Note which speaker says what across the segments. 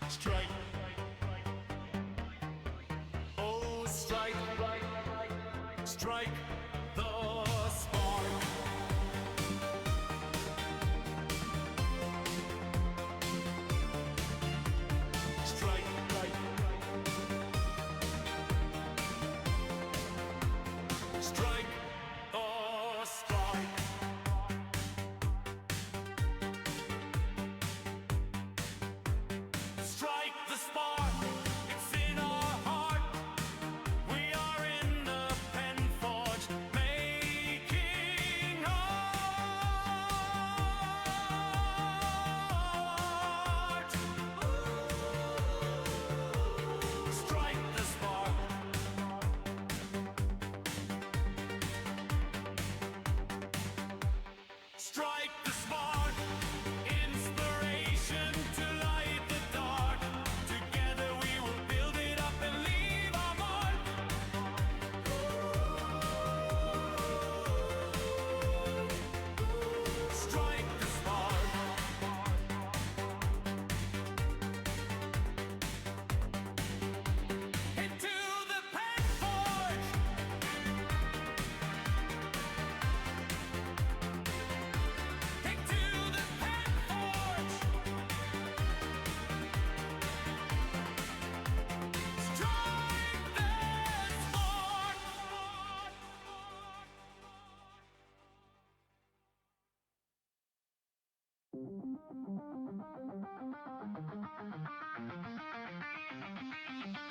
Speaker 1: Strike. Oh, strike. Strike the spark. Strike. Strike the spark. Strike the spark. It's in our heart. We are in the pen forge, making art. Strike the spark. Strike the spark. Inspiration to light the dark. Together we will build it up and leave our mark. Strike the spark. Into the pen forge. Into the pen forge. Strike the spark.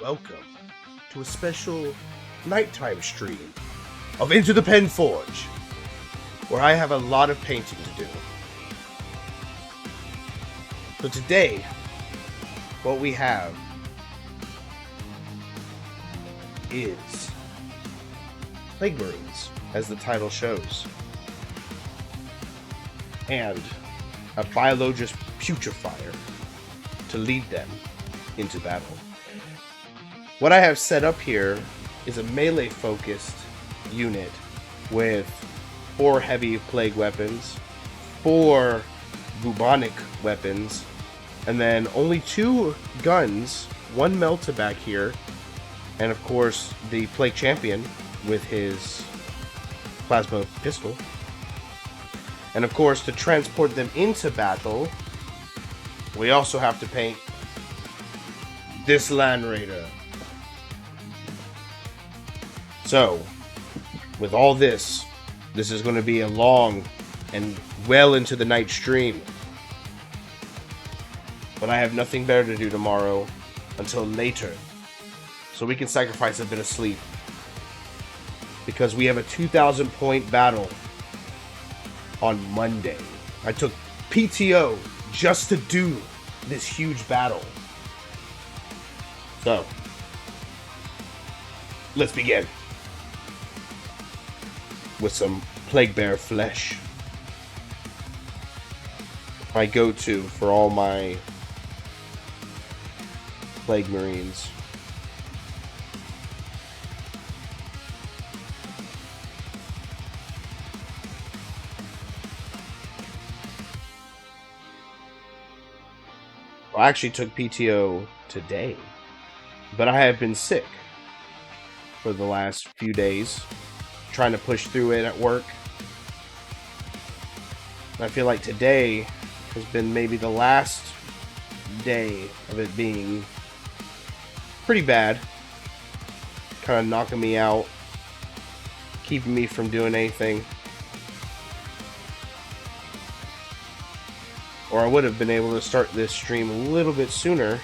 Speaker 2: Welcome to a special nighttime stream of Into the Pen Forge, where I have a lot of painting to do. So today, what we have is Plague Marines, as the title shows, and a Biologist Putrefier to lead them into battle. What I have set up here is a melee-focused unit with 4 heavy plague weapons, 4 bubonic weapons, and then only 2 guns, 1 Melta back here, and of course the Plague Champion with his plasma pistol. And of course, to transport them into battle, we also have to paint this Land Raider. So, with all this is going to be a long and well into the night stream. But I have nothing better to do tomorrow until later, so we can sacrifice a bit of sleep. Because we have a 2,000 point battle on Monday. I took PTO just to do this huge battle. So, let's begin with some Plague Bear flesh. My go-to for all my Plague Marines. I actually took PTO today, but I have been sick for the last few days, trying to push through it at work. And I feel like today has been maybe the last day of it being pretty bad, kind of knocking me out, keeping me from doing anything. Or I would have been able to start this stream a little bit sooner.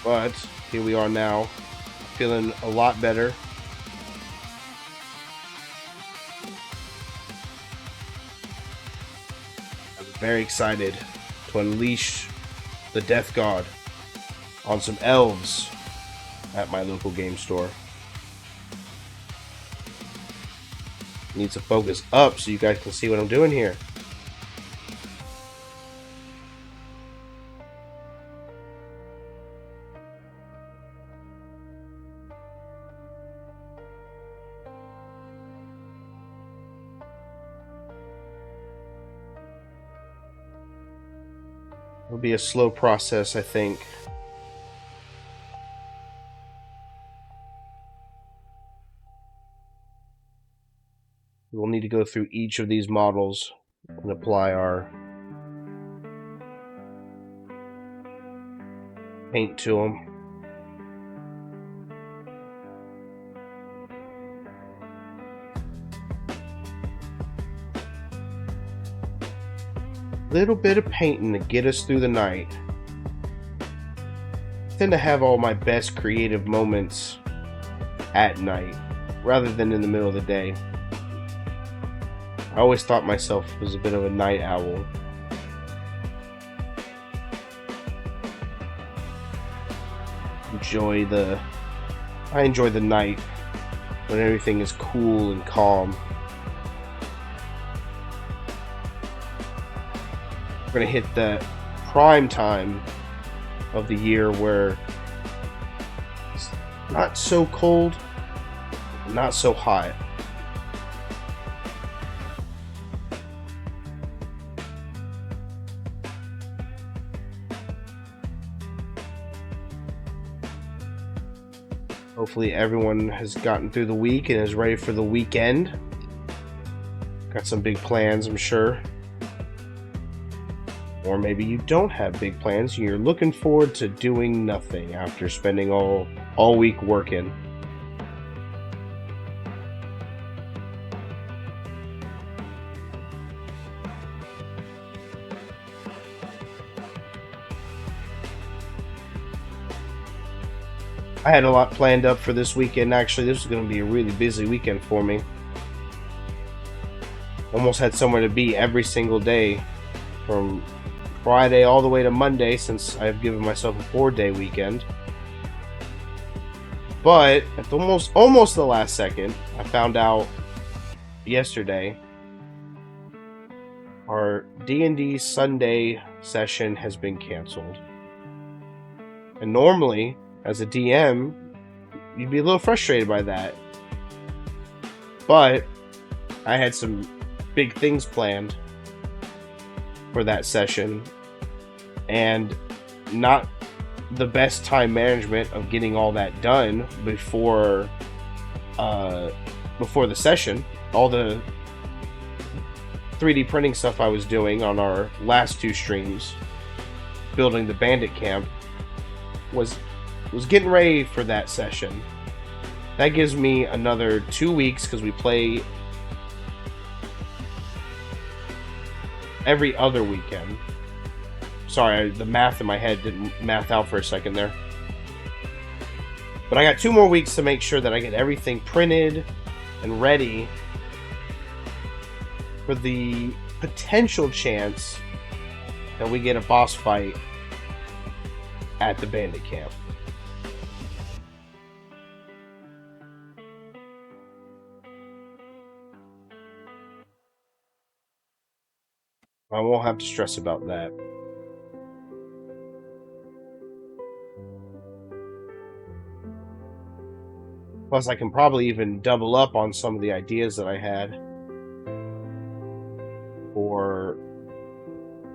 Speaker 2: But here we are now, feeling a lot better. I'm very excited to unleash the Death God on some elves at my local game store. Need to focus up so you guys can see what I'm doing here. It'll be a slow process, I think. We'll need to go through each of these models and apply our paint to them. Little bit of painting to get us through the night. I tend to have all my best creative moments at night rather than in the middle of the day. I always thought myself was a bit of a night owl. I enjoy the night when everything is cool and calm. We're gonna hit that prime time of the year where it's not so cold, not so hot. Hopefully everyone has gotten through the week and is ready for the weekend. Got some big plans, I'm sure. Or maybe you don't have big plans and you're looking forward to doing nothing after spending all week working. I had a lot planned up for this weekend. Actually, this is going to be a really busy weekend for me. Almost had somewhere to be every single day from Friday all the way to Monday, since I've given myself a 4-day weekend. But at almost the last second, I found out yesterday our D&D Sunday session has been canceled. And normally, as a DM, you'd be a little frustrated by that. But I had some big things planned for that session, and not the best time management of getting all that done before the session. All the 3D printing stuff I was doing on our last 2 streams, building the bandit camp, was getting ready for that session. That gives me another 2 weeks, because we play every other weekend. Sorry, the math in my head didn't math out for a second there. But I got 2 more weeks to make sure that I get everything printed and ready for the potential chance that we get a boss fight at the bandit camp. I won't have to stress about that. Plus, I can probably even double up on some of the ideas that I had for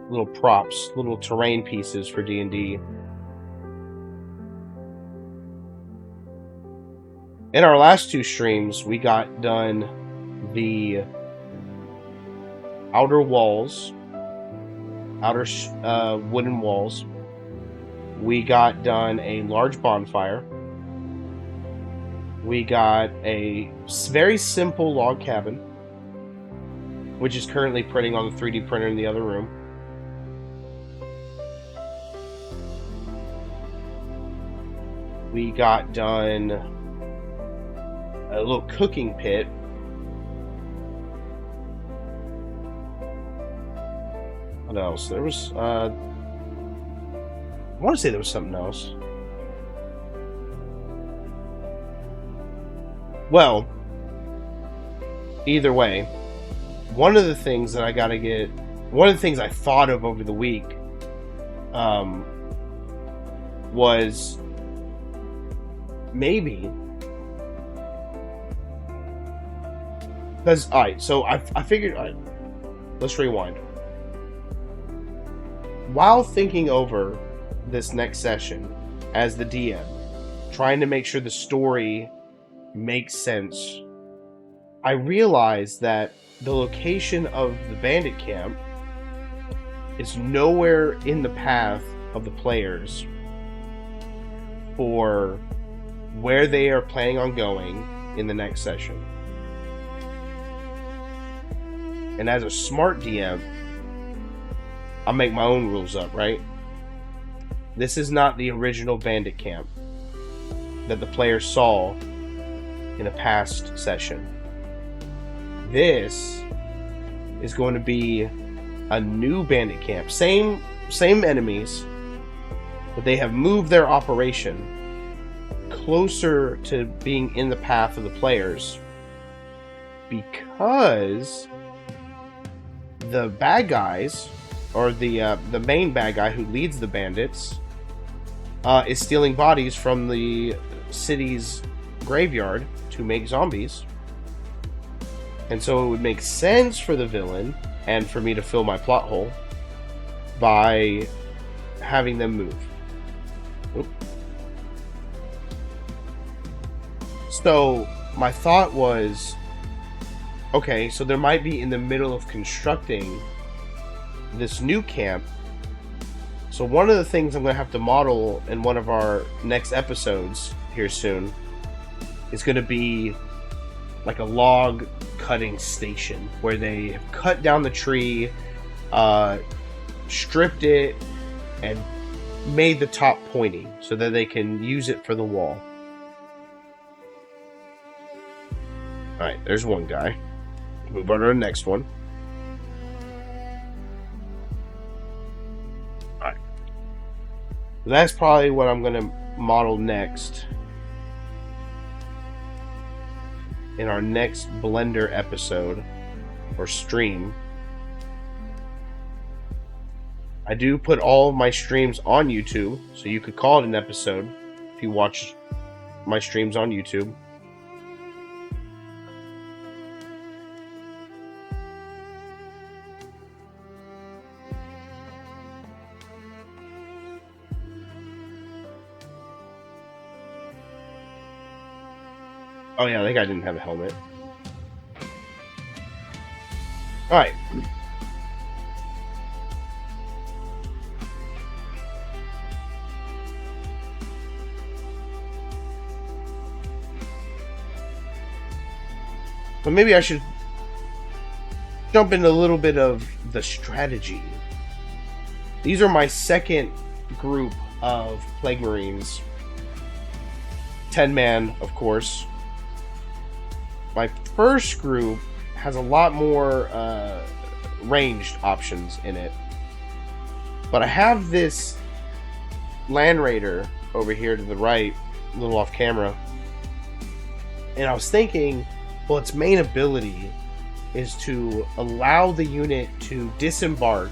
Speaker 2: little props, little terrain pieces for D&D. In our last 2 streams, we got done the outer walls, outer wooden walls. We got done a large bonfire. We got a very simple log cabin, which is currently printing on the 3D printer in the other room. We got done a little cooking pit. What else? There was, I want to say there was something else. Well, either way, one of the things that one of the things I thought of over the week, was maybe, because, alright, so I figured, alright, let's rewind. while thinking over this next session as the DM, trying to make sure the story makes sense, I realized that the location of the bandit camp is nowhere in the path of the players for where they are planning on going in the next session. And as a smart DM, I'll make my own rules up, right? This is not the original bandit camp that the players saw in a past session. This is going to be a new bandit camp. Same enemies, but they have moved their operation closer to being in the path of the players because the bad guys, or the main bad guy who leads the bandits, is stealing bodies from the city's graveyard to make zombies. And so it would make sense for the villain and for me to fill my plot hole by having them move. Oop. So my thought was, okay, so there might be in the middle of constructing this new camp. So one of the things I'm going to have to model in one of our next episodes here soon is going to be like a log cutting station where they have cut down the tree, stripped it, and made the top pointy so that they can use it for the wall. Alright, there's one guy. Move on to the next one. Alright. That's probably what I'm going to model next in our next Blender episode or stream. I do put all of my streams on YouTube, so you could call it an episode if you watch my streams on YouTube. Oh yeah, that guy didn't have a helmet. Alright. But maybe I should jump into a little bit of the strategy. These are my second group of Plague Marines. 10-man, of course. My first group has a lot more ranged options in it. But I have this Land Raider over here to the right, a little off camera. And I was thinking, well, its main ability is to allow the unit to disembark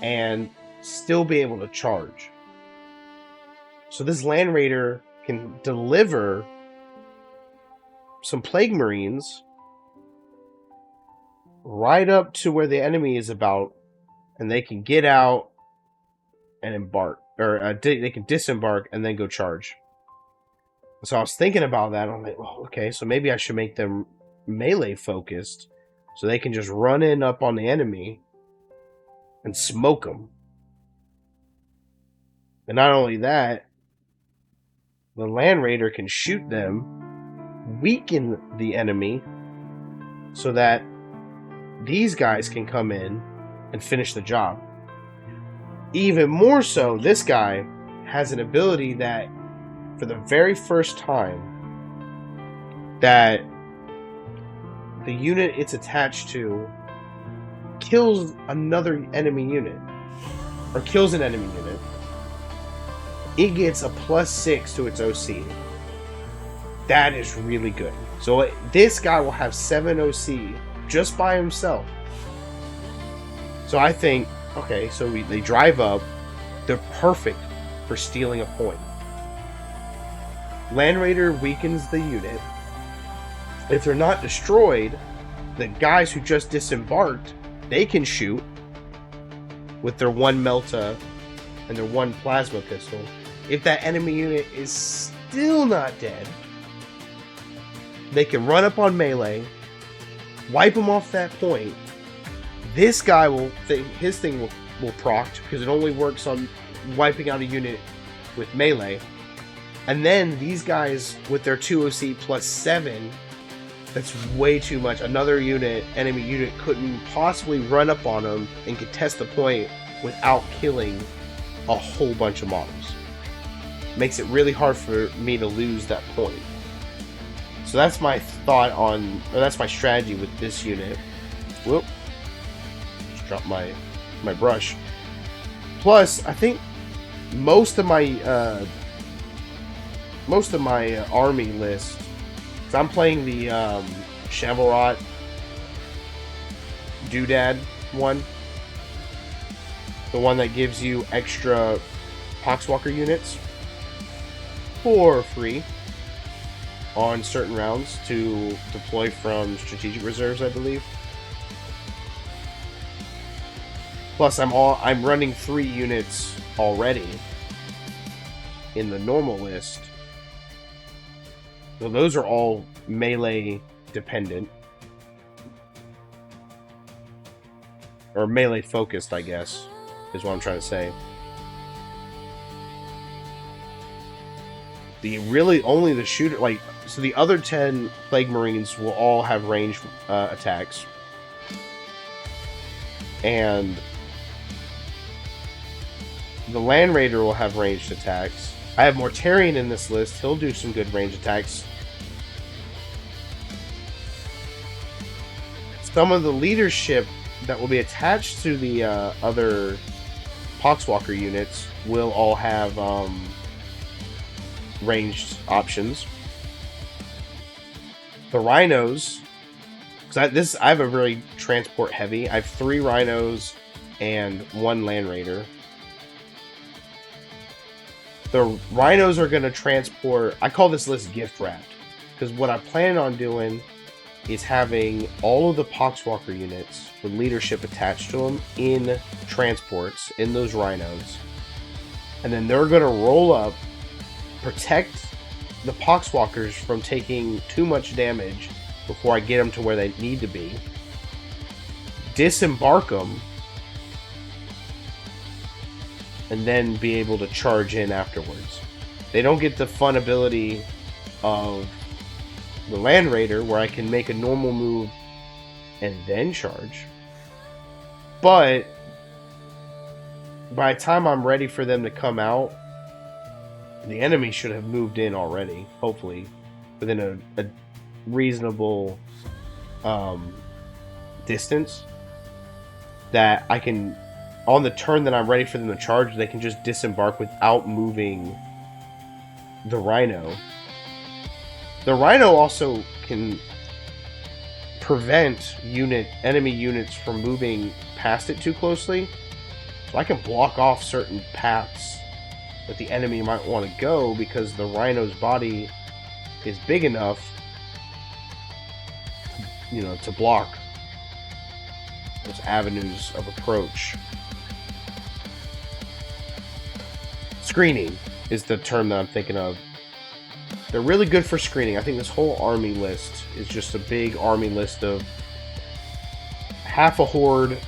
Speaker 2: and still be able to charge. So this Land Raider can deliver some Plague Marines right up to where the enemy is about, and they can get out and embark, or they can disembark and then go charge. So I was thinking about that. I'm like, well, okay, so maybe I should make them melee focused so they can just run in up on the enemy and smoke them. And not only that, the Land Raider can shoot them, weaken the enemy so that these guys can come in and finish the job. Even more so, this guy has an ability that for the very first time that the unit it's attached to kills another enemy unit, or kills an enemy unit, it gets a +6 to its OC. That is really good. So this guy will have 7 OC just by himself. So I think, okay, so they drive up. They're perfect for stealing a point. Land Raider weakens the unit. If they're not destroyed, the guys who just disembarked, they can shoot. with their one melta and their one plasma pistol. If that enemy unit is still not dead, they can run up on melee, wipe them off that point. This guy his thing will proc because it only works on wiping out a unit with melee. And then these guys with their 2 OC plus 7, that's way too much. Another enemy unit couldn't possibly run up on them and contest the point without killing a whole bunch of models. Makes it really hard for me to lose that point. So that's my thought on, or that's my strategy with this unit. Whoop. Just dropped my brush. Plus, I think most of my army list, because I'm playing the Chevalrot Doodad one, the one that gives you extra Poxwalker units for free on certain rounds to deploy from strategic reserves, I believe. Plus, I'm running 3 units already in the normal list. So those are all melee dependent. Or melee focused, I guess, is what I'm trying to say. Only the shooter, so the other 10 Plague Marines will all have ranged attacks. And the Land Raider will have ranged attacks. I have Mortarion in this list. He'll do some good range attacks. Some of the leadership that will be attached to the other Poxwalker units will all have ranged options. The Rhinos, because I have a very transport heavy. I have 3 Rhinos and 1 Land Raider. The Rhinos are going to transport... I call this list gift wrapped. Because what I plan on doing is having all of the Poxwalker units with leadership attached to them in transports, in those Rhinos. And then they're going to roll up, protect the Poxwalkers from taking too much damage before I get them to where they need to be. Disembark them. And then be able to charge in afterwards. They don't get the fun ability of the Land Raider, where I can make a normal move and then charge. But by the time I'm ready for them to come out, the enemy should have moved in already, hopefully, within a reasonable distance, that I can... On the turn that I'm ready for them to charge, they can just disembark without moving the Rhino. The Rhino also can prevent enemy units from moving past it too closely. So I can block off certain paths that the enemy might want to go because the Rhino's body is big enough, to block those avenues of approach. Screening is the term that I'm thinking of. They're really good for screening. I think this whole army list is just a big army list of half a horde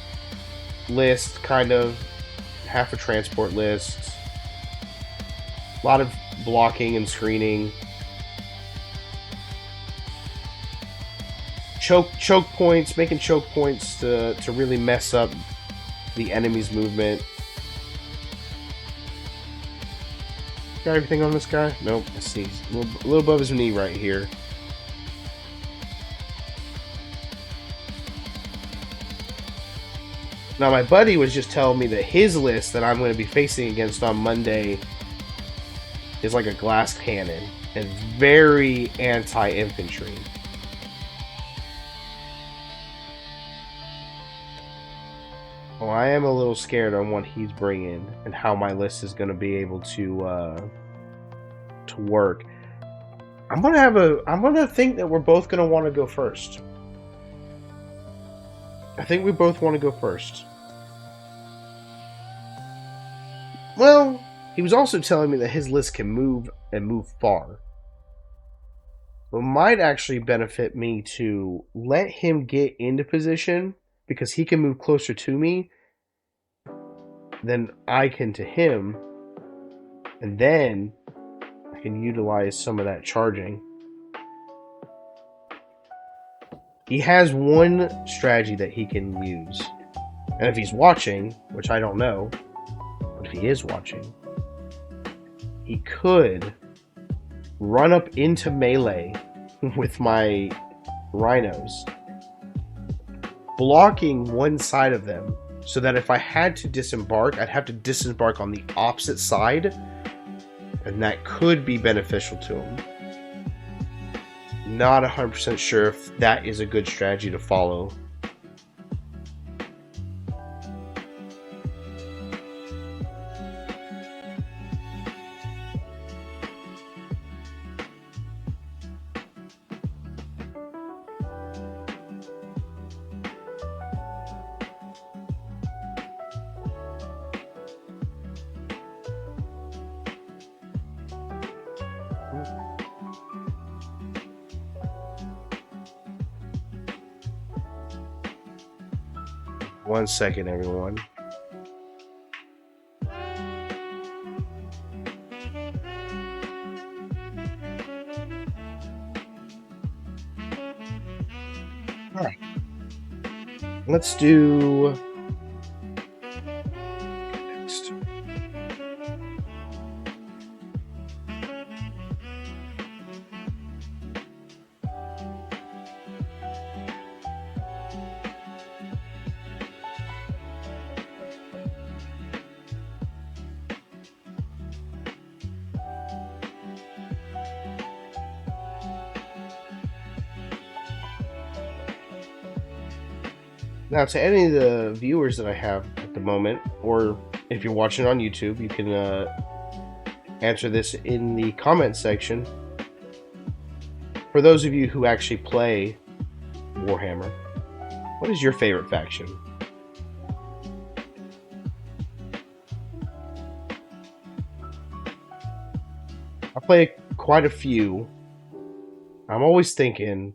Speaker 2: list, kind of, half a transport list. A lot of blocking and screening. Choke points, making choke points to really mess up the enemy's movement. Got everything on this guy? Nope. Let's see. A little above his knee right here. Now, my buddy was just telling me that his list that I'm going to be facing against on Monday is like a glass cannon and very anti-infantry. Well, I am a little scared on what he's bringing and how my list is going to be able to work. I'm gonna think that we're both gonna want to go first. I think we both want to go first. Well, he was also telling me that his list can move and move far. It might actually benefit me to let him get into position because he can move closer to me than I can to him, and then I can utilize some of that charging. He has one strategy that he can use, and if he's watching, which I don't know, but if he is watching, he could run up into melee with my rhinos, blocking one side of them, so that if I had to disembark, I'd have to disembark on the opposite side, and that could be beneficial to him. Not 100% sure if that is a good strategy to follow. One second, everyone. All right. Let's do next. Now, to any of the viewers that I have at the moment, or if you're watching on YouTube, you can answer this in the comment section. For those of you who actually play Warhammer, what is your favorite faction? I play quite a few. I'm always thinking,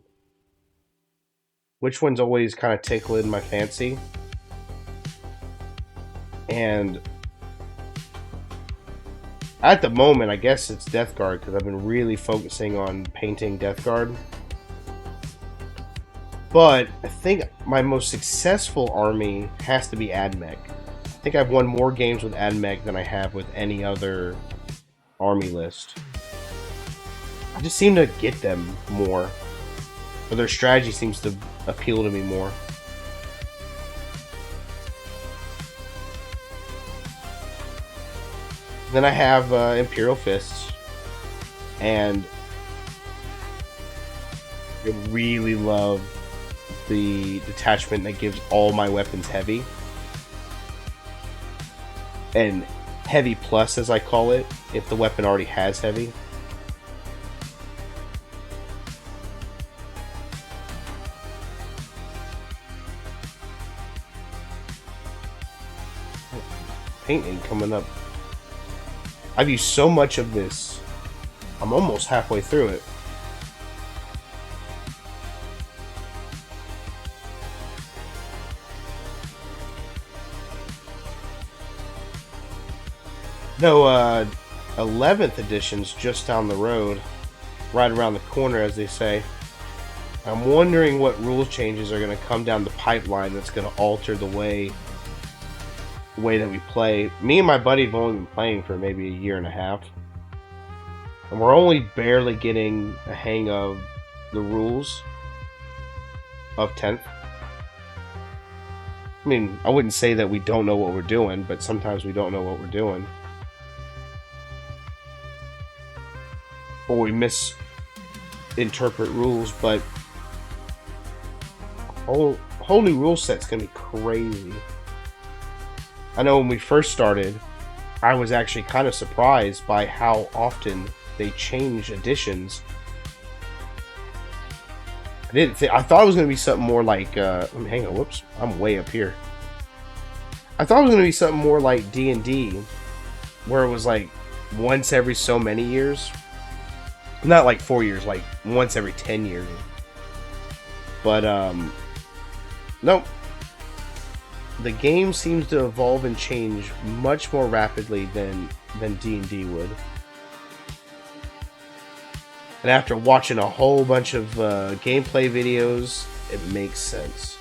Speaker 2: which one's always kind of tickling my fancy? And at the moment, I guess it's Death Guard because I've been really focusing on painting Death Guard. But I think my most successful army has to be Admech. I think I've won more games with Admech than I have with any other army list. I just seem to get them more. Or their strategy seems to appeal to me more. Then I have Imperial Fists. And I really love the detachment that gives all my weapons heavy. And heavy plus, as I call it, if the weapon already has heavy. Painting coming up. I've used so much of this. I'm almost halfway through it. No, 11th edition's just down the road, right around the corner, as they say. I'm wondering what rule changes are going to come down the pipeline that's going to alter the way that we play. Me and my buddy have only been playing for maybe a year and a half, and we're only barely getting a hang of the rules of 10th. I mean, I wouldn't say that we don't know what we're doing, but sometimes we don't know what we're doing, or we misinterpret rules. But whole new rule set's gonna be crazy. I know when we first started, I was actually kind of surprised by how often they change editions. I thought it was going to be something more like, hang on, whoops, I'm way up here. I thought it was going to be something more like D&D, where it was like once every so many years. Not like 4 years, like once every 10 years. But nope. The game seems to evolve and change much more rapidly than D&D would. And after watching a whole bunch of gameplay videos, it makes sense.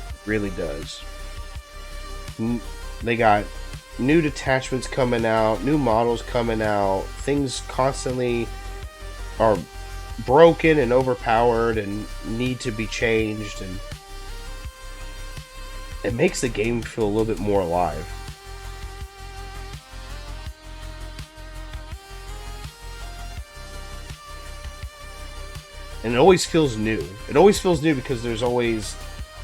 Speaker 2: It really does. They got new detachments coming out, new models coming out, things constantly are broken and overpowered and need to be changed, and it makes the game feel a little bit more alive. And it always feels new. It always feels new because there's always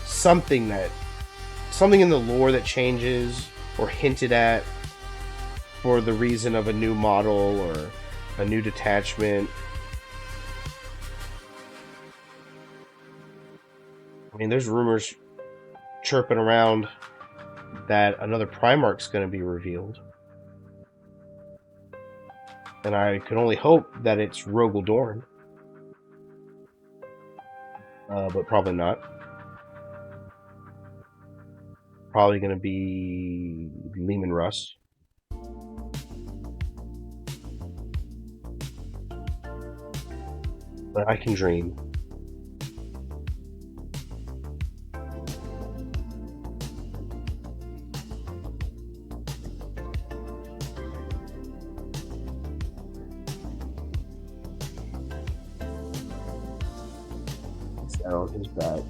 Speaker 2: something in the lore that changes or hinted at for the reason of a new model or a new detachment. I mean, there's rumors chirping around that another Primarch's going to be revealed. And I can only hope that it's Rogel Dorn. But probably not. Probably going to be Leman Russ. But I can dream. What's that on his back?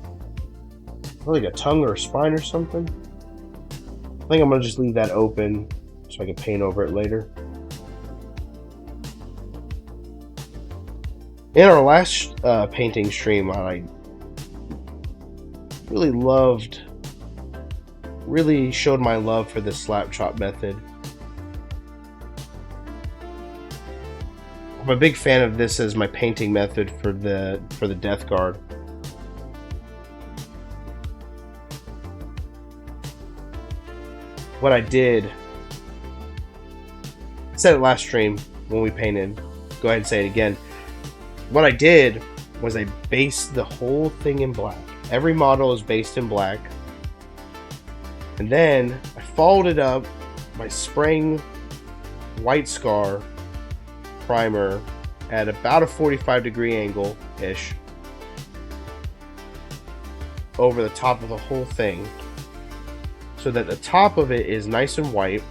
Speaker 2: Like a tongue or a spine or something? I think I'm going to just leave that open so I can paint over it later. In our last painting stream, I really showed my love for this slap chop method. I'm a big fan of this as my painting method for the Death Guard. What I did, I said it last stream when we painted, go ahead and say it again. What I did was I based the whole thing in black. Every model is based in black. And then I followed it up by spraying White Scar primer at about a 45-degree angle-ish over the top of the whole thing, so that the top of it is nice and white,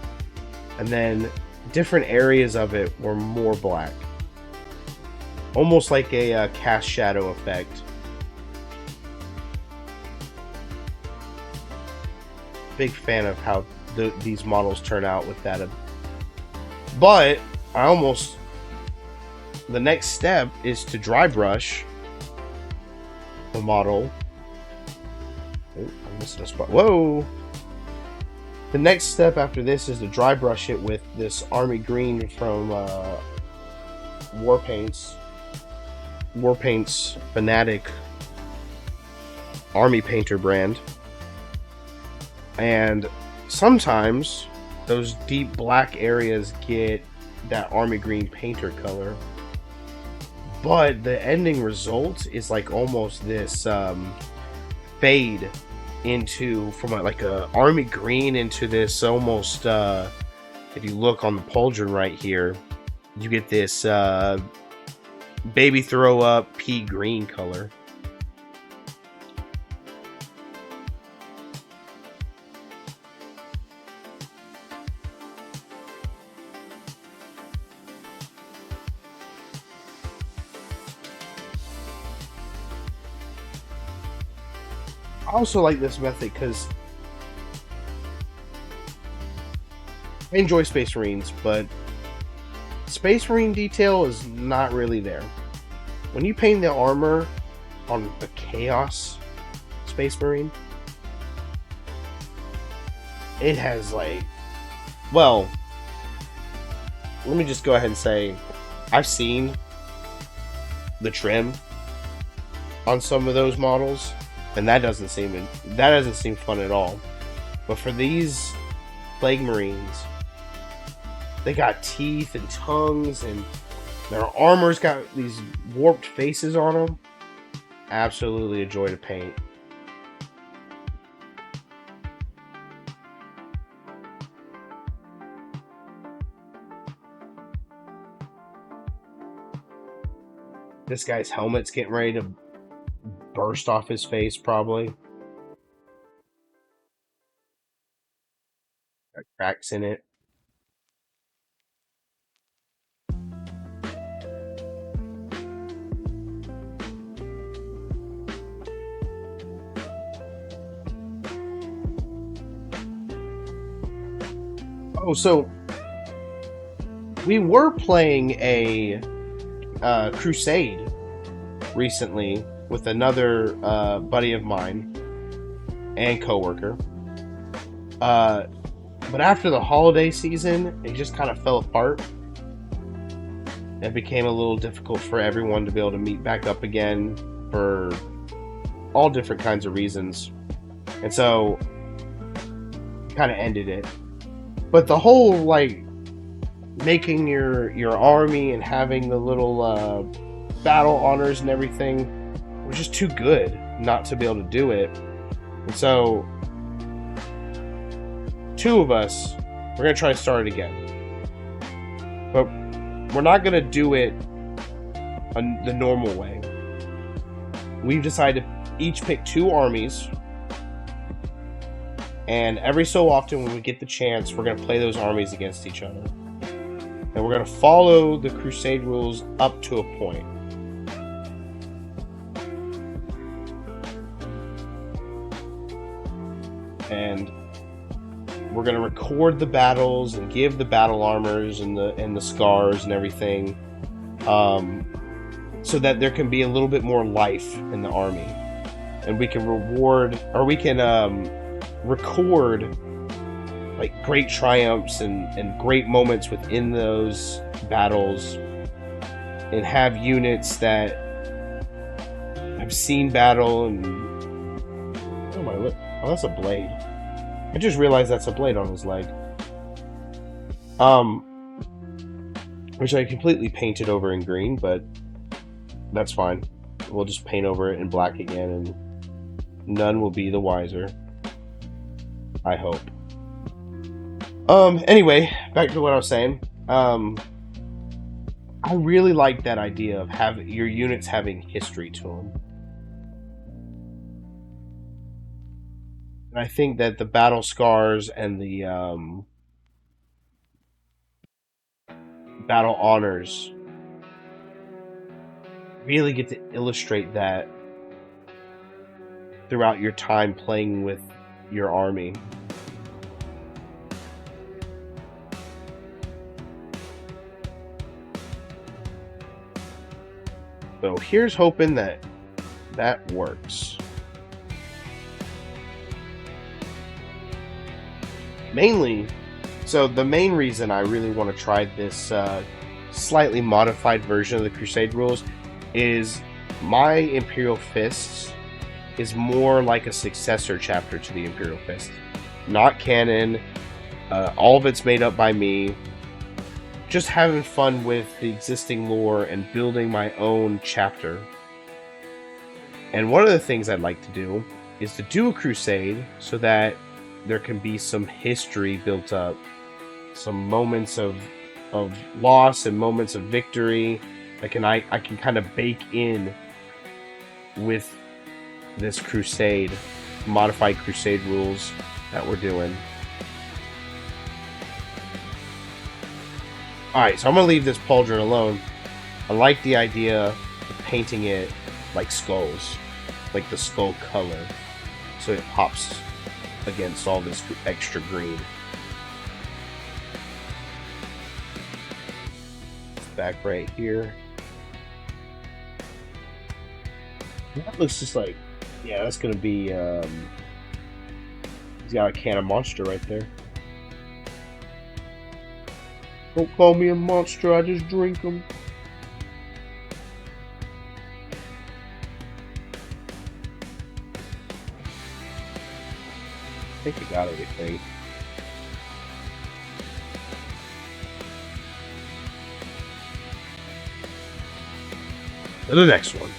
Speaker 2: and then different areas of it were more black. Almost like a cast shadow effect. Big fan of how these models turn out with that. But the next step is to dry brush the model. Oh, I missed a spot. Whoa! The next step after this is to dry brush it with this army green from Warpaint's Fanatic Army Painter brand. And sometimes those deep black areas get that army green painter color. But the ending result is like almost this fade into from like a army green into this almost if you look on the pauldron right here, you get this baby throw up pea green color. I also like this method because I enjoy Space Marines, but Space Marine detail is not really there. When you paint the armor on a Chaos Space Marine, it has like, well, let me just go ahead and say, I've seen the trim on some of those models, and that doesn't seem fun at all. But for these Plague Marines, they got teeth and tongues, and their armor's got these warped faces on them. Absolutely a joy to paint. This guy's helmet's getting ready to burst off his face, probably. Got cracks in it. Oh, so we were playing a Crusade recently with another buddy of mine and coworker. But after the holiday season, it just kind of fell apart. It became a little difficult for everyone to be able to meet back up again for all different kinds of reasons. And so kind of ended it. But the whole, like, making your army and having the little battle honors and everything was just too good not to be able to do it. And so, two of us, we're going to try to start it again. But we're not going to do it the normal way. We've decided to each pick 2 armies. And every so often when we get the chance, we're going to play those armies against each other. And we're going to follow the Crusade rules up to a point. And we're going to record the battles and give the battle armors and the scars and everything, so that there can be a little bit more life in the army. And we can record like great triumphs and great moments within those battles, and have units that have seen battle. And oh my lip, oh, that's a blade. I just realized that's a blade on his leg. Which I completely painted over in green, but that's fine. We'll just paint over it in black again, and none will be the wiser, I hope. Anyway, back to what I was saying. I really like that idea of your units having history to them. And I think that the battle scars and the battle honors really get to illustrate that throughout your time playing with your army. So here's hoping that that works. Mainly, so the main reason I really want to try this slightly modified version of the Crusade rules is my Imperial Fists is more like a successor chapter to the Imperial Fist. Not canon, all of it's made up by me. Just having fun with the existing lore and building my own chapter. And one of the things I'd like to do is to do a crusade so that there can be some history built up, some moments of loss and moments of victory. I can kind of bake in with this crusade, modified crusade rules that we're doing. Alright, so I'm going to leave this pauldron alone. I like the idea of painting it like skulls, like the skull color, so it pops against all this extra green. Back right here. That looks just like, yeah, that's going to be, he's got a can of Monster right there. Don't call me a monster, I just drink them. I think I got everything. To the next one.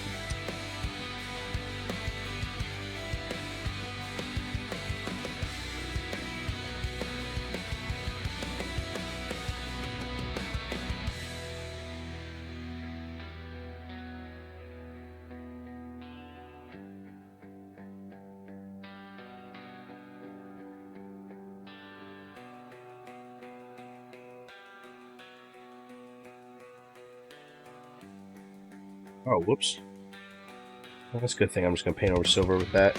Speaker 2: Oh, whoops. Well, that's a good thing. I'm just going to paint over silver with that.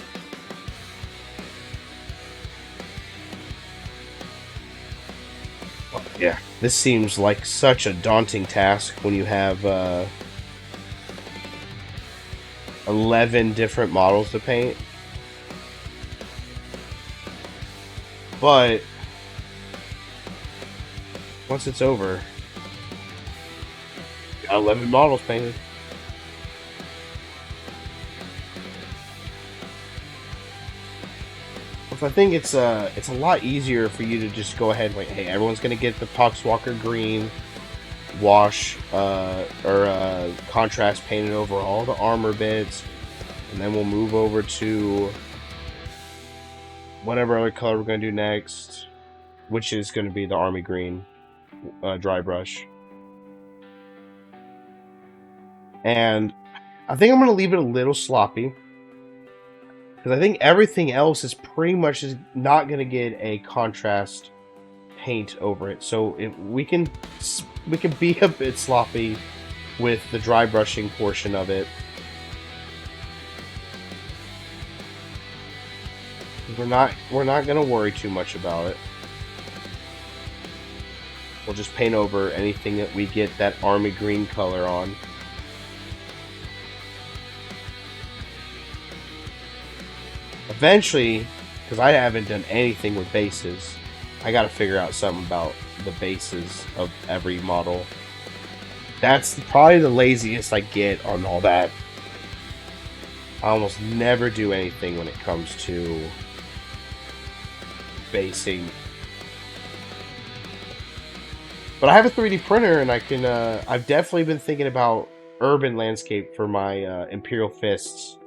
Speaker 2: Oh, yeah, this seems like such a daunting task when you have 11 different models to paint. But once it's over, got 11 models painted. I think it's a lot easier for you to just go ahead and like, hey, everyone's gonna get the Poxwalker green wash or contrast painted over all the armor bits, and then we'll move over to whatever other color we're gonna do next, which is gonna be the army green dry brush. And I think I'm gonna leave it a little sloppy, because I think everything else is pretty much not going to get a contrast paint over it. So if we can be a bit sloppy with the dry brushing portion of it. We're not going to worry too much about it. We'll just paint over anything that we get that army green color on. Eventually, because I haven't done anything with bases, I got to figure out something about the bases of every model. That's probably the laziest I get on all that. I almost never do anything when it comes to basing. But I have a 3D printer, and I can. I've definitely been thinking about urban landscape for my Imperial Fists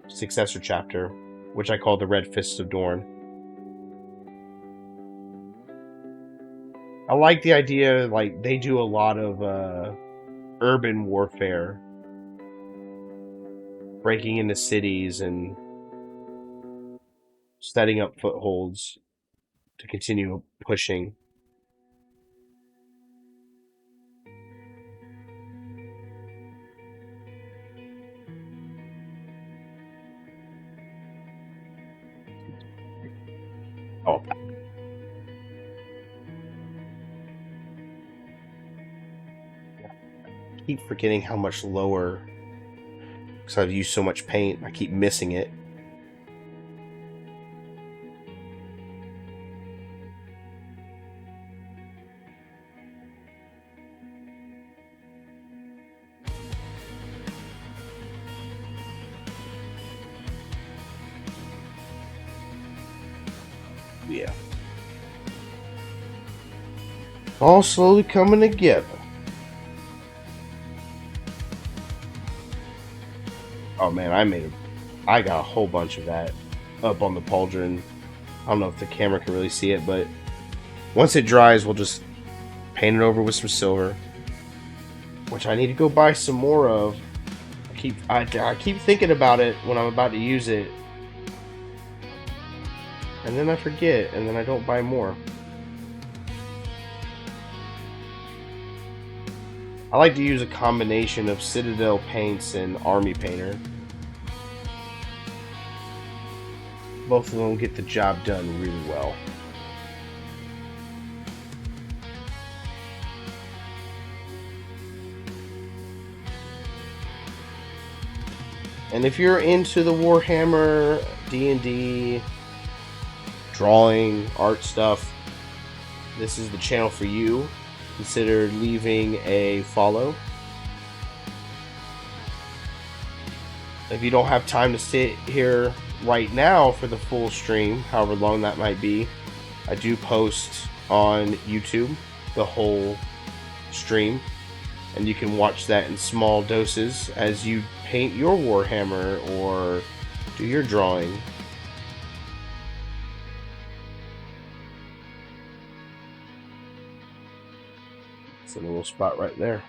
Speaker 2: successor chapter, which I call the Red Fists of Dorne. I like the idea, like, they do a lot of urban warfare, breaking into cities and setting up footholds to continue pushing. Oh, I keep forgetting how much lower, because I've used so much paint. I keep missing it. Yeah. All slowly coming together. Oh man, I got a whole bunch of that up on the pauldron. I don't know if the camera can really see it, but once it dries, we'll just paint it over with some silver, which I need to go buy some more of. I keep thinking about it when I'm about to use it, and then I forget, and then I don't buy more. I like to use a combination of Citadel paints and Army Painter. Both of them get the job done really well. And if you're into the Warhammer, D&D, drawing, art stuff, this is the channel for you. Consider leaving a follow. If you don't have time to sit here right now for the full stream, however long that might be, I do post on YouTube the whole stream, and you can watch that in small doses as you paint your Warhammer or do your drawing. It's a little spot right there.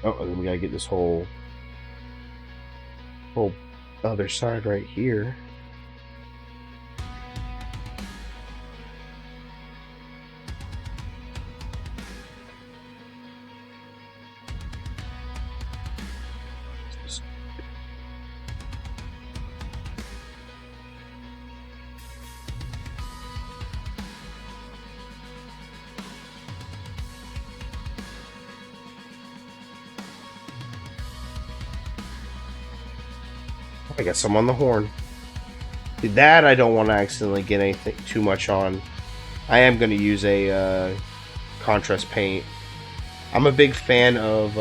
Speaker 2: Oh, and then we gotta get this whole other side right here. I got some on the horn. That I don't want to accidentally get anything too much on. I am going to use a contrast paint. I'm a big fan of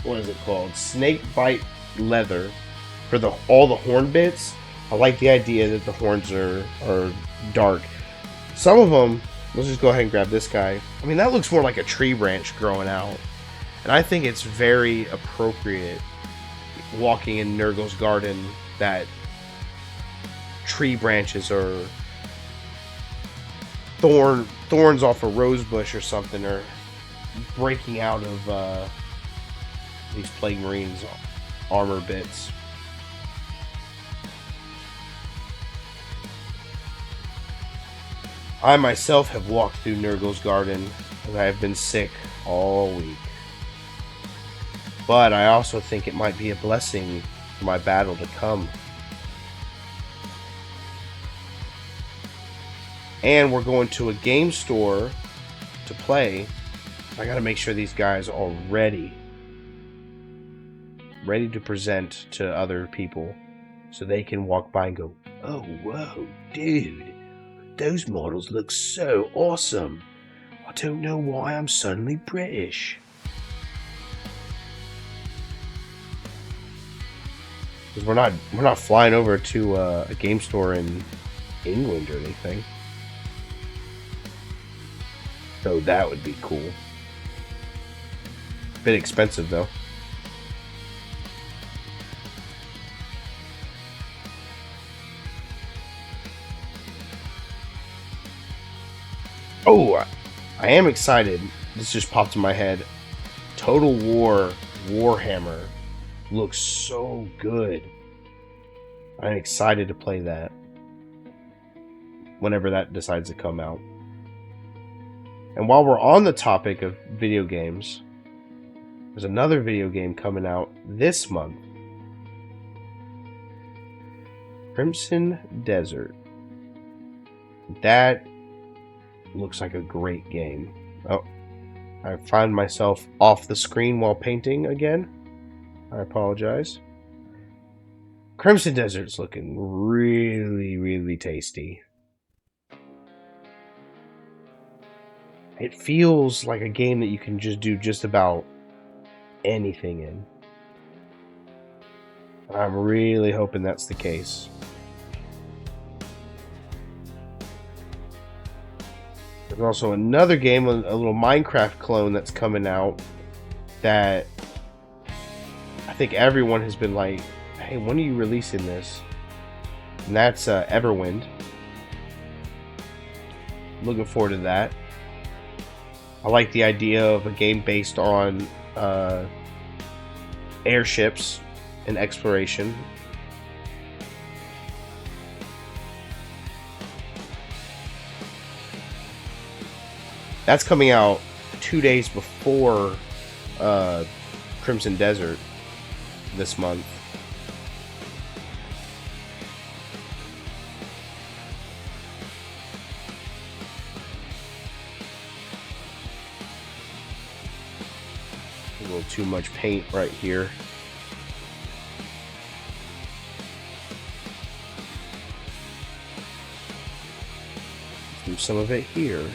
Speaker 2: what is it called? Snake bite leather for all the horn bits. I like the idea that the horns are dark. Some of them, let's just go ahead and grab this guy. I mean, that looks more like a tree branch growing out, and I think it's very appropriate walking in Nurgle's garden that tree branches or thorns off a rose bush or something are breaking out of these Plague Marines armor bits. I myself have walked through Nurgle's garden and I have been sick all week. But I also think it might be a blessing for my battle to come. And we're going to a game store to play. I gotta make sure these guys are ready to present to other people so they can walk by and go, "Oh, whoa, dude, those models look so awesome. I don't know why I'm suddenly British." Because we're not flying over to a game store in England or anything. So that would be cool. Bit expensive though. Oh, I am excited. This just popped in my head. Total War Warhammer looks so good. I'm excited to play that whenever that decides to come out. And while we're on the topic of video games, there's another video game coming out this month. Crimson Desert. That looks like a great game. Oh, I find myself off the screen while painting again. I apologize. Crimson Desert's looking really, really tasty. It feels like a game that you can just do just about anything in. I'm really hoping that's the case. There's also another game, a little Minecraft clone that's coming out that I think everyone has been like, "Hey, when are you releasing this?" And that's Everwind. Looking forward to that. I like the idea of a game based on airships and exploration. That's coming out 2 days before Crimson Desert this month. A little too much paint right here. Do some of it here.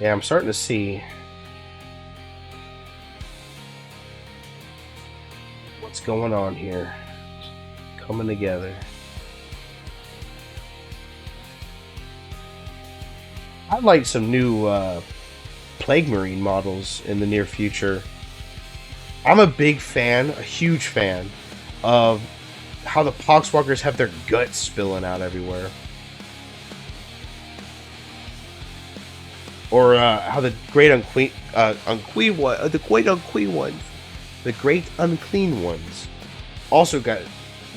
Speaker 2: Yeah, I'm starting to see what's going on here. Coming together. I'd like some new Plague Marine models in the near future. I'm a big fan, a huge fan, of how the Poxwalkers have their guts spilling out everywhere. Or how the Great Unclean Ones also got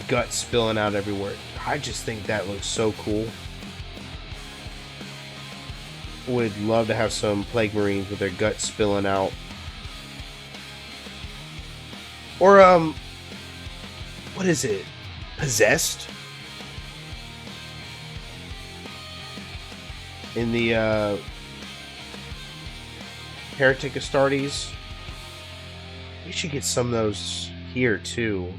Speaker 2: guts spilling out everywhere. I just think that looks so cool. Would love to have some Plague Marines with their guts spilling out. Or what is it? Possessed? In the Heretic Astartes. We should get some of those here too.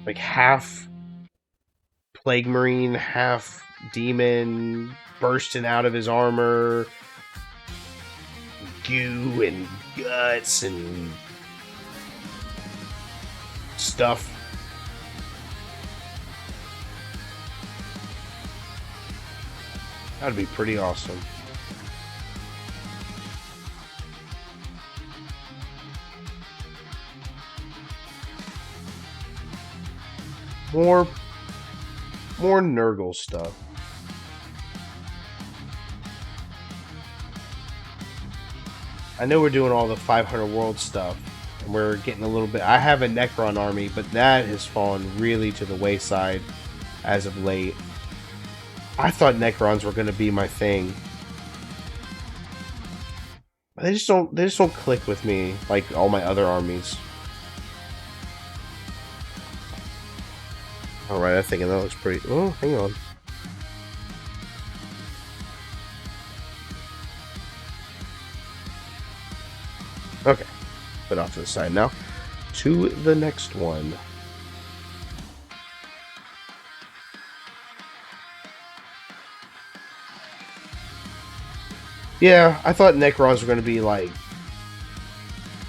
Speaker 2: Like half Plague Marine, half demon, bursting out of his armor, goo and guts and stuff. That'd be pretty awesome. More Nurgle stuff. I know we're doing all the 500 world stuff, and we're getting a little bit. I have a Necron army, but that has fallen really to the wayside as of late. I thought Necrons were going to be my thing. They just don't click with me like all my other armies. Alright, I'm thinking that looks pretty... Oh, hang on. Okay. Put off to the side now. To the next one. Yeah, I thought Necrons were going to be like...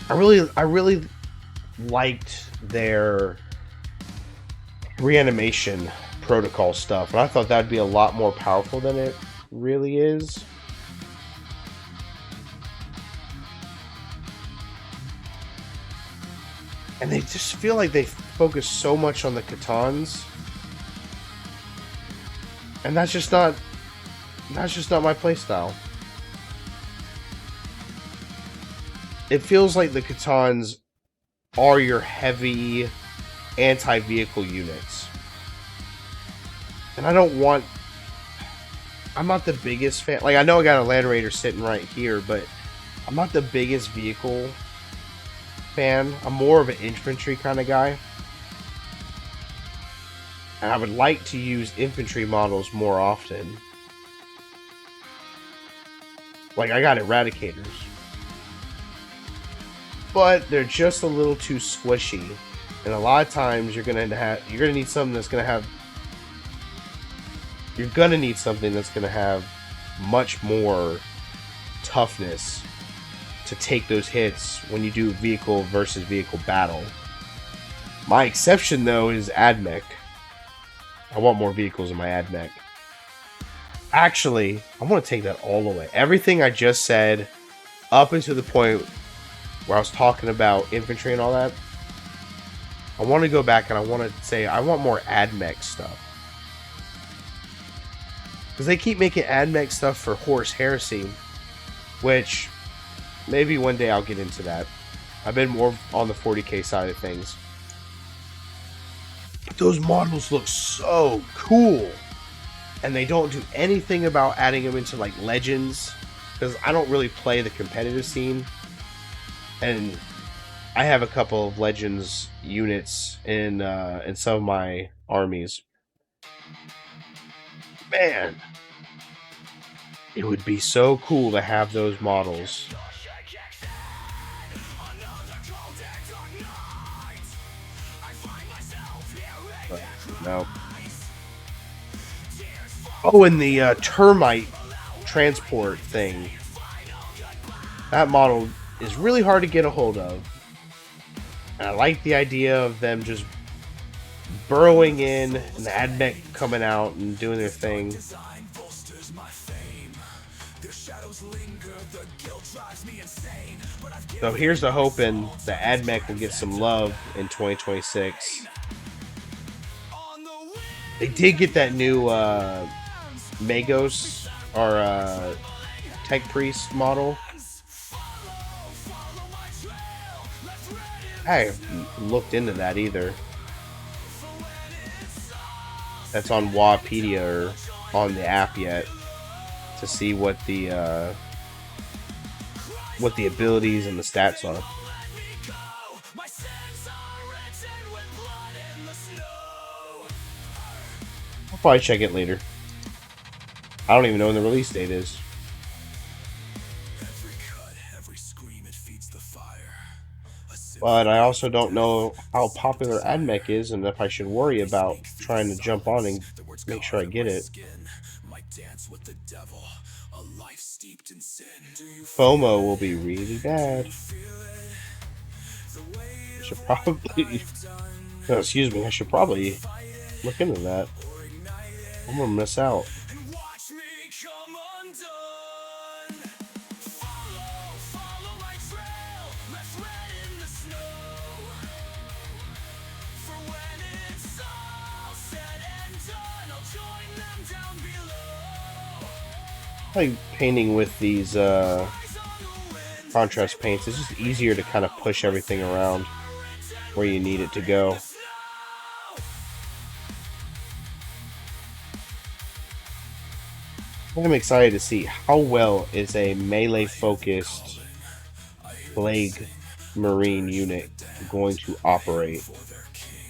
Speaker 2: I really liked their reanimation protocol stuff, and I thought that'd be a lot more powerful than it really is. And they just feel like they focus so much on the Catans, and that's just not my playstyle. It feels like the Catans are your heavy anti-vehicle units. And I don't want... I'm not the biggest fan... Like, I know I got a Land Raider sitting right here, but I'm not the biggest vehicle fan. I'm more of an infantry kind of guy. And I would like to use infantry models more often. Like, I got Eradicators. But they're just a little too squishy. And a lot of times you're gonna need something that's gonna have much more toughness to take those hits when you do vehicle versus vehicle battle. My exception though is AdMech. I want more vehicles in my AdMech. Actually, I want to take that all away. Everything I just said up until the point where I was talking about infantry and all that, I want to go back and I want to say I want more AdMech stuff. Because they keep making AdMech stuff for Horus Heresy, which maybe one day I'll get into that. I've been more on the 40k side of things. But those models look so cool. And they don't do anything about adding them into like Legends. Because I don't really play the competitive scene. And I have a couple of Legends units in some of my armies. Man, it would be so cool to have those models. But, no. Oh, and the termite transport thing. That model is really hard to get a hold of. And I like the idea of them just burrowing in and the AdMech coming out and doing their thing. So here's the hoping the AdMech will get some love in 2026. They did get that new Magos or Tech Priest model. I haven't looked into that either. That's on Wapedia or on the app yet to see what the abilities and the stats are. I'll probably check it later. I don't even know when the release date is. But I also don't know how popular AdMech is and if I should worry about trying to jump on and make sure I get it. FOMO will be really bad. I should probably... No, excuse me, I should probably look into that. I'm gonna miss out. I like painting with these contrast paints. It's just easier to kind of push everything around where you need it to go. I'm excited to see how well is a melee focused plague marine unit going to operate,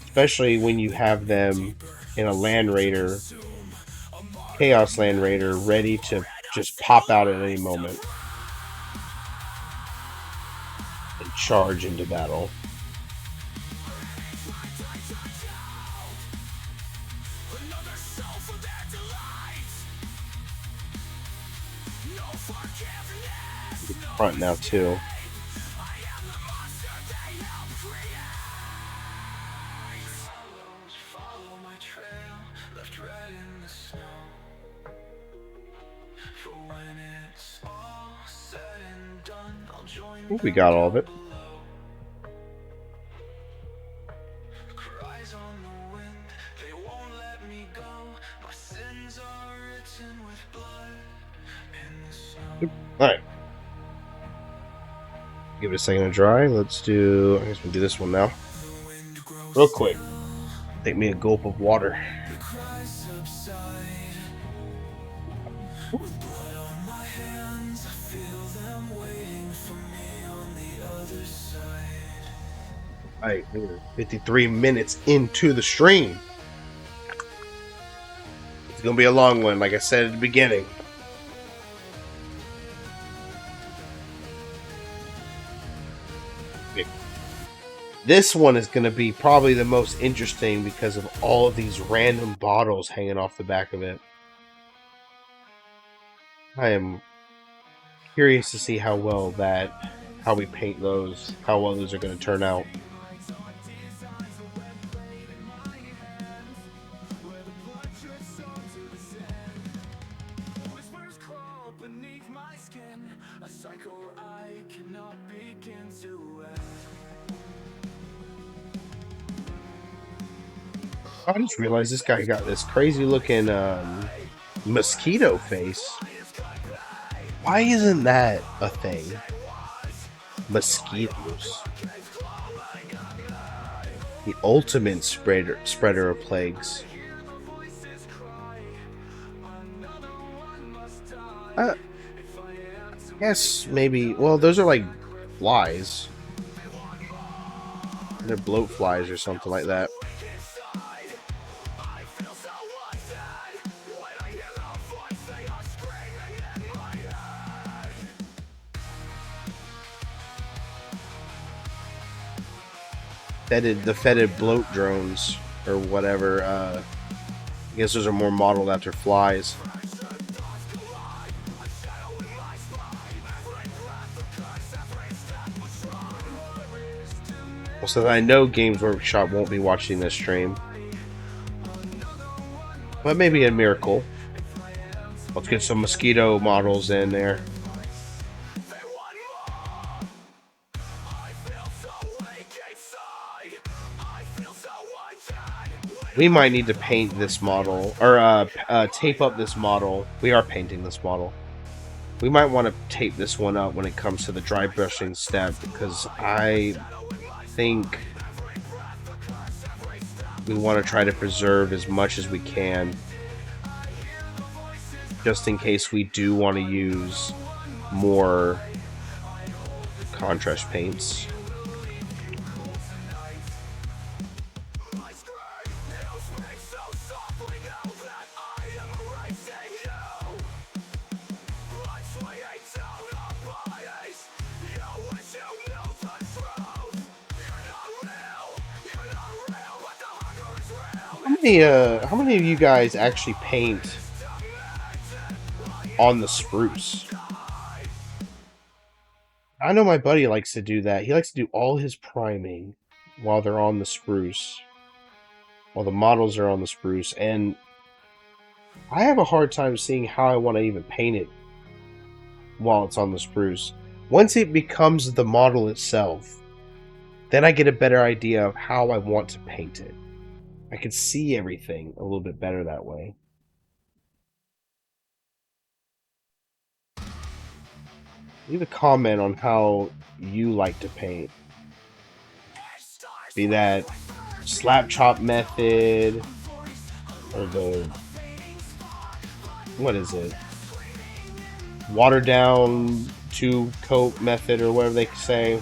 Speaker 2: especially when you have them in a land raider, chaos land raider, ready to just pop out at any moment and charge into battle. Front now too. I think we got all of it. Alright. Give it a second to dry. Let's do... I guess we'll do this one now. Real quick. Take me a gulp of water. Alright, we're 53 minutes into the stream. It's gonna be a long one, like I said at the beginning. This one is going to be probably the most interesting because of all of these random bottles hanging off the back of it. I am curious to see how we paint those, how well those are going to turn out. I just realized this guy got this crazy looking mosquito face. Why isn't that a thing? Mosquitoes. The ultimate spreader of plagues. Yes, maybe. Well, those are like flies. They're bloat flies or something like that. The fetid bloat drones or whatever. I guess those are more modeled after flies. So I know Games Workshop won't be watching this stream. But maybe a miracle. Let's get some mosquito models in there. We might need to paint this model, or tape up this model. We are painting this model. We might want to tape this one up when it comes to the dry brushing step, because I think we want to try to preserve as much as we can, just in case we do want to use more contrast paints. How many of you guys actually paint on the spruce? I know my buddy likes to do that. He likes to do all his priming while they're on the spruce, while the models are on the spruce, and I have a hard time seeing how I want to even paint it while it's on the spruce. Once it becomes the model itself, then I get a better idea of how I want to paint it. I can see everything a little bit better that way. Leave a comment on how you like to paint. Be that slap chop method, or the, what is it? Water down two coat method, or whatever they say.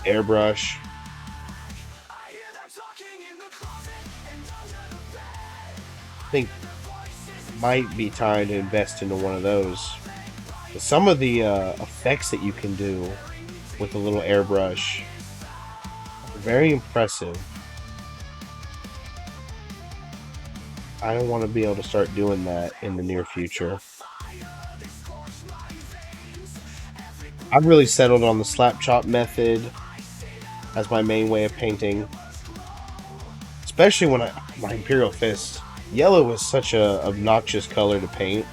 Speaker 2: Airbrush. I think might be time to invest into one of those. But some of the effects that you can do with a little airbrush are very impressive. I don't want to be able to start doing that in the near future. I've really settled on the slap chop method as my main way of painting, especially when my Imperial Fist. Yellow is such a obnoxious color to paint,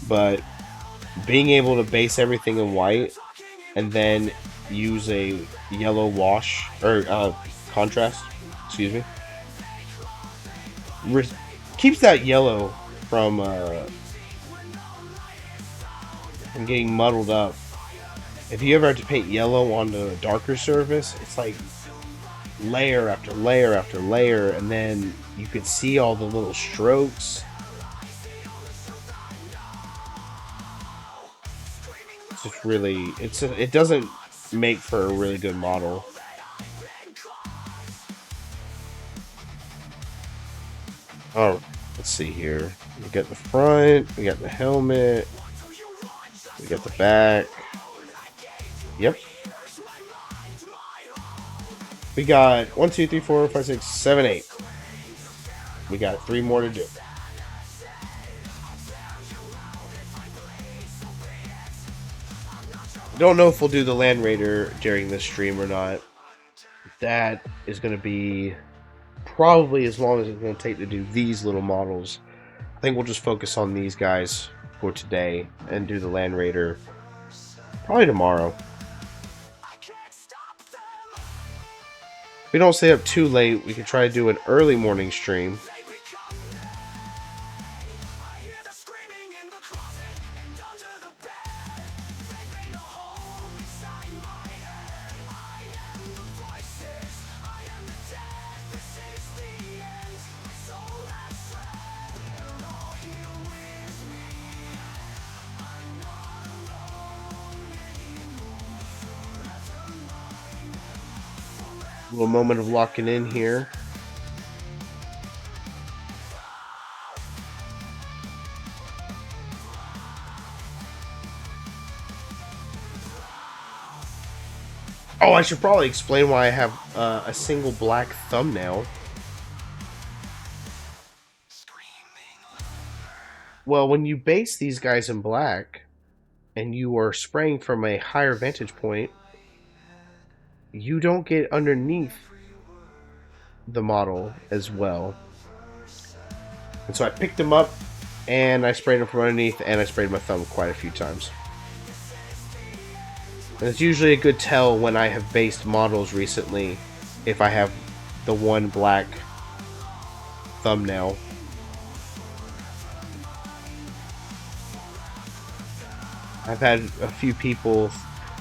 Speaker 2: but being able to base everything in white and then use a yellow wash, or contrast, excuse me, keeps that yellow from getting muddled up. If you ever have to paint yellow onto a darker surface, it's like layer after layer after layer, and then you can see all the little strokes. It's just really, it doesn't make for a really good model. Oh, let's see here. We got the front, we got the helmet, we got the back. Yep. We got 1, 2, 3, 4, 5, 6, 7, 8. We got 3 more to do. Don't know if we'll do the Land Raider during this stream or not. That is going to be probably as long as it's going to take to do these little models. I think we'll just focus on these guys for today and do the Land Raider probably tomorrow. If we don't stay up too late, we could try to do an early morning stream. A little moment of locking in here. Oh, I should probably explain why I have a single black thumbnail. Well, when you base these guys in black, and you are spraying from a higher vantage point, you don't get underneath the model as well. And so I picked him up and I sprayed him from underneath, and I sprayed my thumb quite a few times. And it's usually a good tell when I have based models recently if I have the one black thumbnail. I've had a few people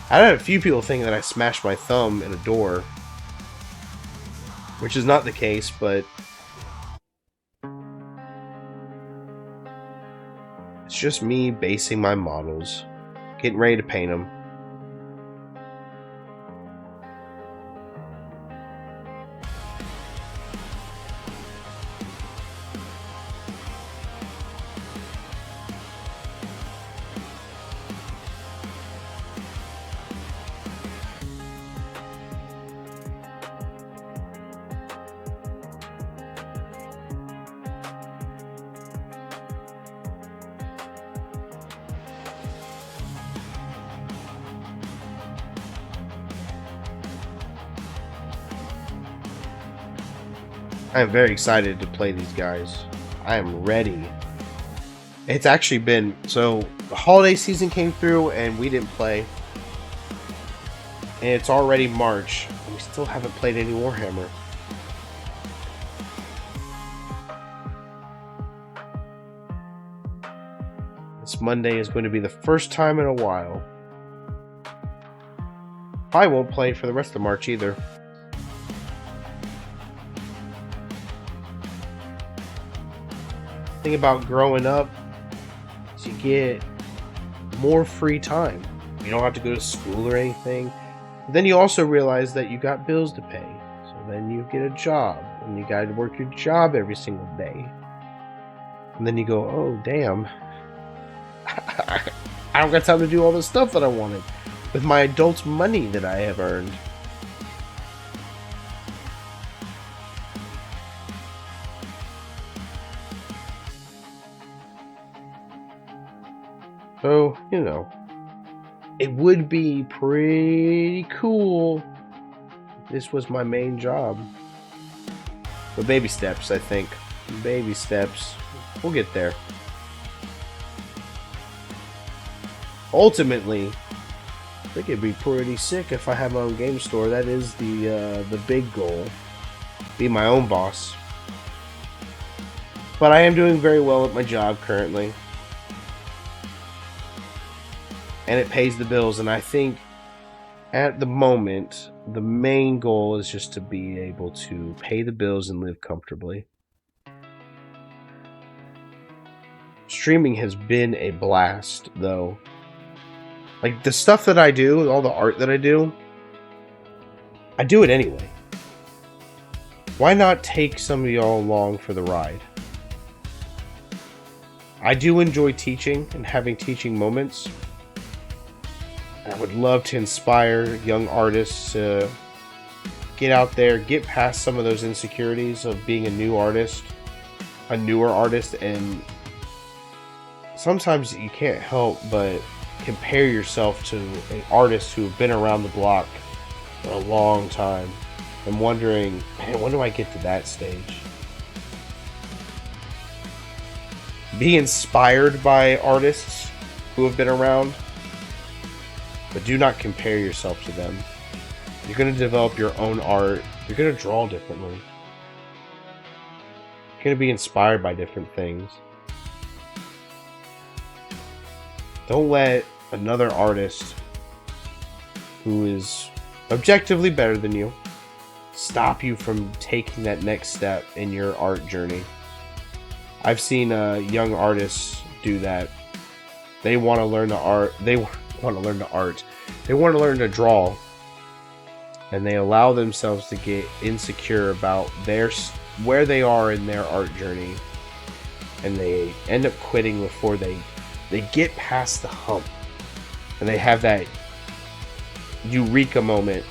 Speaker 2: think that I smashed my thumb in a door, which is not the case, but it's just me basing my models, getting ready to paint them. I am very excited to play these guys. I am ready. It's actually been... So, the holiday season came through and we didn't play. And it's already March. And we still haven't played any Warhammer. This Monday is going to be the first time in a while. I won't play for the rest of March either. Thing about growing up is you get more free time. You don't have to go to school or anything. But then you also realize that you got bills to pay. So then you get a job and you got to work your job every single day. And then you go, oh damn, I don't got time to do all the stuff that I wanted with my adult money that I have earned. So, you know, it would be pretty cool if this was my main job. But baby steps, I think. Baby steps. We'll get there. Ultimately, I think it'd be pretty sick if I had my own game store. That is the big goal. Be my own boss. But I am doing very well at my job currently. And it pays the bills, and I think at the moment the main goal is just to be able to pay the bills and live comfortably. Streaming has been a blast though. Like the stuff that I do, all the art that I do it anyway. Why not take some of y'all along for the ride? I do enjoy teaching and having teaching moments. I would love to inspire young artists to get out there, get past some of those insecurities of being a new artist, a newer artist, and sometimes you can't help but compare yourself to an artist who have been around the block for a long time and wondering, man, when do I get to that stage? Be inspired by artists who have been around, but do not compare yourself to them. You're going to develop your own art. You're going to draw differently. You're going to be inspired by different things. Don't let another artist who is objectively better than you stop you from taking that next step in your art journey. I've seen young artists do that. They want to learn the art. They want to learn the art. They want to learn to draw, and they allow themselves to get insecure about where they are in their art journey, and they end up quitting before they get past the hump, and they have that eureka moment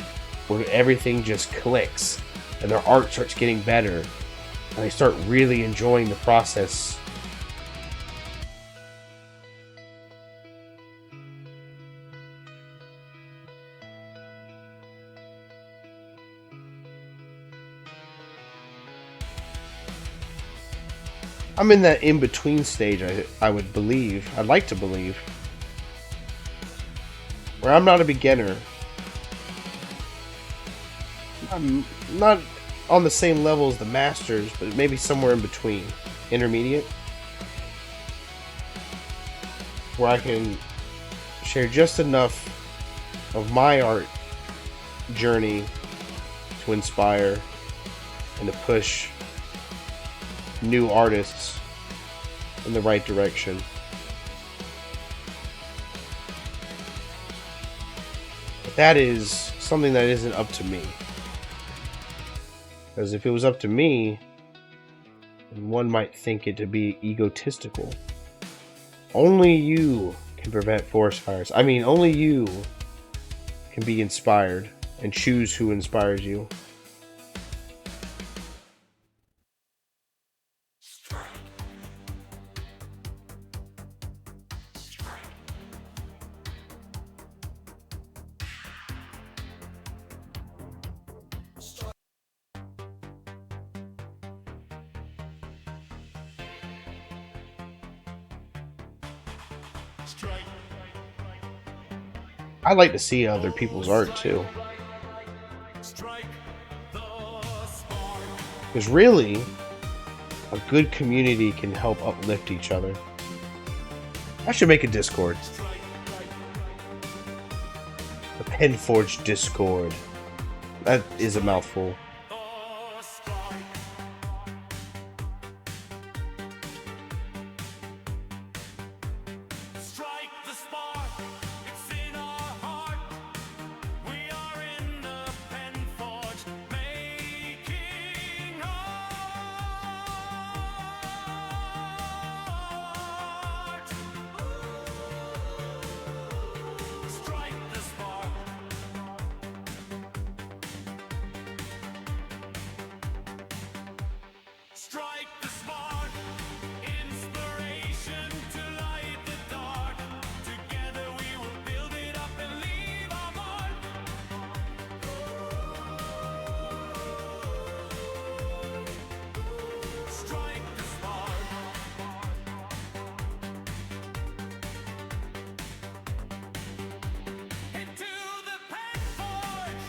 Speaker 2: where everything just clicks and their art starts getting better and they start really enjoying the process. I'm in that in-between stage, I would believe. I'd like to believe. Where I'm not a beginner. I'm not on the same level as the masters, but maybe somewhere in between. Intermediate. Where I can share just enough of my art journey to inspire and to push new artists in the right direction. But that is something that isn't up to me. Because if it was up to me, then one might think it to be egotistical. Only you can prevent forest fires. I mean, only you can be inspired and choose who inspires you. I like to see other people's art too. Because really, a good community can help uplift each other. I should make a Discord. The Penforge Discord. That is a mouthful.
Speaker 1: Strike the spark, inspiration to light the dark. Together we will build it up and leave our mark. Strike the spark. Into the pen forge.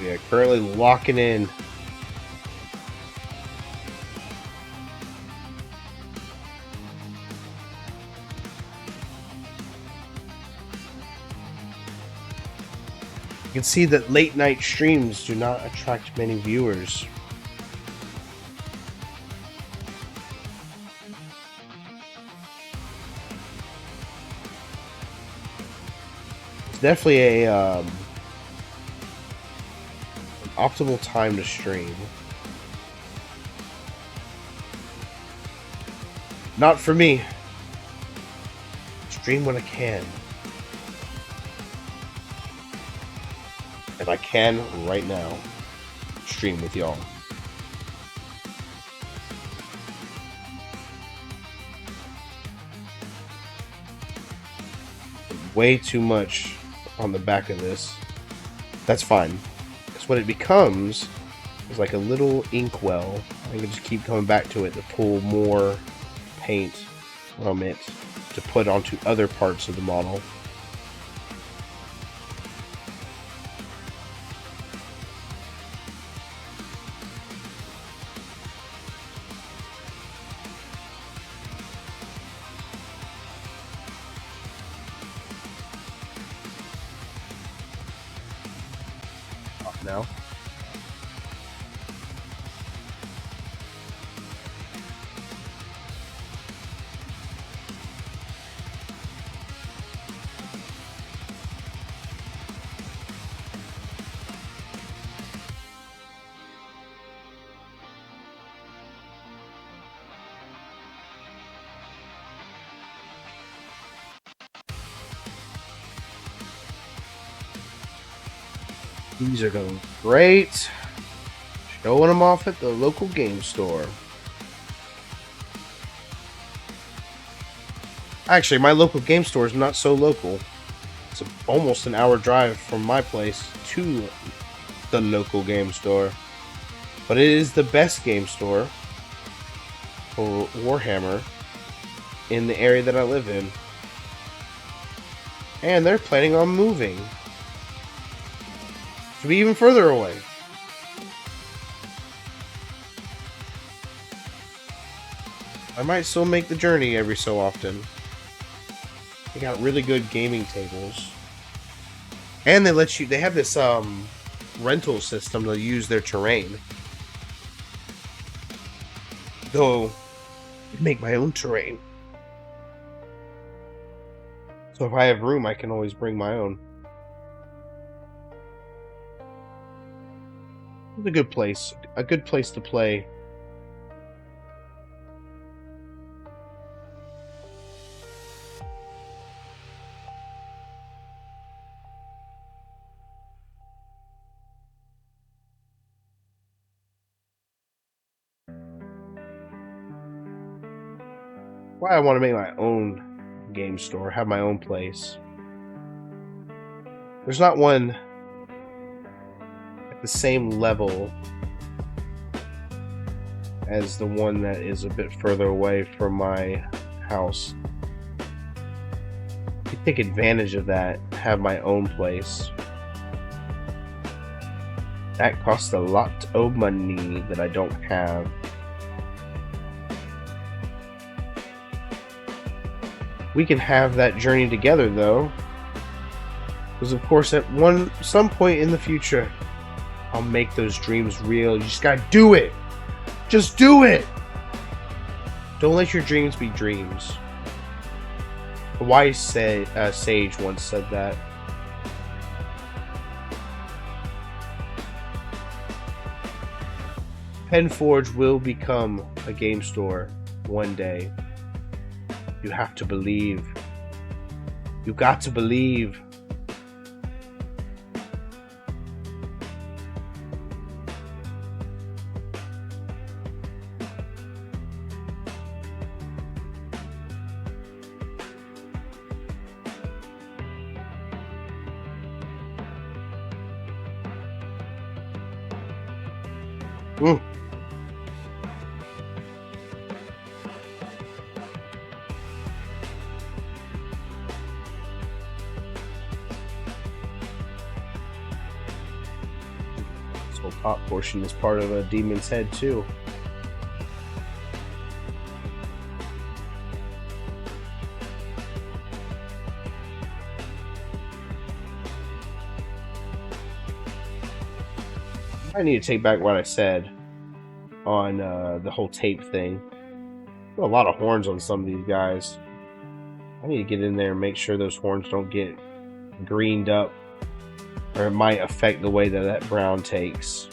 Speaker 2: Yeah, currently locking in. You can see that late night streams do not attract many viewers. It's definitely a optimal time to stream. Not for me. Stream when I can. And I can right now stream with y'all. Way too much on the back of this. That's fine. Because what it becomes is like a little inkwell. I can just keep coming back to it to pull more paint from it to put onto other parts of the model. Off now. These are going great. Showing them off at the local game store. Actually, my local game store is not so local. It's almost an hour drive from my place to the local game store. But it is the best game store for Warhammer in the area that I live in. And they're planning on moving to be even further away. I might still make the journey every so often. They got really good gaming tables. And they have this rental system to use their terrain. Though, make my own terrain. So if I have room, I can always bring my own. It's a good place. A good place to play. Why I want to make my own game store, have my own place. There's not one at the same level as the one that is a bit further away from my house. I could take advantage of that, have my own place. That costs a lot of money that I don't have. We can have that journey together, though. Because, of course, at some point in the future, I'll make those dreams real. You just gotta do it! Just do it! Don't let your dreams be dreams. A wise sage once said that. Penforge will become a game store one day. You have to believe. You got to believe. Mm. This whole top portion is part of a demon's head too. I need to take back what I said on the whole tape thing. There are a lot of horns on some of these guys. I need to get in there and make sure those horns don't get greened up, or it might affect the way that that brown takes.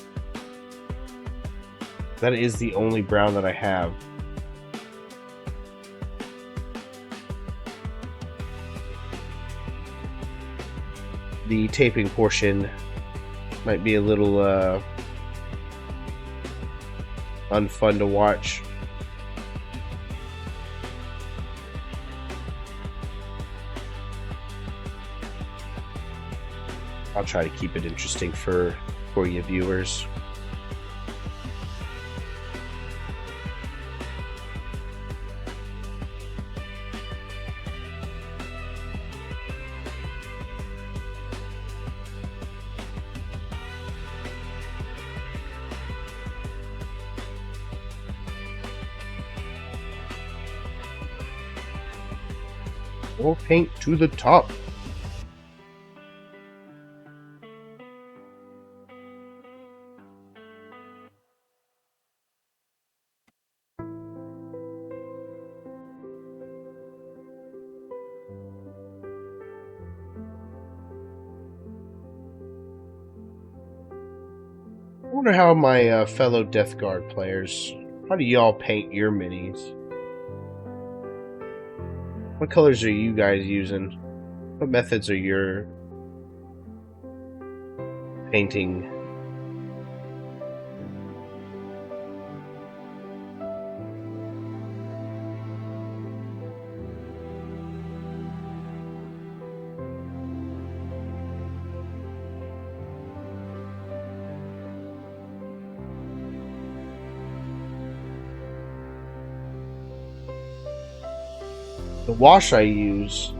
Speaker 2: That is the only brown that I have. The taping portion might be a little unfun to watch. I'll try to keep it interesting for you viewers. Or paint to the top. I wonder how my fellow Death Guard players, how do y'all paint your minis? What colors are you guys using? What methods are your painting. The wash I use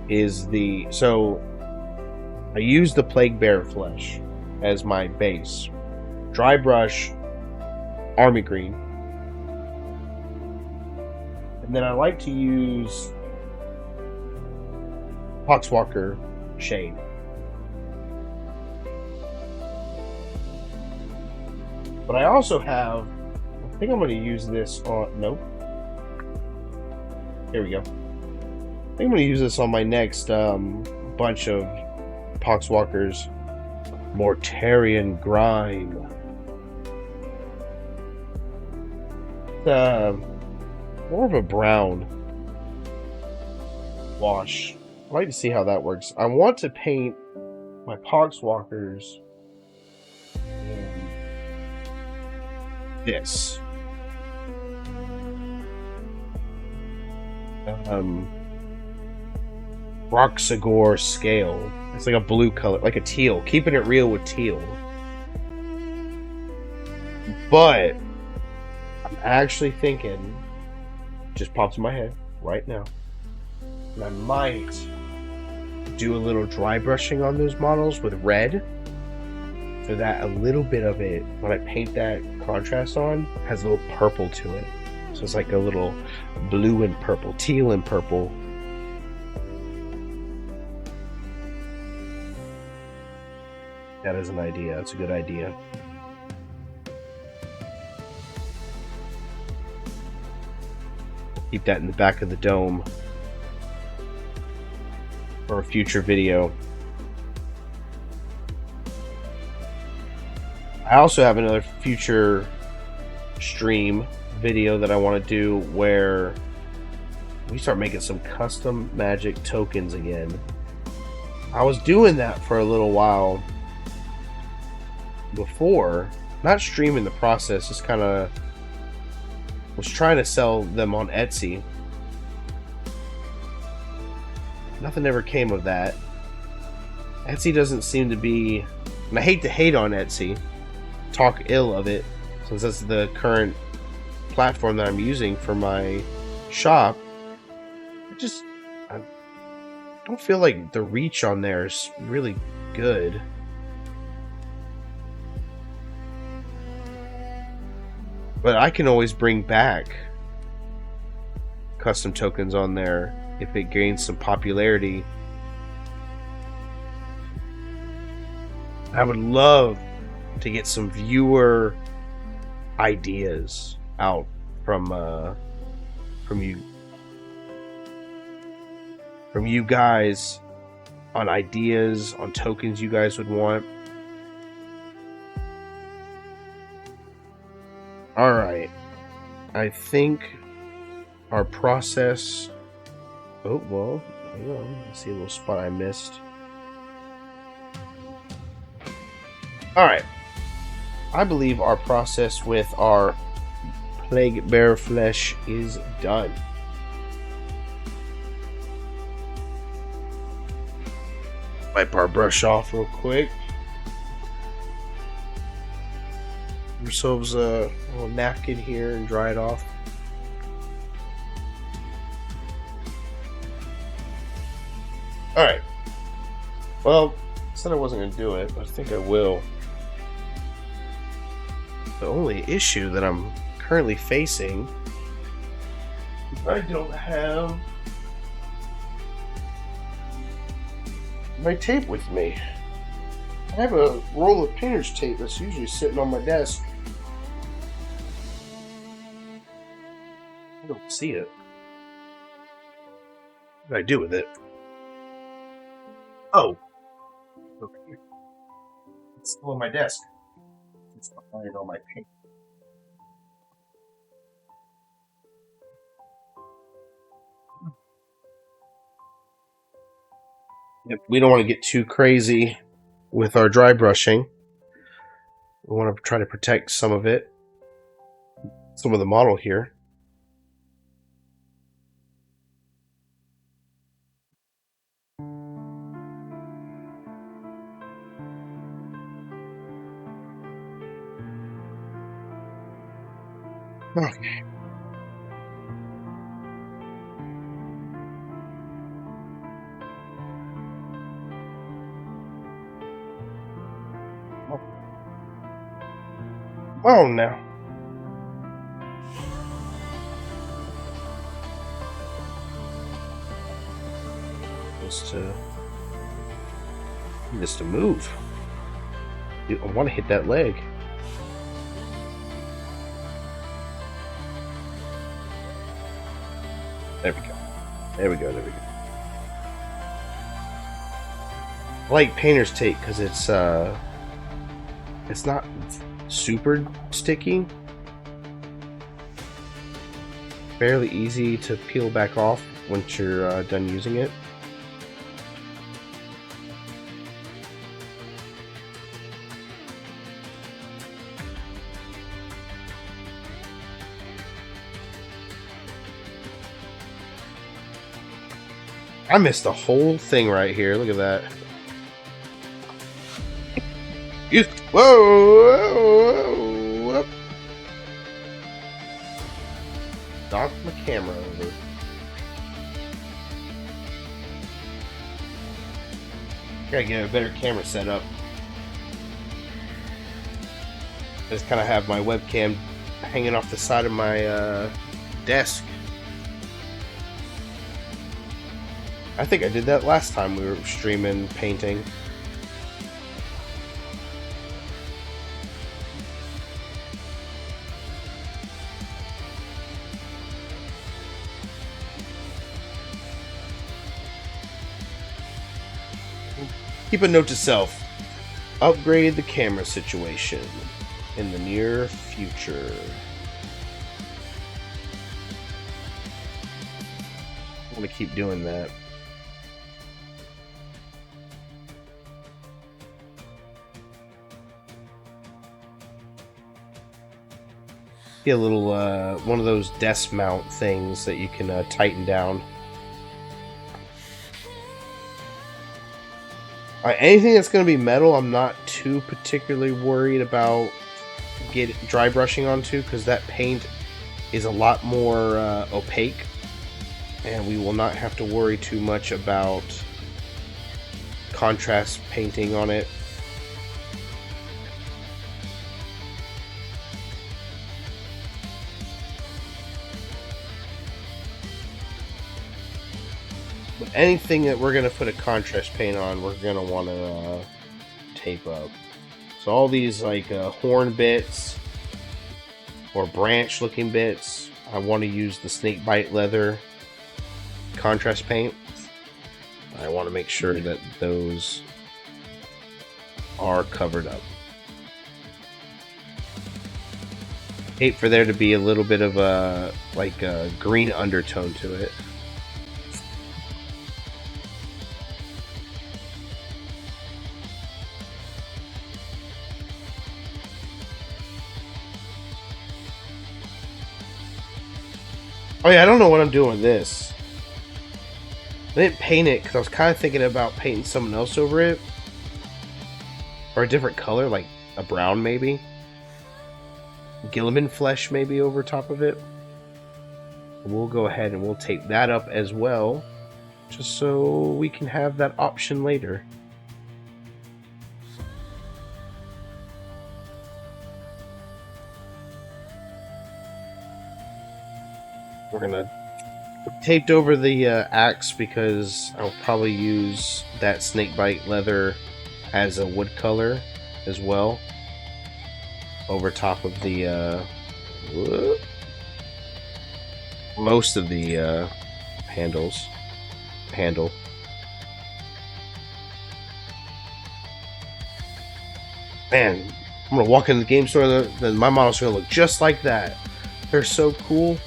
Speaker 2: is I use the Plague Bear Flesh as my base. Dry brush, army green. And then I like to use Poxwalker shade. But I also have, I think I'm going to use this on, nope. Here we go. I think I'm going to use this on my next bunch of Poxwalkers. Mortarian Grime. More of a brown wash. I'd like to see how that works. I want to paint my Poxwalkers in this. Roxagore scale. It's like a blue color, like a teal. Keeping it real with teal. But I'm actually thinking, just pops in my head right now, and I might do a little dry brushing on those models with red, so that a little bit of it, when I paint that contrast on, has a little purple to it. So it's like a little blue and purple, teal and purple. That is an idea. That's a good idea. Keep that in the back of the dome for a future video. I also have another future stream video that I want to do where we start making some custom magic tokens again. I was doing that for a little while before, not streaming the process, just kind of was trying to sell them on Etsy. Nothing ever came of that. Etsy doesn't seem to be, and I hate to hate on Etsy, talk ill of it, since that's the current platform that I'm using for my shop. I don't feel like the reach on there is really good. But I can always bring back custom tokens on there if it gains some popularity. I would love to get some viewer ideas out from you guys on ideas on tokens you guys would want. Alright, I think our process... Oh, well, hang on. I see a little spot I missed. Alright, I believe our process with our Plague Bear Flesh is done. Wipe our brush off real quick. Ourselves a little napkin here and dry it off. Alright. Well, I said I wasn't going to do it, but I think I will. The only issue that I'm currently facing is I don't have my tape with me. I have a roll of painter's tape that's usually sitting on my desk. I don't see it. What do I do with it? Oh. Okay. It's still on my desk. It's behind all my paint. Yep, we don't want to get too crazy with our dry brushing. We want to try to protect some of it, some of the model here. Okay. Oh, now. Just to move. I want to hit that leg. There we go. There we go. There we go. I like painter's tape because it's not super sticky. Fairly easy to peel back off once you're done using it. I missed the whole thing right here. Look at that. Whoa! Knock my camera over. Gotta get a better camera set up. I just kind of have my webcam hanging off the side of my desk. I think I did that last time we were streaming painting. Keep a note to self. Upgrade the camera situation in the near future. I'm gonna keep doing that. Get a little one of those desk mount things that you can tighten down. Anything that's going to be metal, I'm not too particularly worried about dry brushing onto, because that paint is a lot more opaque, and we will not have to worry too much about contrast painting on it. But anything that we're going to put a contrast paint on, we're going to want to tape up. So all these like horn bits or branch looking bits, I want to use the snakebite leather contrast paint. I want to make sure that those are covered up. Hate for there to be a little bit of a like a green undertone to it. Oh yeah, I don't know what I'm doing with this. I didn't paint it because I was kind of thinking about painting someone else over it. Or a different color, like a brown maybe. Gilliman flesh maybe over top of it. We'll go ahead and we'll tape that up as well. Just so we can have that option later. We're gonna taped over the axe because I'll probably use that snakebite leather as a wood color as well over top of the most of the handle. Man, I'm gonna walk into the game store and my models are gonna look just like that. They're so cool.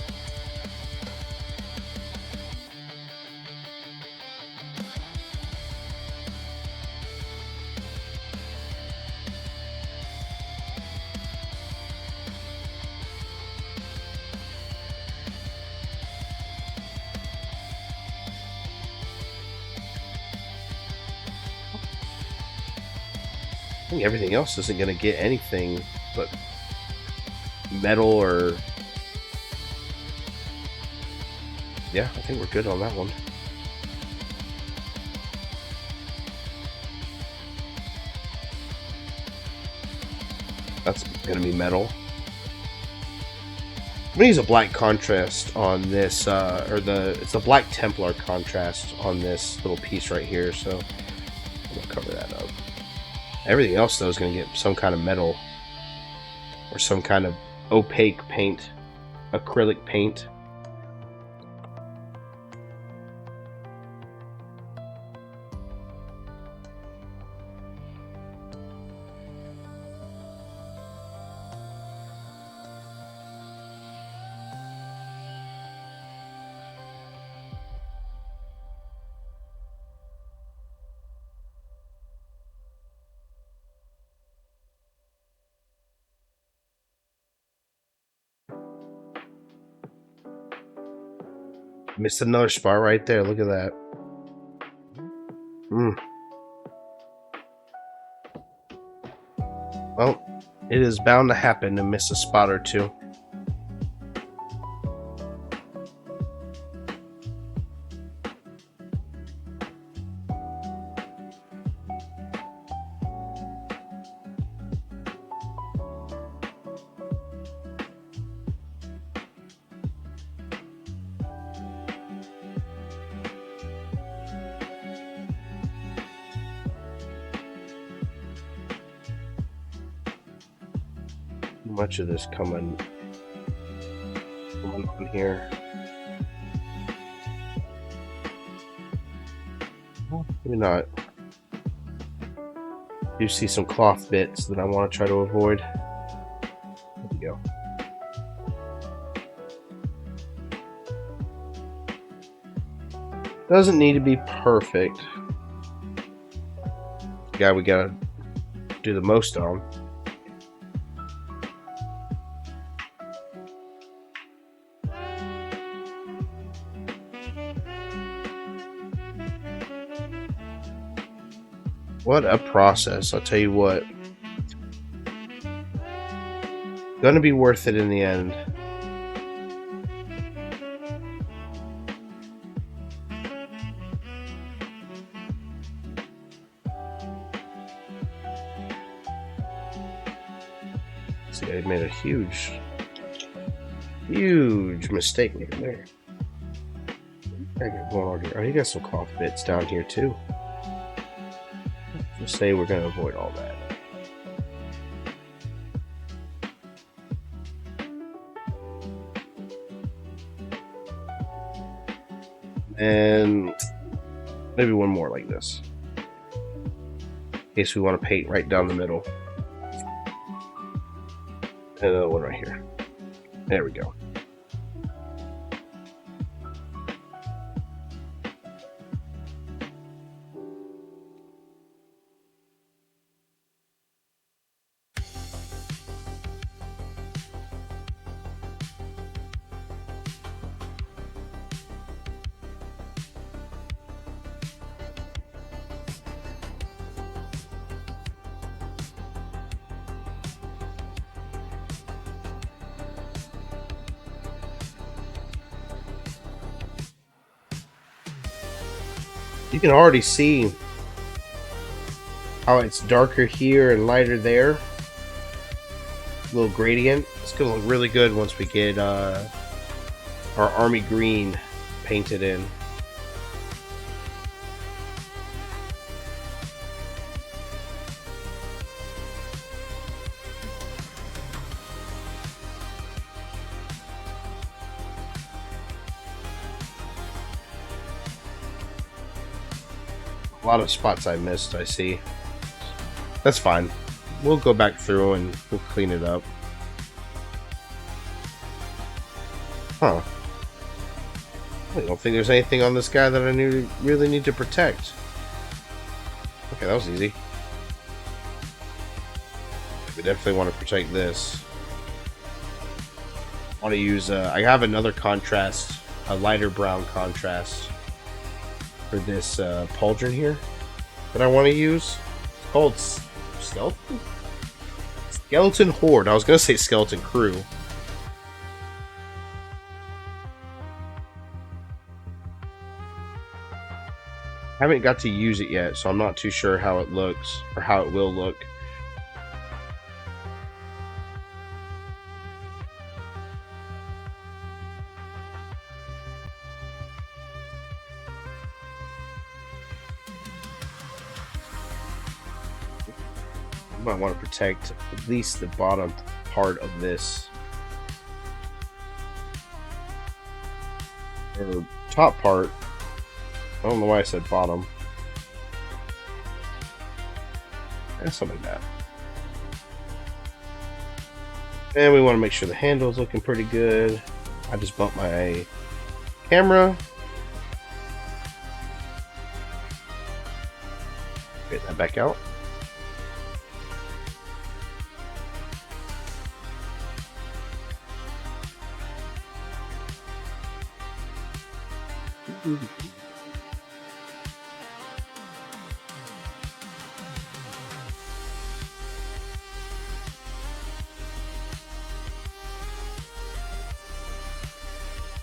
Speaker 2: I think everything else isn't going to get anything but metal or... Yeah, I think we're good on that one. That's going to be metal. I'm going to use a black contrast on this, it's a black Templar contrast on this little piece right here, so I'm going to cover that up. Everything else, though, is going to get some kind of metal or some kind of opaque paint, acrylic paint. Missed another spot right there. Look at that. Well, it is bound to happen to miss a spot or two. Much of this coming on here. Maybe not. You see some cloth bits that I want to try to avoid. There we go. Doesn't need to be perfect. The guy we gotta do the most on. What a process, I'll tell you what. Gonna be worth it in the end. See, I made a huge mistake right there. I got going on here. Oh, you got some cloth bits down here too. Just say we're going to avoid all that. And maybe one more like this. In case we want to paint right down the middle. And another one right here. There we go. You can already see how it's darker here and lighter there. A little gradient. It's going to look really good once we get our army green painted in. A lot of spots I missed, I see. That's fine. We'll go back through and we'll clean it up. Huh. I don't think there's anything on this guy that I really need to protect. Okay, that was easy. We definitely want to protect this. I want to use, I have another contrast, a lighter brown contrast for this pauldron here that I want to use. It's called skeleton? Skeleton horde. I was gonna say skeleton crew. Haven't got to use it yet, so I'm not too sure how it looks or how it will look. I might want to protect at least the bottom part of this. Or top part. I don't know why I said bottom. And something like that. And we want to make sure the handle's looking pretty good. I just bumped my camera. Get that back out.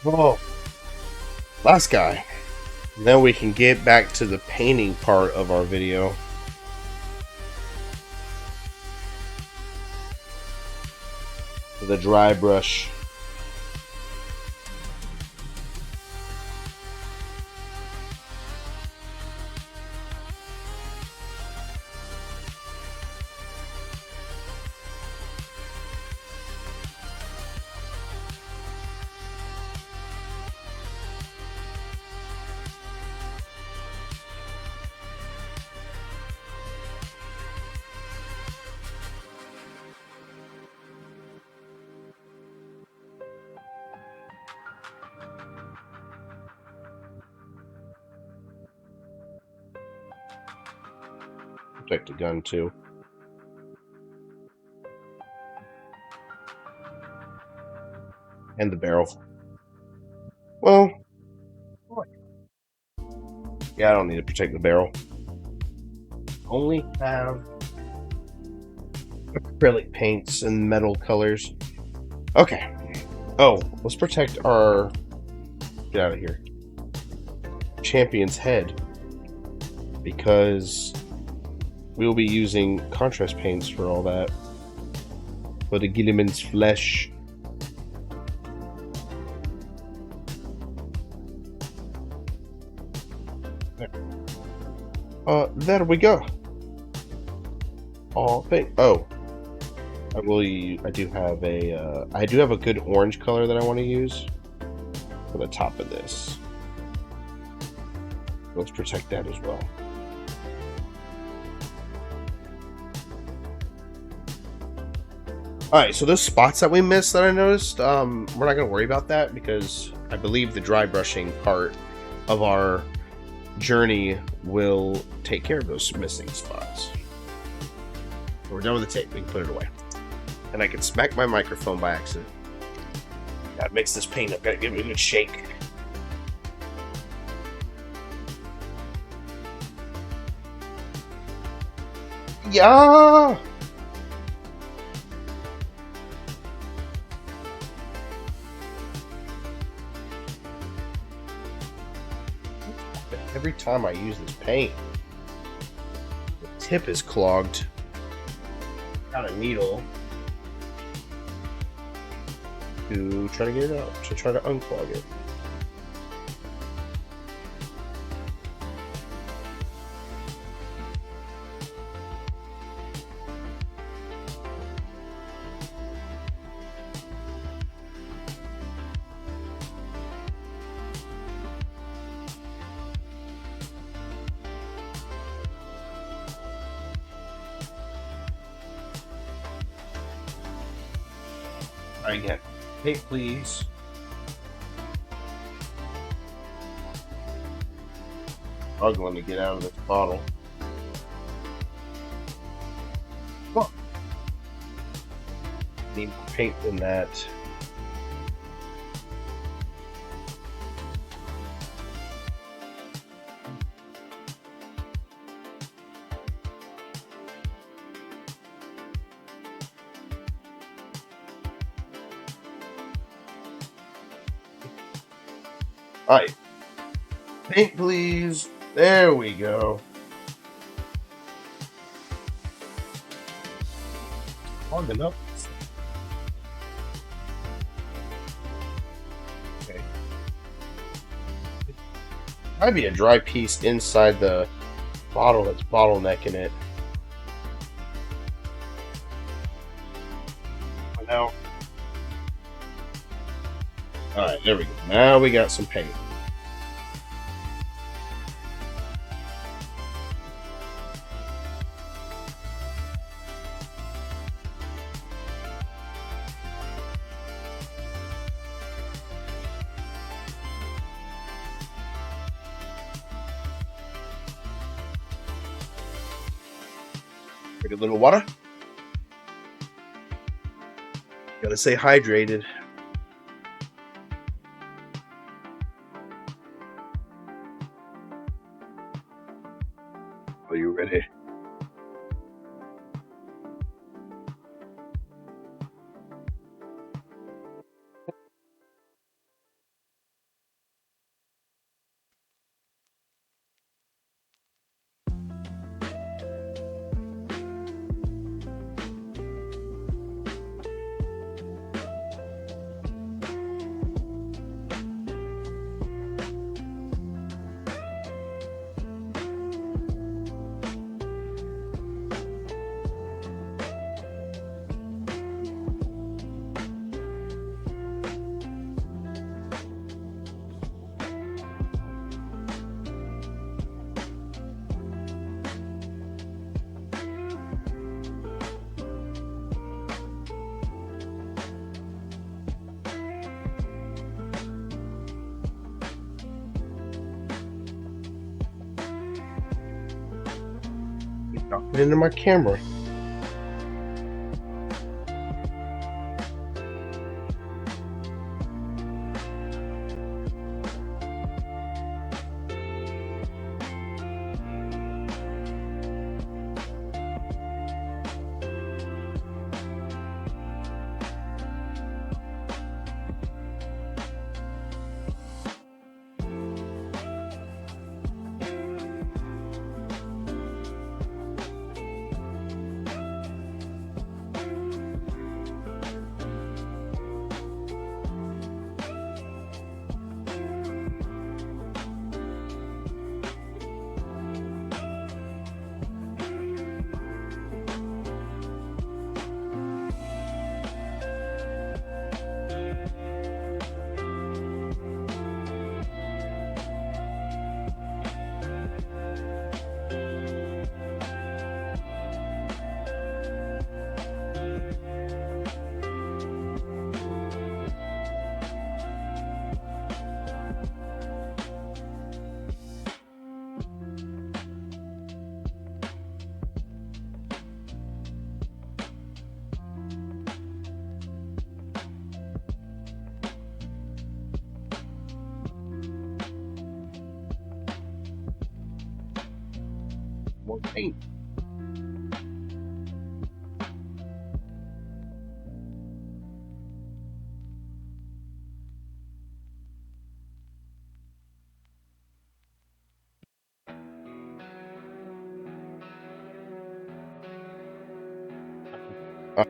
Speaker 2: Oh, last guy. Then we can get back to the painting part of our video. The dry brush. Protect the gun too. And the barrel. Well, yeah, I don't need to protect the barrel. Only have acrylic paints and metal colors. Okay. Oh, let's protect our... Get out of here. Champion's head. Because we will be using contrast paints for all that. For the Gilliman's flesh. There we go. Oh, I do have a good orange color that I want to use for the top of this. Let's protect that as well. Alright, so those spots that we missed that I noticed, we're not going to worry about that because I believe the dry brushing part of our journey will take care of those missing spots. We're done with the tape. We can put it away. And I can smack my microphone by accident. Gotta mix this paint up. Gotta give it a good shake. Yeah! Every time I use this paint, the tip is clogged. Got a needle to try to get it out, to try to unclog it. Again, tape please. Struggling to get out of this bottle. Oh. Need more paint than that. Alright. Paint, please. There we go. Long enough. Okay. Might be a dry piece inside the bottle that's bottlenecking it. Now, alright, there we go. Now we got some paint. Take a little water. Gotta stay hydrated. Are you ready? Dropping into my camera. More paint. Uh,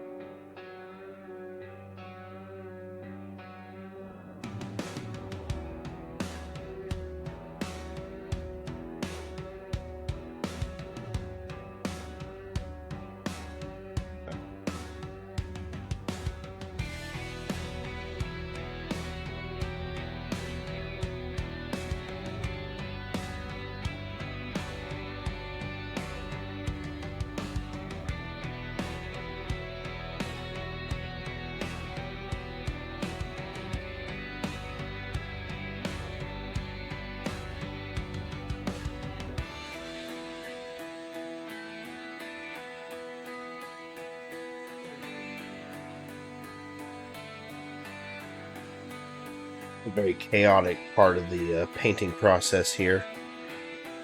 Speaker 2: a very chaotic part of the painting process here.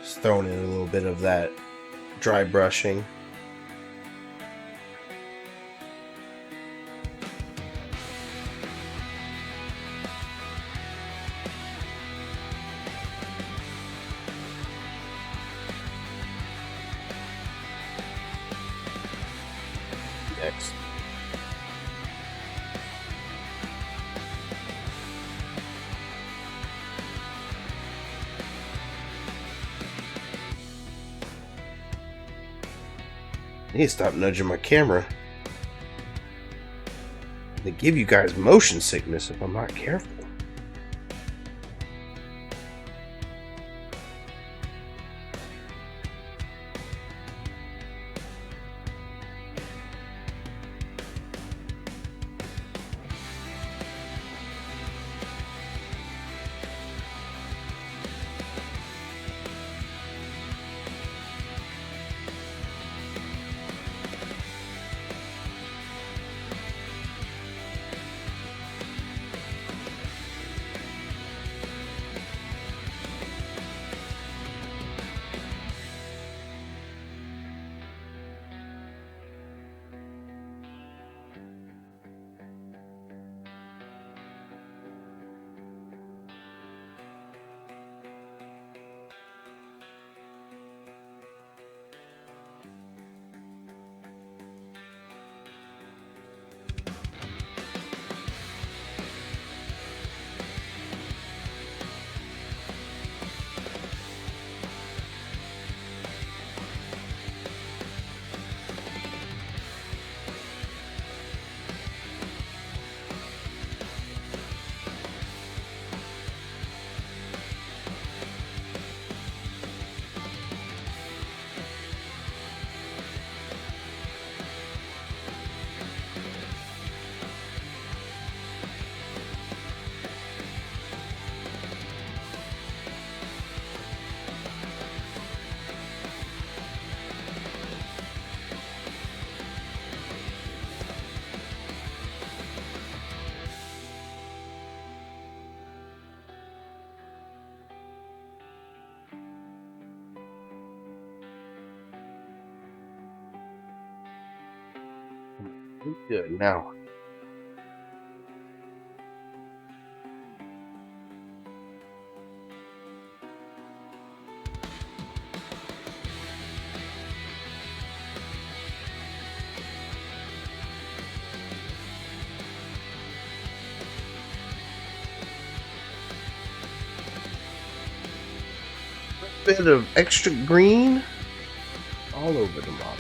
Speaker 2: Just throwing in a little bit of that dry brushing. I need to stop nudging my camera. They give you guys motion sickness if I'm not careful. Good now. Bit of extra green all over the model.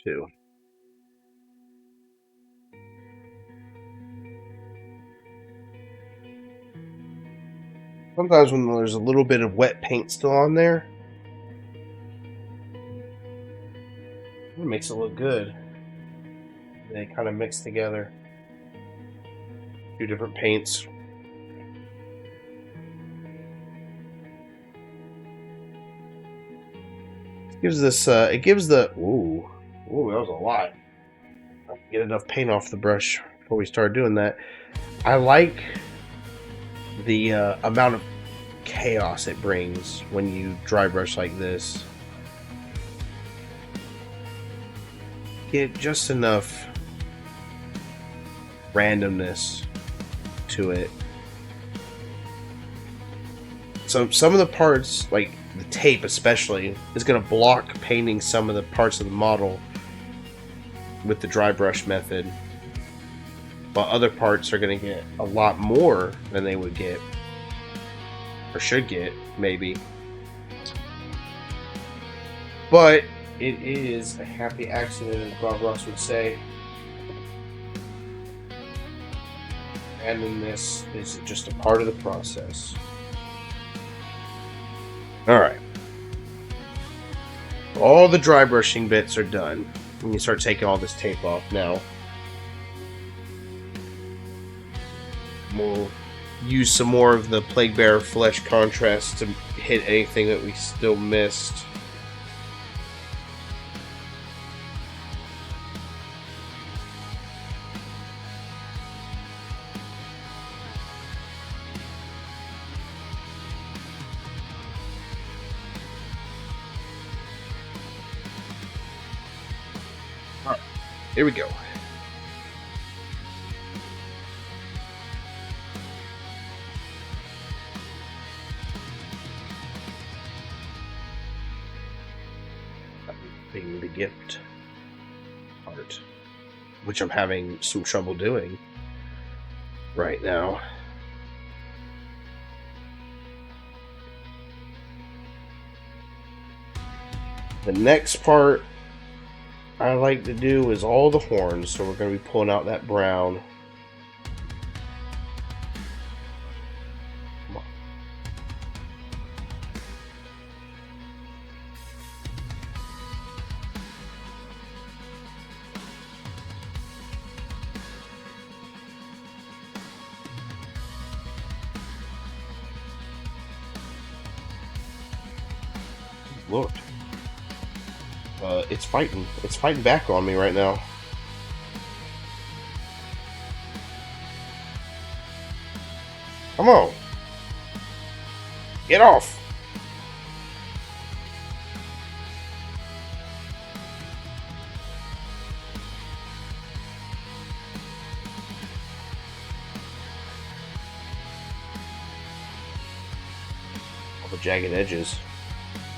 Speaker 2: Too. Sometimes when there's a little bit of wet paint still on there, it makes it look good. They kind of mix together. Two different paints. It gives this, it gives the, ooh, that was a lot. I have to get enough paint off the brush before we start doing that. I like the amount of chaos it brings when you dry brush like this. Get just enough randomness to it. So some of the parts, like the tape especially, is going to block painting some of the parts of the model with the dry brush method, while other parts are going to get a lot more than they would get, or should get, maybe. But it is a happy accident, as Bob Ross would say. Randomness is just a part of the process. Alright. All the dry brushing bits are done. And you start taking all this tape off now. We'll use some more of the Plague Bearer flesh contrast to hit anything that we still missed. Alright, here we go. The gift part, which I'm having some trouble doing right now. The next part I like to do is all the horns, so we're going to be pulling out that brown. Lord. It's fighting. It's fighting back on me right now. Come on. Get off. All the jagged edges.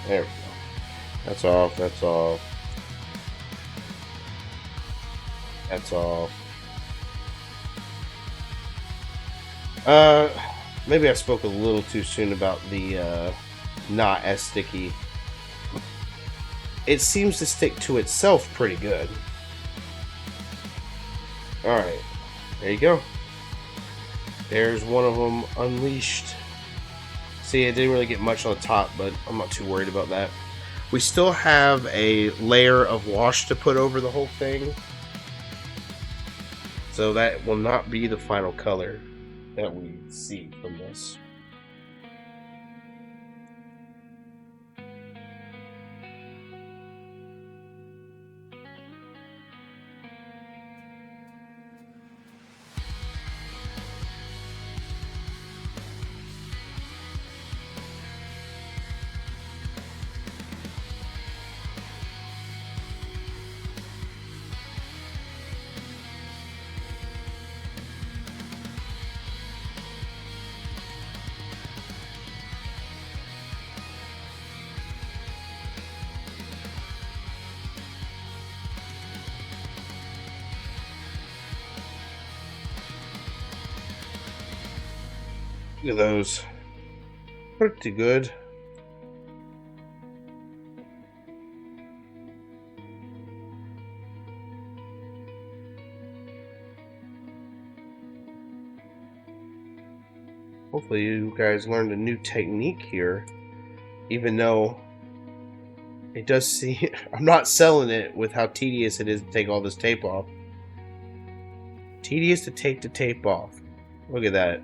Speaker 2: There we go. That's off, that's off. That's off. Maybe I spoke a little too soon about the, not as sticky. It seems to stick to itself pretty good. Alright, there you go. There's one of them unleashed. See, it didn't really get much on the top, but I'm not too worried about that. We still have a layer of wash to put over the whole thing. So that will not be the final color that we see from this. Look at those. Pretty good. Hopefully you guys learned a new technique here. Even though it does seem... I'm not selling it with how tedious it is to take all this tape off. Tedious to take the tape off. Look at that.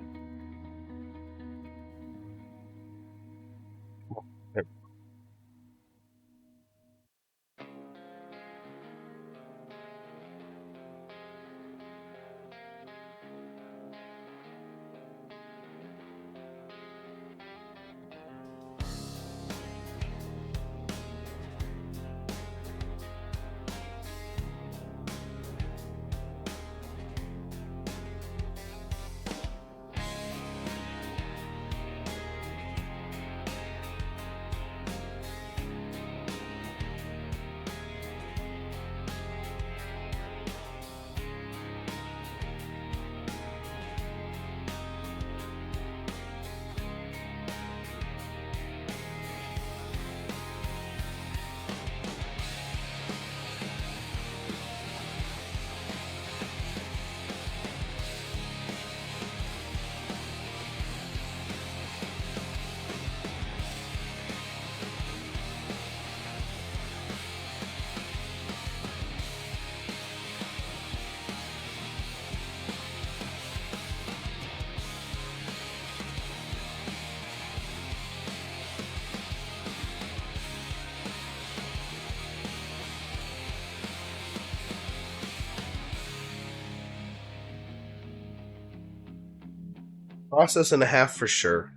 Speaker 2: Process and a half for sure.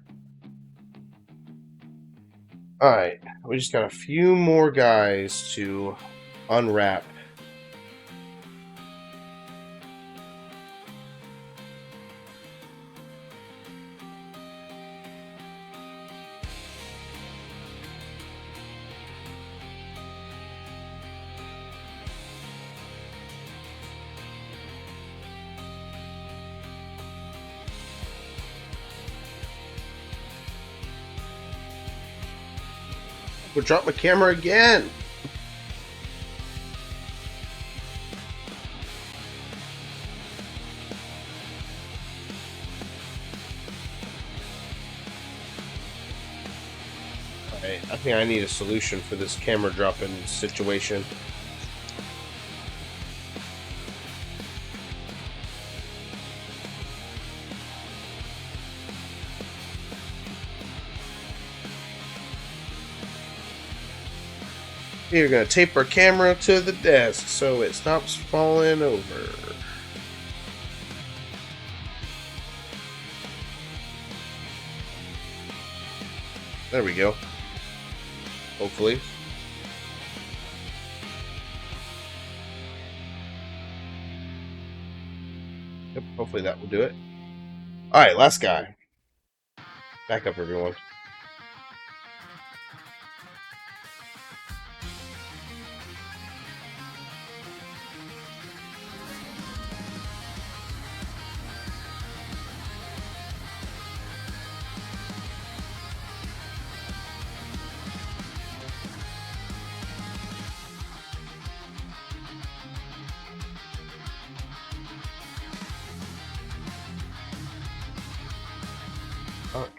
Speaker 2: Alright, we just got a few more guys to unwrap. We'll drop my camera again. Alright, I think I need a solution for this camera dropping situation. We're gonna tape our camera to the desk so it stops falling over. There we go. Hopefully. Yep, hopefully that will do it. Alright, last guy. Back up, everyone. Fuck.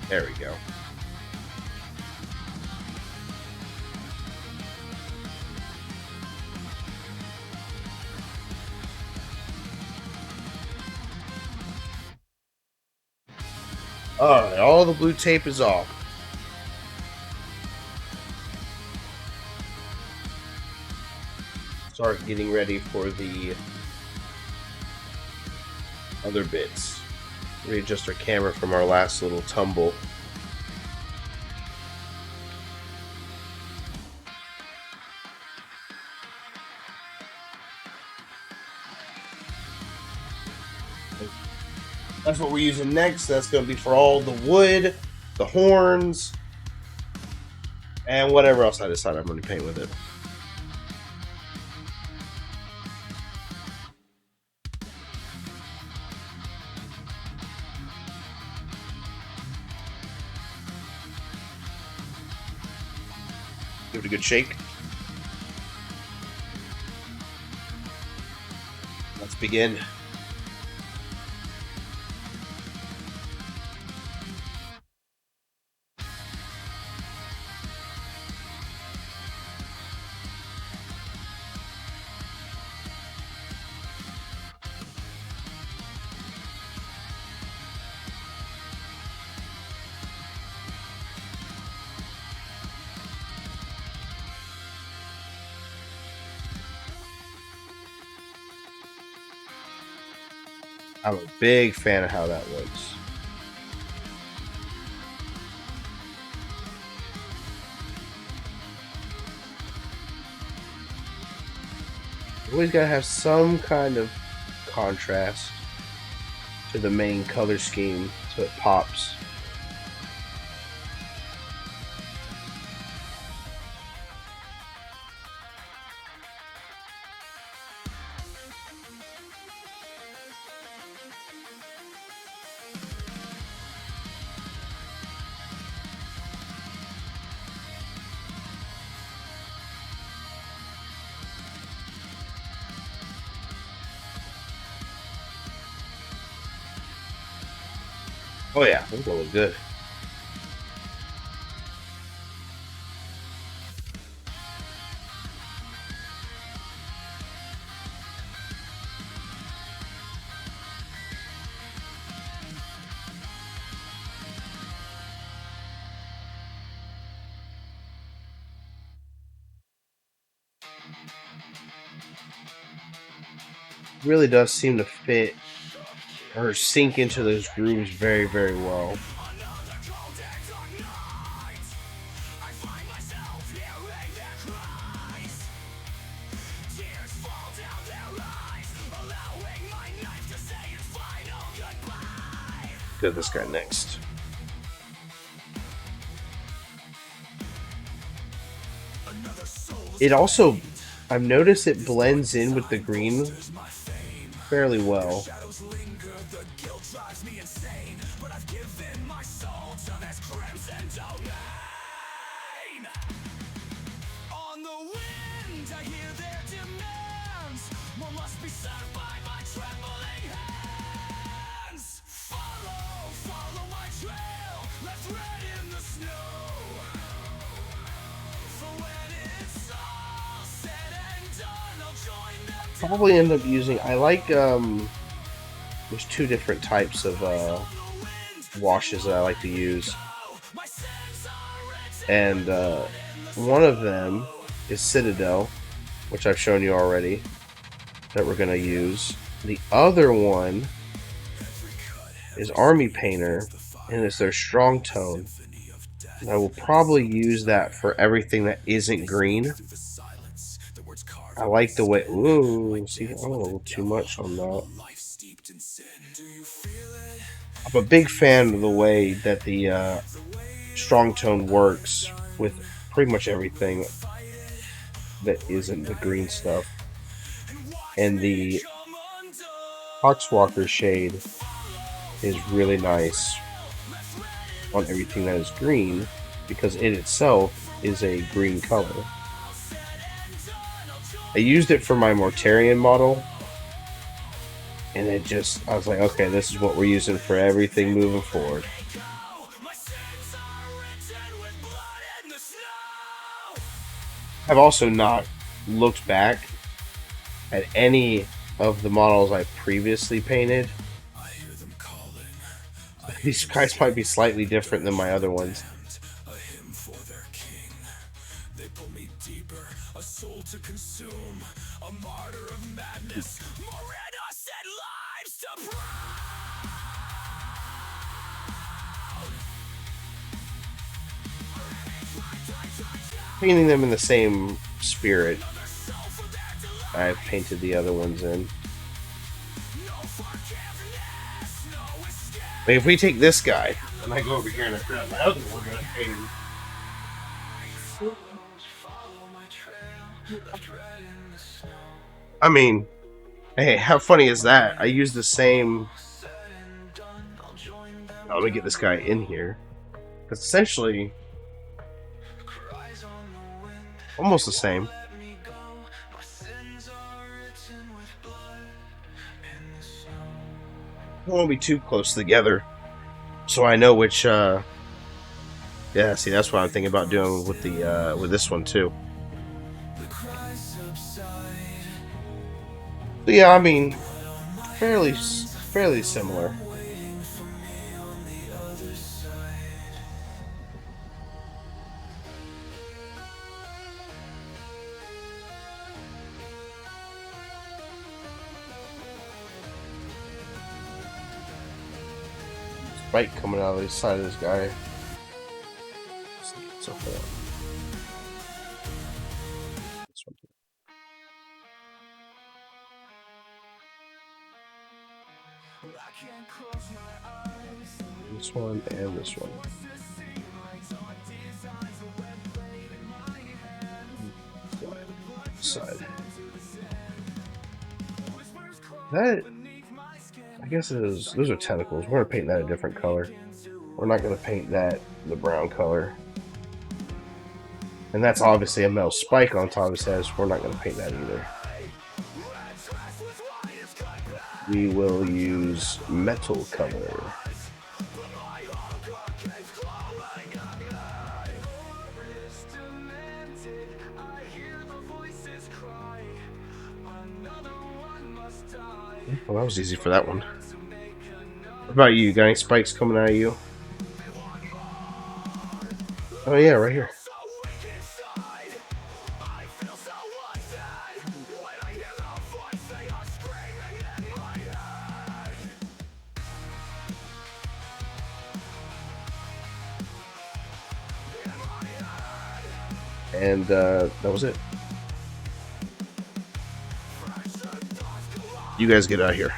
Speaker 2: There we go. Alright, all the blue tape is off. Start getting ready for the other bits. Readjust our camera from our last little tumble. That's what we're using next. That's going to be for all the wood, the horns, and whatever else I decide I'm going to paint with it. Give it a good shake. Let's begin. I'm a big fan of how that looks. You always gotta have some kind of contrast to the main color scheme so it pops. Oh yeah, it's gonna look good. really does seem to fit or sink into those grooves very, very well. Go to this guy next. It also, I've noticed it blends in with the green fairly well.
Speaker 1: On the wind, I hear their demands. More must be said by my trembling hands. Follow my trail, left red in the snow. For when it's all said and done, I'll join them.
Speaker 2: Probably end up using, I like, there's two different types of washes that I like to use. And one of them is Citadel, which I've shown you already, that we're going to use. The other one is Army Painter, and it's their strong tone. And I will probably use that for everything that isn't green. I like the way, ooh, see, I'm a little too much on that. I'm a big fan of the way that the strong tone works with pretty much everything that isn't the green stuff. And the Poxwalker shade is really nice on everything that is green because it itself is a green color. I used it for my Mortarion model, and it just, I was like, okay, this is what we're using for everything moving forward. I've also not looked back at any of the models I previously painted. These guys might be slightly different than my other ones. Painting them in the same spirit I've painted the other ones in. Like if we take this guy and I go over here and I grab my other one and I paint him. I mean, hey, how funny is that? I use the same. Now, let me get this guy in here. Because essentially, almost the same. I don't want to be too close together, so I know which. Yeah, see, that's what I'm thinking about doing with the with this one too. But yeah, I mean, fairly similar. Spike coming out of the side of this guy. So far. This one. This one and this one. Side. That, I guess it is. Those are tentacles. We're gonna paint that a different color. We're not gonna paint that the brown color. And that's obviously a metal spike on top of his head, so we're not gonna paint that either. We will use metal color. Well, that was easy for that one. What about you? Got any spikes coming out of you? Oh yeah, right here. And that was it. You guys get out of here.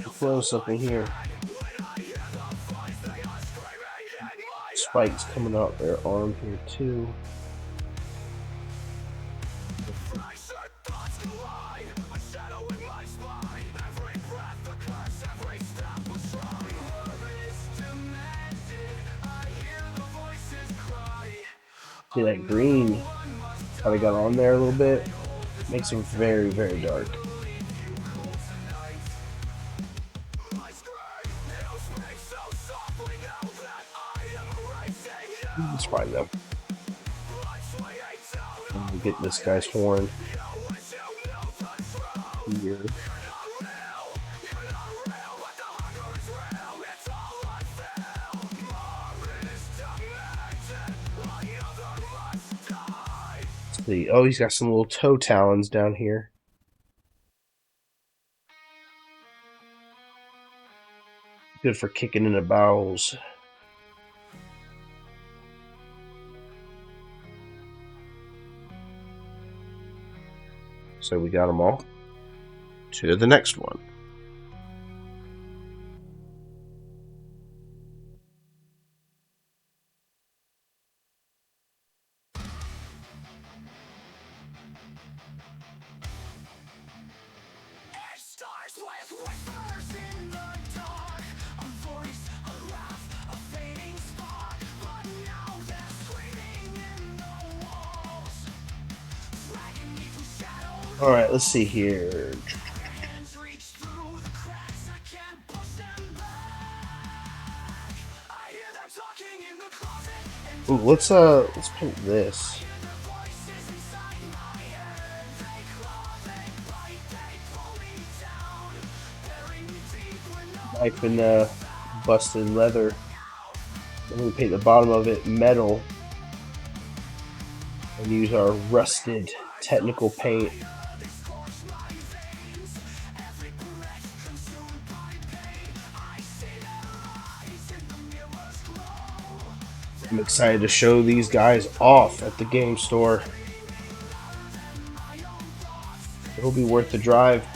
Speaker 2: Close up in here. Spikes coming out their arm here too. See that green, how they got on there a little bit, makes them very, very dark. Let's find them. Get this guy's horn here. Let's see. Oh, he's got some little toe talons down here. Good for kicking in the bowels. So we got them all. To the next one. All right, let's see here. Ooh, let's paint this. Knife and busted leather. Then we paint the bottom of it metal and use our rusted technical paint. I'm excited to show these guys off at the game store. It'll be worth the drive.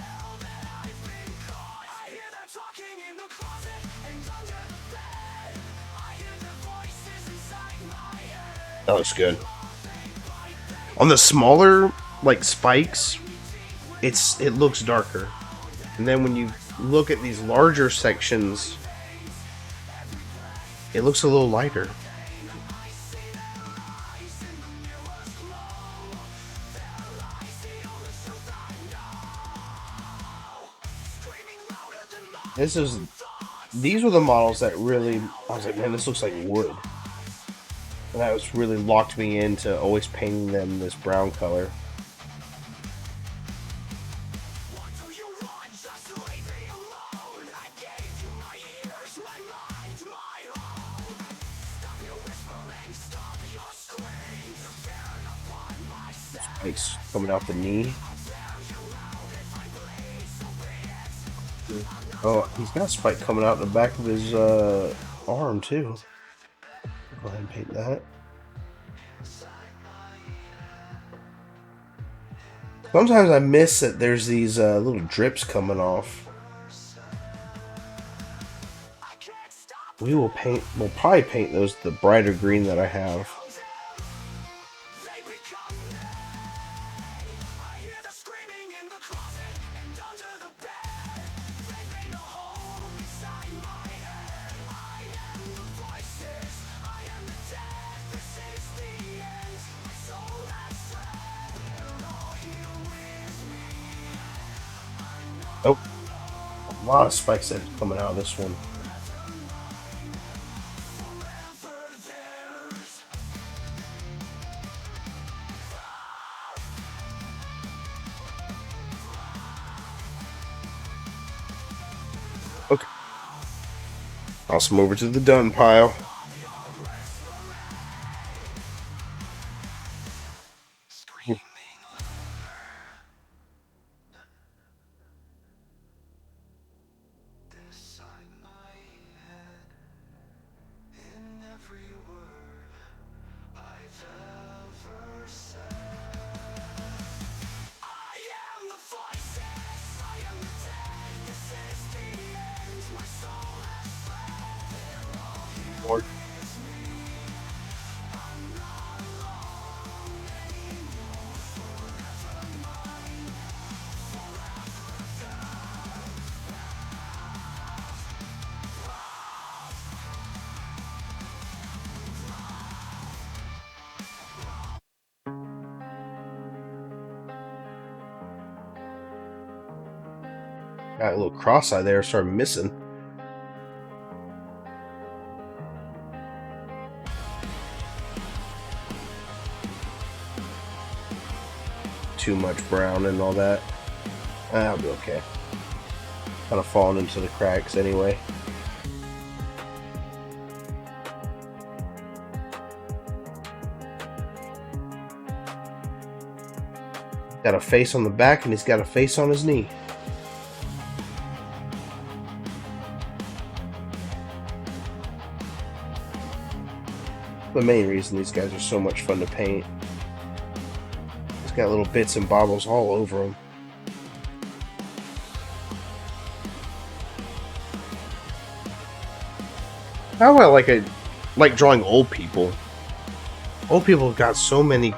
Speaker 2: That looks good. On the smaller like spikes, it looks darker. And then when you look at these larger sections, it looks a little lighter. These were the models that really, I was like, man, this looks like wood. And that was really locked me into always painting them this brown color. Spikes coming out the knee. Oh, he's got a spike coming out the back of his arm too. Go ahead and paint that. Sometimes I miss that there's these little drips coming off. We'll probably paint those the brighter green that I have. Oh, a lot of spikes that are coming out of this one. Okay. Awesome, over to the done pile. Lord. Got a little cross-eye there, started missing. Too much brown and all that. I'll be okay. Kind of falling into the cracks anyway. Got a face on the back and he's got a face on his knee. The main reason these guys are so much fun to paint. He's got little bits and bobbles all over them. How I like drawing old people. Old people have got so many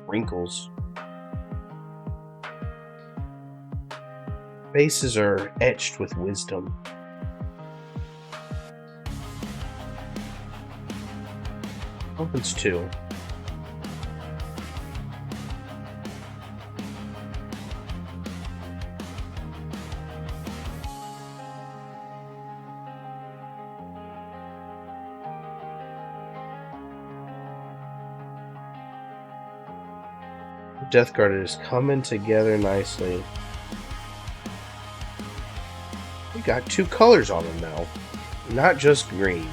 Speaker 2: wrinkles. Faces are etched with wisdom. Opens two. Death Guard is coming together nicely. We got two colors on them now, not just green.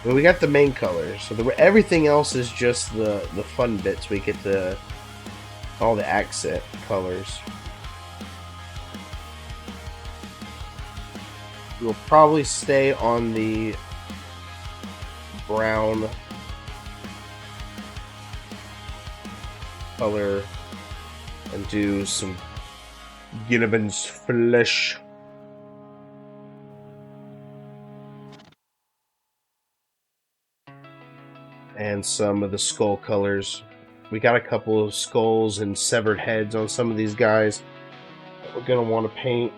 Speaker 2: Well, we got the main colors, so everything else is just the fun bits. We get all the accent colors. We'll probably stay on the brown color and do some Ginnivan's flesh. And some of the skull colors. We got a couple of skulls and severed heads on some of these guys that we're going to want to paint.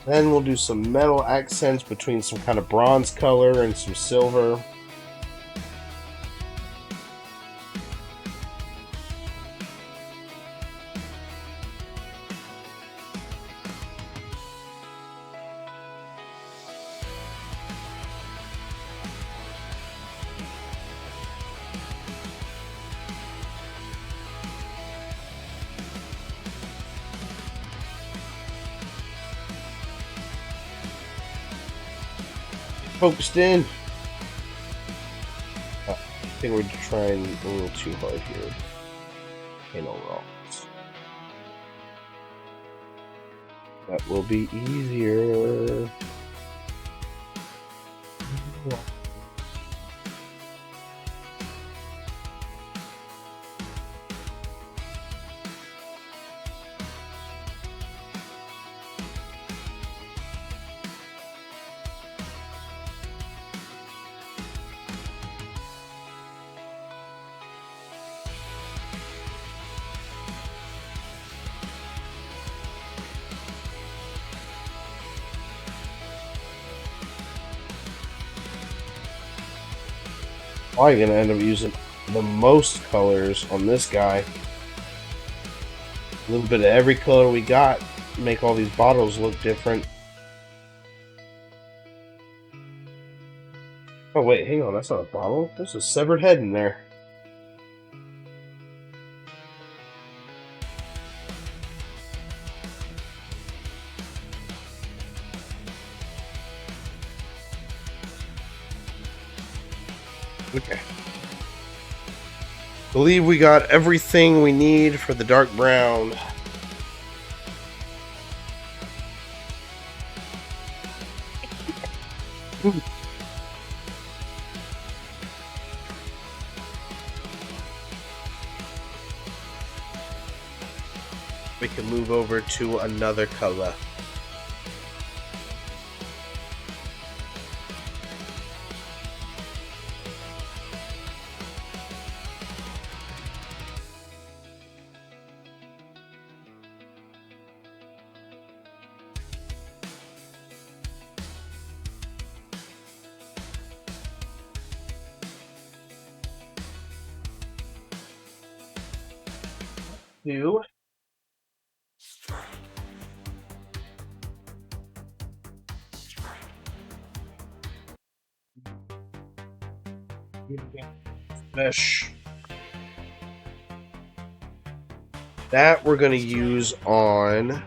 Speaker 2: Then we'll do some metal accents between some kind of bronze color and some silver. Focused in. I think we're trying a little too hard here. Okay, no wrongs. That will be easier. Probably gonna end up using the most colors on this guy. A little bit of every color we got, make all these bottles look different. Oh wait, hang on, that's not a bottle. There's a severed head in there. Okay. Believe we got everything we need for the dark brown. We can move over to another color. Two. Mesh. That we're gonna use on.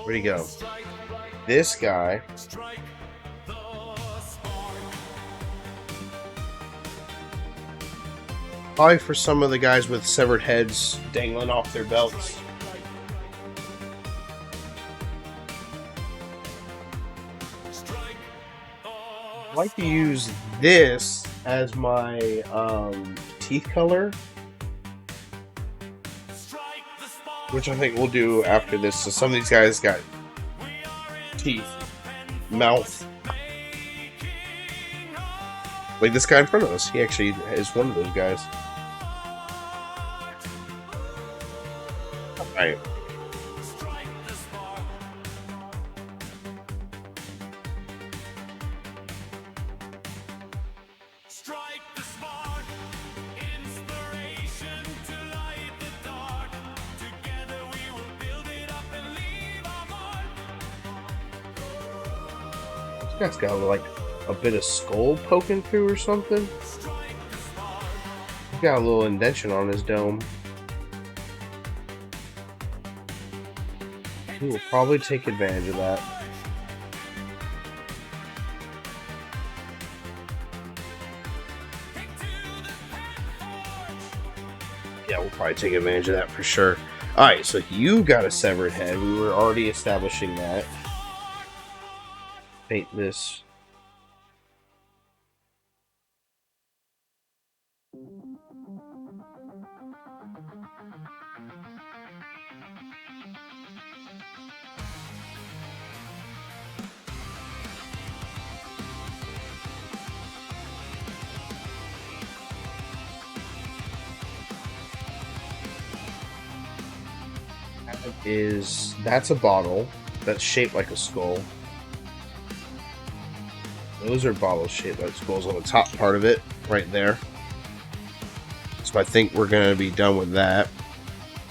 Speaker 2: Where'd he go? This guy. Probably for some of the guys with severed heads dangling off their belts. I like to use this as my teeth color, which I think we'll do after this. So some of these guys got teeth, mouth. Like this guy in front of us. He actually is one of those guys. Alright. This guy's got like a bit of skull poking through or something. He's got a little indentation on his dome. He will probably take advantage of that. Yeah, we'll probably take advantage of that for sure. Alright, so you got a severed head. We were already establishing that. Paint this. That's a bottle that's shaped like a skull. Those are bottles shaped like skulls on the top part of it, right there. So I think we're gonna be done with that.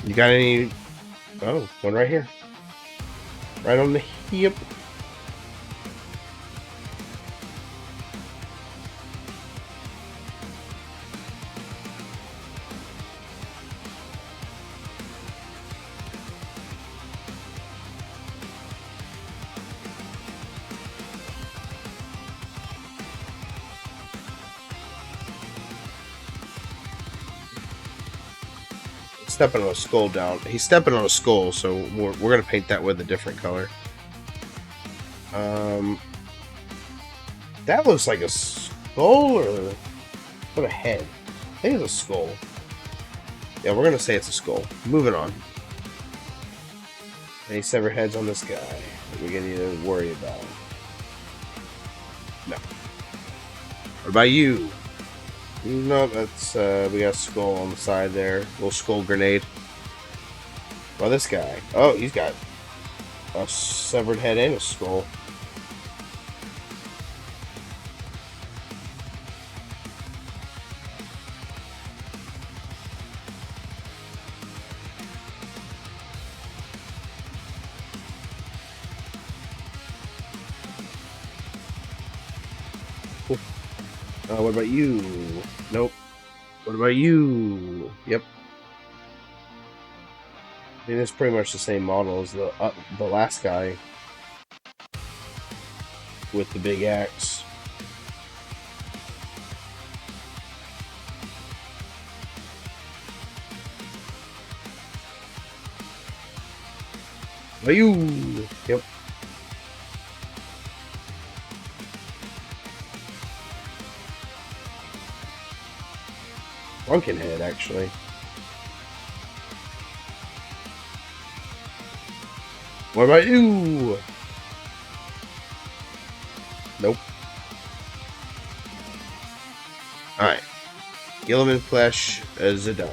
Speaker 2: You got any? Oh, one right here, right on the hip. Stepping on a skull down. He's stepping on a skull, so we're gonna paint that with a different color. That looks like a skull or what a head. I think it's a skull. Yeah, we're gonna say it's a skull. Moving on. Any severed heads on this guy that we're gonna need to worry about? No. What about you? No, that's we got a skull on the side there. Little skull grenade. Well, this guy. Oh, he's got a severed head and a skull. What about you? Nope. What about you? Yep. I think it's pretty much the same model as the last guy with the big axe. You. Yep. Drunken head, actually. What about you? Nope. Alright. Gilliman Flesh is done.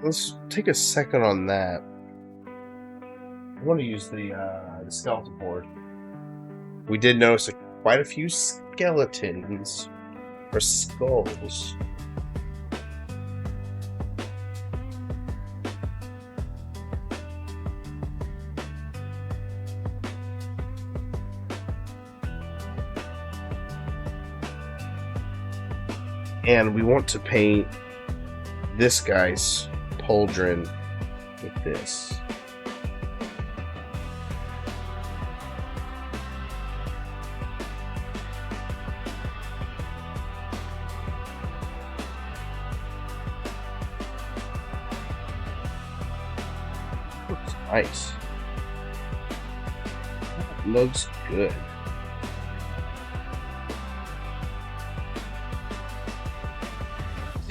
Speaker 2: Let's take a second on that. I want to use the skeleton board. We did notice quite a few skeletons or skulls. And we want to paint this guy's pauldron with this. Looks nice. Looks good.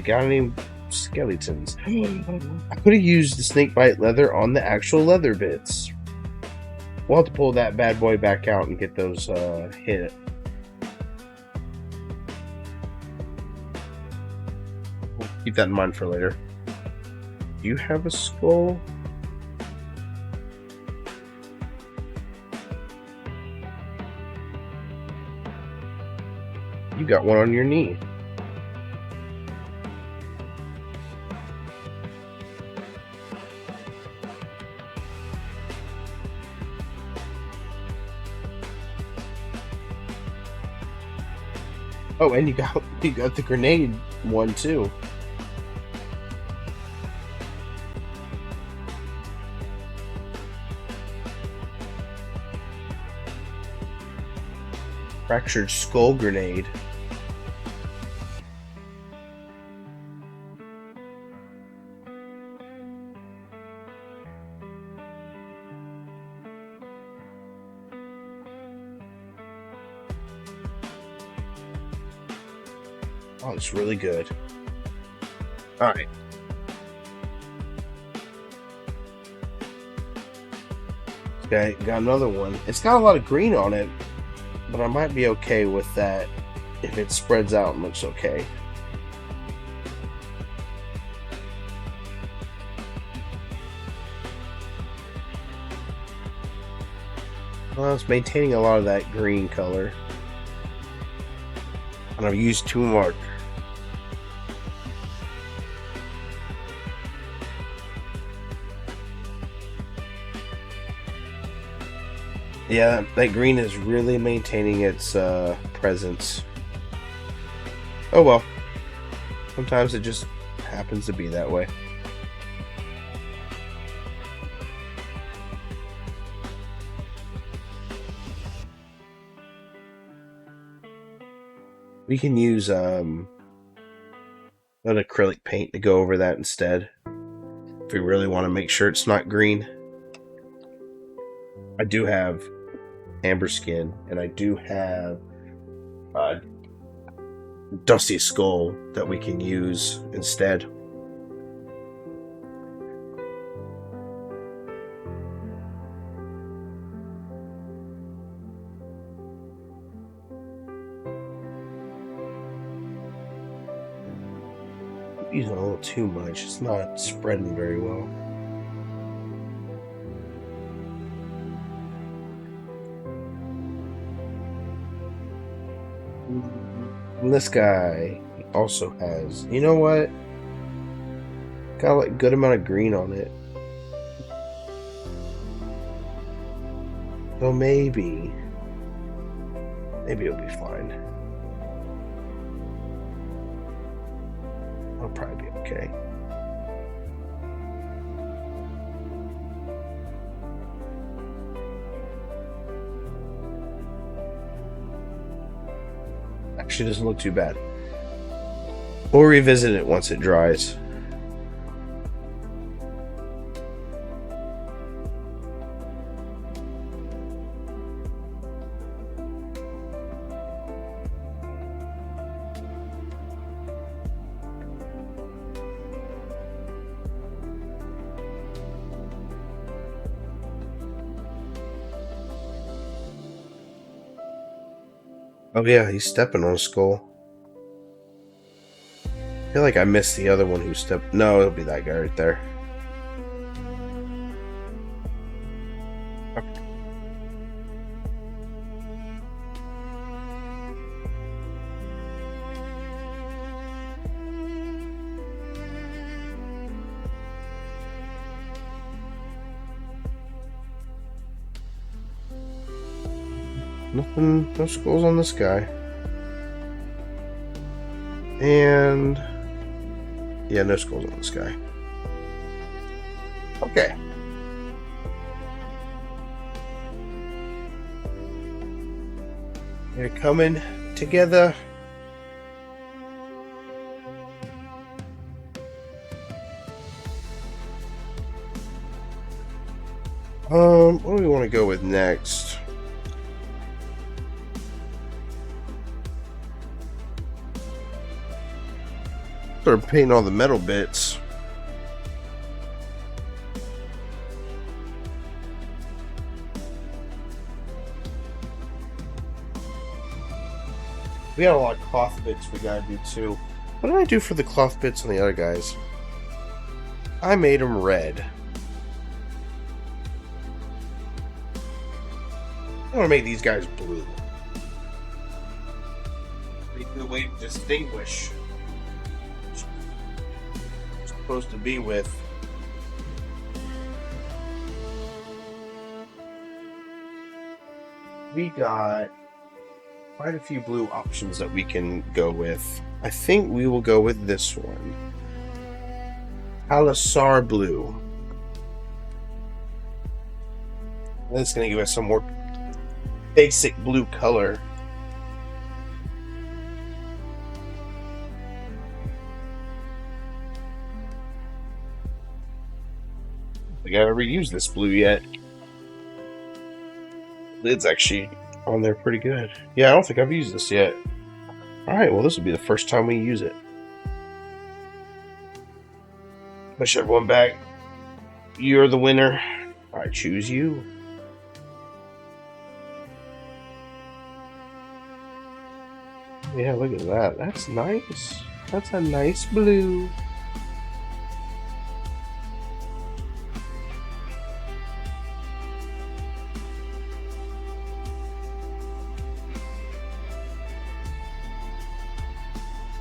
Speaker 2: Got any skeletons? I could have used the snakebite leather on the actual leather bits. We'll have to pull that bad boy back out and get those hit. We'll keep that in mind for later. Do you have a skull? You got one on your knee. Oh, and you got the grenade one too. Fractured skull grenade. Oh, it's really good. Alright. Okay, got another one. It's got a lot of green on it, but I might be okay with that if it spreads out and looks okay. Well, it's maintaining a lot of that green color. And I've used too much. Yeah, that green is really maintaining its presence. Oh well. Sometimes it just happens to be that way. We can use an acrylic paint to go over that instead. If we really want to make sure it's not green. I do have amber skin, and I do have uh, dusty skull that we can use instead. Using a little too much. It's not spreading very well. And this guy also has, you know what? Got like a good amount of green on it. So maybe it'll be fine. I'll probably be okay. Actually, doesn't look too bad. We'll revisit it once it dries. Oh yeah, he's stepping on a skull. I feel like I missed the other one who stepped. No, it'll be that guy right there. Nothing, no skulls on this guy. And yeah, no skulls on this guy. Okay. They're coming together. What do we want to go with next? Start painting all the metal bits. We got a lot of cloth bits we gotta do too. What did I do for the cloth bits on the other guys? I made them red. I want to make these guys blue. Make the way to distinguish. It's supposed to be with. We got quite a few blue options that we can go with. I think we will go with this one. Alisar blue. That's going to give us some more basic blue color. I don't think I've ever used this blue yet. Lid's actually on there pretty good. Yeah, I don't think I've used this yet. Alright, well this will be the first time we use it. Push everyone back. You're the winner. I choose you. Yeah, look at that. That's nice. That's a nice blue.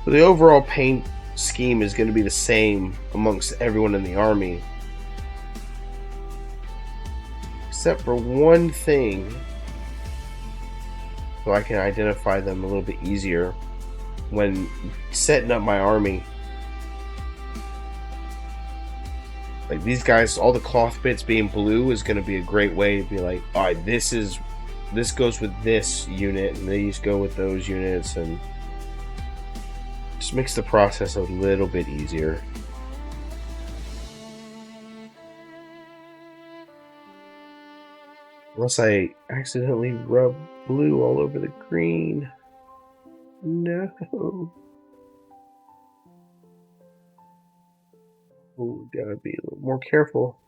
Speaker 2: So the overall paint scheme is going to be the same amongst everyone in the army. Except for one thing. So I can identify them a little bit easier when setting up my army. Like these guys, all the cloth bits being blue is going to be a great way to be like, alright, this goes with this unit, and these go with those units, and just makes the process a little bit easier. Unless I accidentally rub blue all over the green. No. Oh, gotta be a little more careful.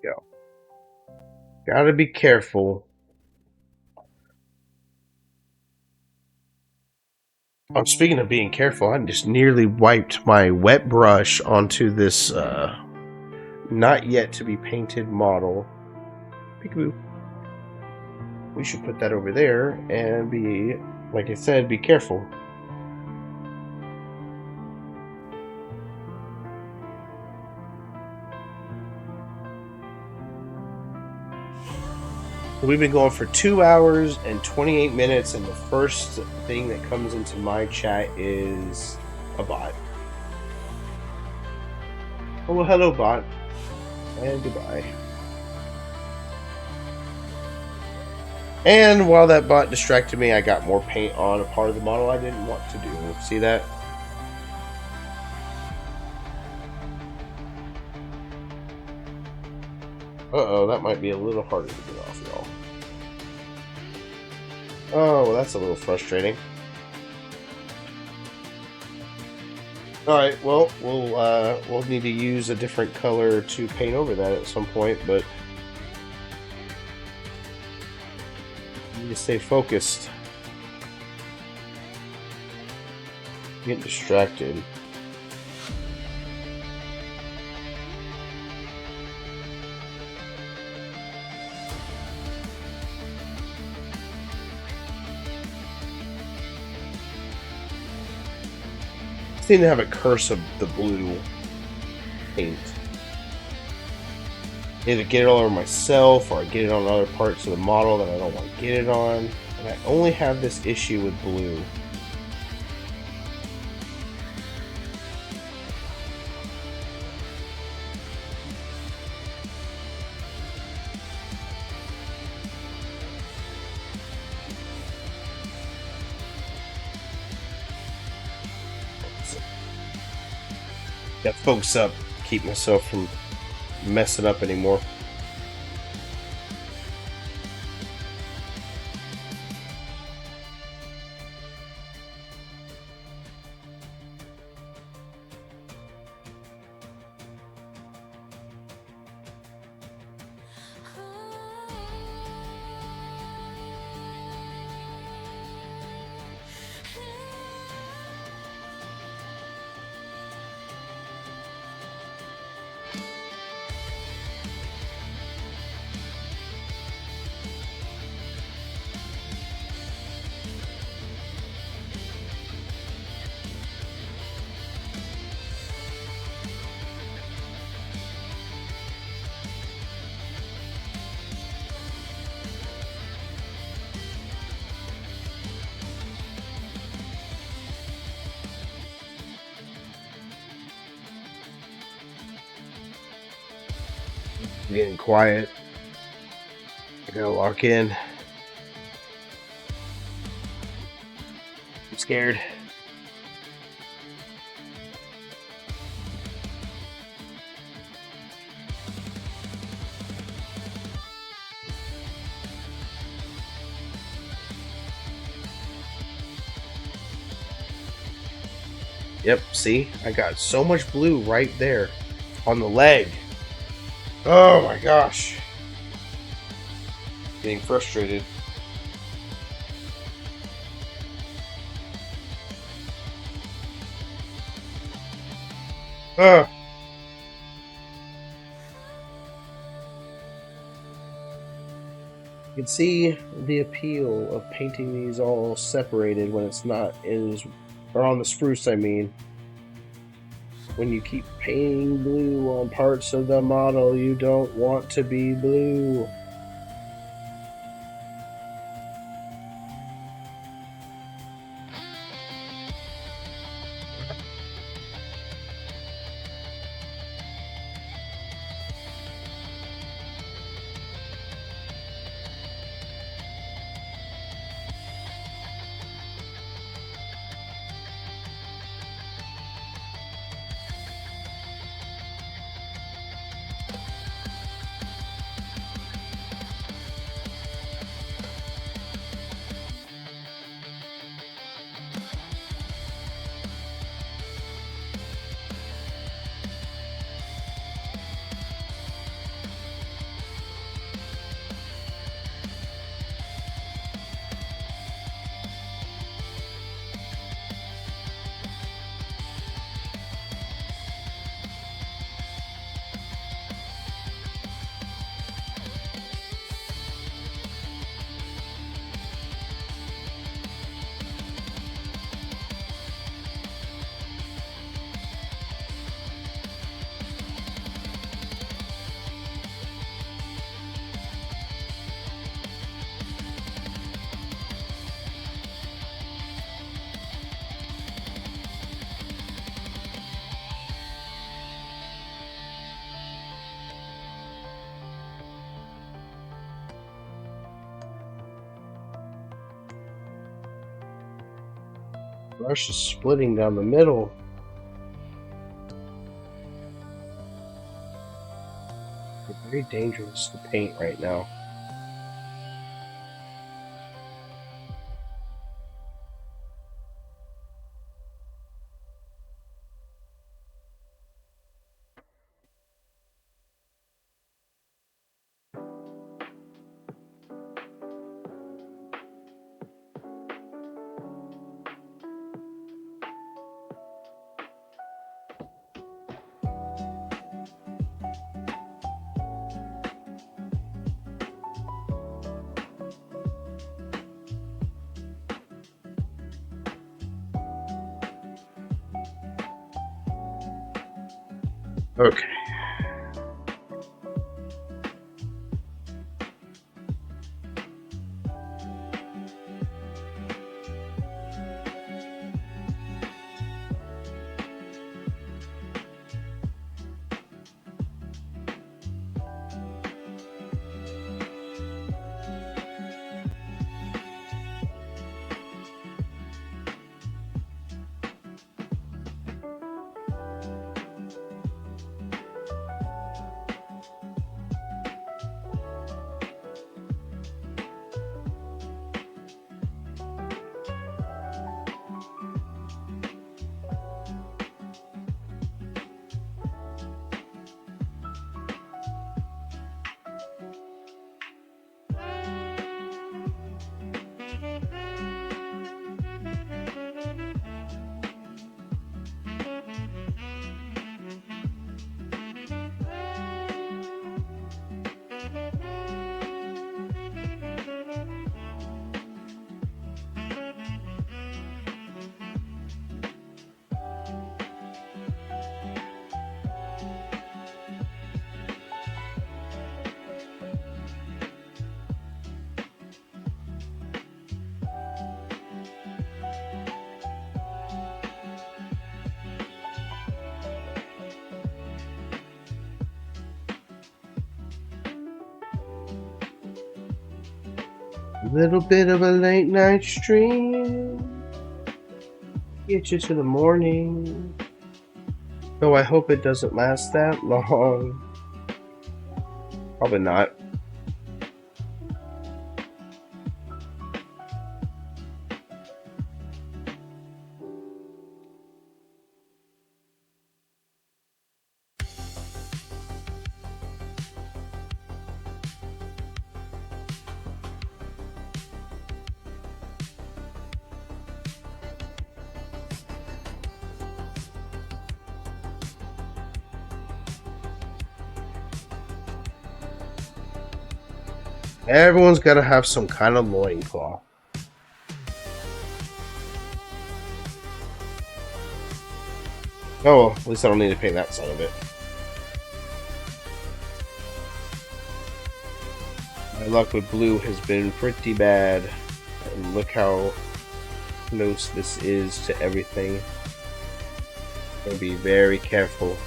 Speaker 2: Go. Gotta be careful. Oh, speaking of being careful, I just nearly wiped my wet brush onto this not yet to be painted model. Peekaboo. We should put that over there and be, like I said, be careful. We've been going for 2 hours and 28 minutes, and the first thing that comes into my chat is a bot. Oh, well, hello, bot. And goodbye. And while that bot distracted me, I got more paint on a part of the model I didn't want to do. See that? Uh-oh, that might be a little harder to get off, y'all. Oh, well, that's a little frustrating. Alright, well, we'll need to use a different color to paint over that at some point, but I need to stay focused. Get distracted. Seem to have a curse of the blue paint. Either get it all over myself or I get it on other parts of the model that I don't want to get it on. And I only have this issue with blue. Got to focus up, keep myself from messing up anymore. Getting quiet. I gotta lock in. I'm scared. Yep, see? I got so much blue right there on the leg. Oh my gosh. Getting frustrated. Ugh. You can see the appeal of painting these all separated when it's not or on the spruce, I mean. When you keep painting blue on parts of the model you don't want to be blue. Brush is splitting down the middle. It's very dangerous to paint right now. Okay. A little bit of a late night stream. Get you to the morning. Though I hope it doesn't last that long. Probably not. Everyone's got to have some kind of loincloth. Oh, well, at least I don't need to paint that side of it. My luck with blue has been pretty bad. And look how close this is to everything. I'm going to be very careful.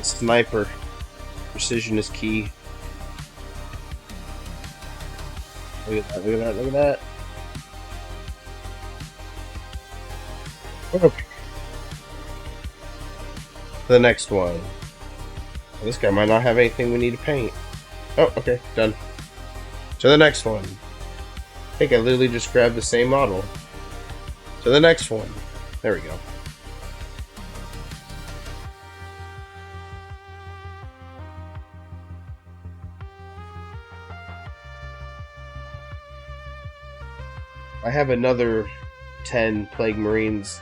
Speaker 2: Sniper. Precision is key. Look at that, look at that, look at that. Okay. The next one. This guy might not have anything we need to paint. Oh, okay, done. To the next one. I think I literally just grabbed the same model. To the next one. There we go. I have another 10 Plague Marines.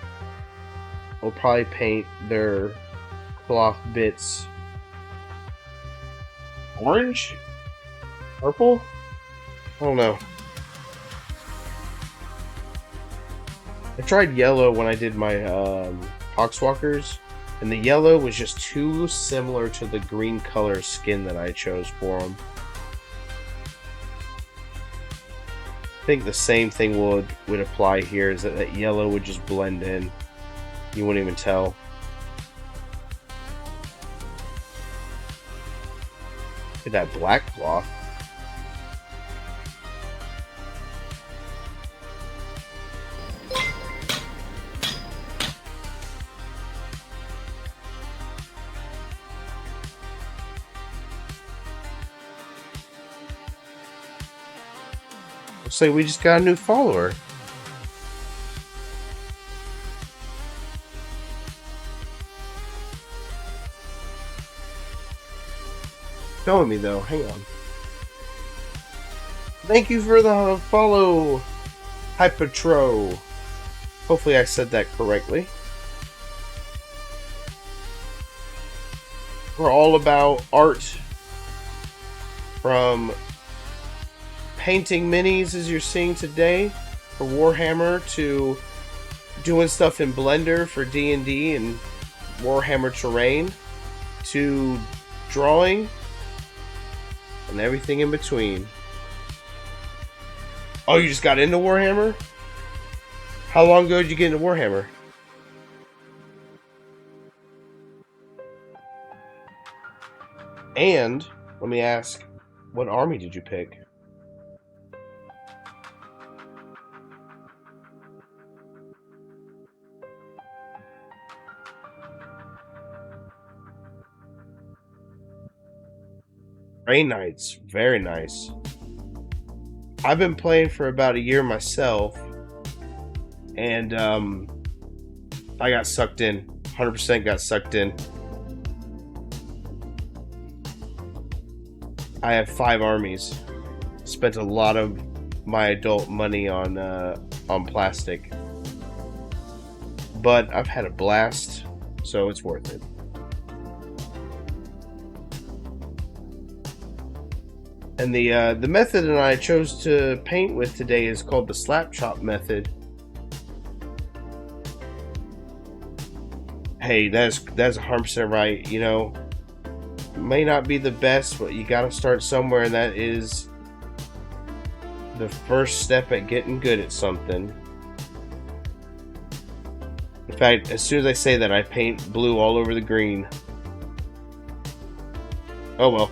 Speaker 2: I'll probably paint their cloth bits orange? Purple? I don't know. I tried yellow when I did my Poxwalkers, and the yellow was just too similar to the green color skin that I chose for them. I think the same thing would apply here, is that that yellow would just blend in. You wouldn't even tell. Look at that black cloth. Looks like we just got a new follower. Showing me though, hang on. Thank you for the follow, Hypatro. Hopefully I said that correctly. We're all about art, from painting minis as you're seeing today for Warhammer, to doing stuff in Blender for D&D and Warhammer terrain, to drawing and everything in between. Oh, you just got into Warhammer? How long ago did you get into Warhammer? And let me ask, what army did you pick? Grey Knights, very nice. I've been playing for about a year myself, and I got sucked in. 100% got sucked in. I have 5 armies. Spent a lot of my adult money on plastic, but I've had a blast, so it's worth it. And the method that I chose to paint with today is called the slap chop method. Hey, that's 100% right. You know, may not be the best, but you got to start somewhere, and that is the first step at getting good at something. In fact, as soon as I say that, I paint blue all over the green. Oh well.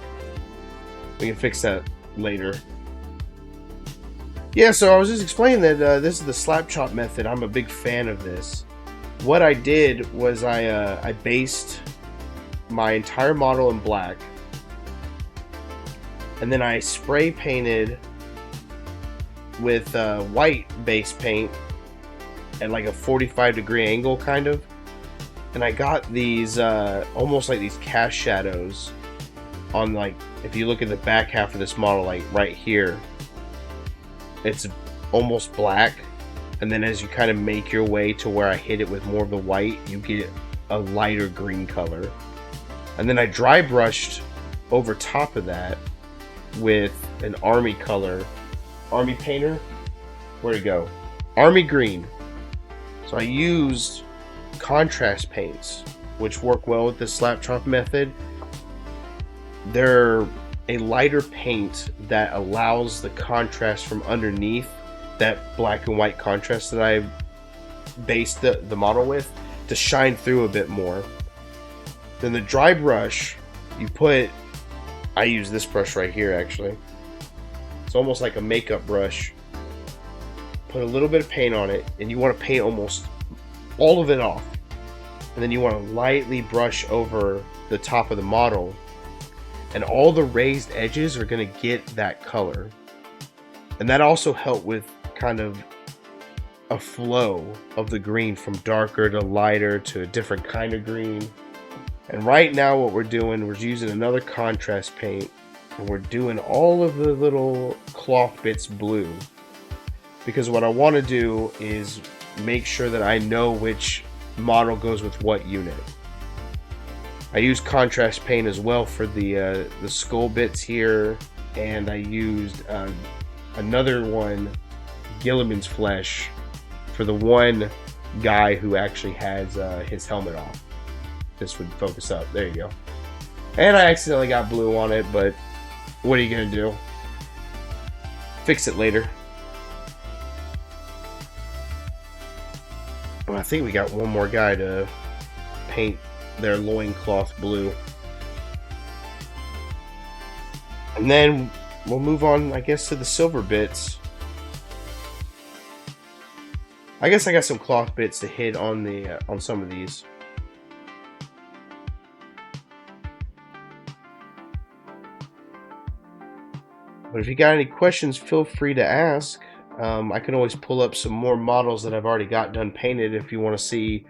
Speaker 2: We can fix that later. Yeah, so I was just explaining that this is the slap chop method. I'm a big fan of this. What I did was I based my entire model in black, and then I spray painted with white base paint at like a 45-degree angle, kind of. And I got these almost like these cast shadows on, like, if you look at the back half of this model, like right here, it's almost black, and then as you kind of make your way to where I hit it with more of the white, you get a lighter green color. And then I dry brushed over top of that with an army color, army painter, where'd it go? Army green. So I used contrast paints, which work well with the slap chop method. They're a lighter paint that allows the contrast from underneath that black and white contrast that I based the model with to shine through a bit more. Then the dry brush, I use this brush right here actually. It's almost like a makeup brush. Put a little bit of paint on it, and you want to paint almost all of it off. And then you want to lightly brush over the top of the model, and all the raised edges are going to get that color. And that also helped with kind of a flow of the green from darker to lighter to a different kind of green. And right now what we're doing, we're using another contrast paint, and we're doing all of the little cloth bits blue, because what I want to do is make sure that I know which model goes with what unit. I use contrast paint as well for the skull bits here, and I used another one, Gilliman's Flesh, for the one guy who actually has his helmet off. This would focus up. There you go. And I accidentally got blue on it, but what are you gonna do? Fix it later. Well, I think we got one more guy to paint their loincloth blue. And then we'll move on, I guess, to the silver bits. I guess I got some cloth bits to hit on the on some of these. But if you got any questions, feel free to ask. I can always pull up some more models that I've already got done painted if you want to see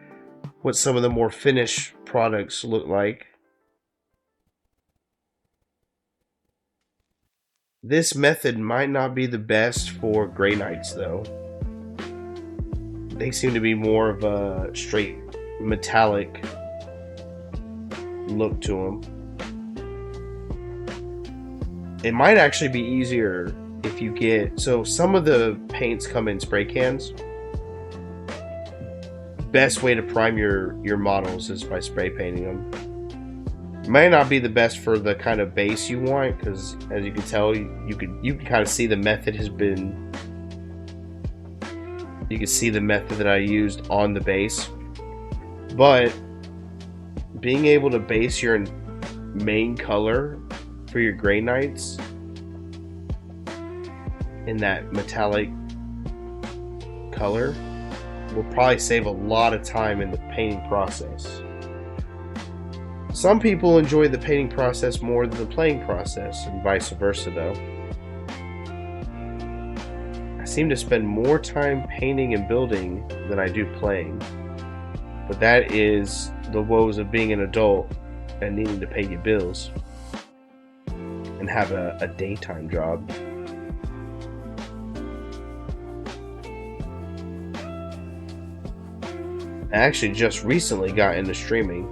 Speaker 2: what some of the more finished products look like. This method might not be the best for Grey Knights, though. They seem to be more of a straight metallic look to them. It might actually be easier if you get... So some of the paints come in spray cans. Best way to prime your models is by spray painting them. It may not be the best for the kind of base you want, because as you can tell, you can kind of see the method has been... You can see the method that I used on the base. But being able to base your main color for your Grey Knights in that metallic color will probably save a lot of time in the painting process. Some people enjoy the painting process more than the playing process, and vice versa though. I seem to spend more time painting and building than I do playing. But that is the woes of being an adult and needing to pay your bills and have a daytime job. I actually just recently got into streaming.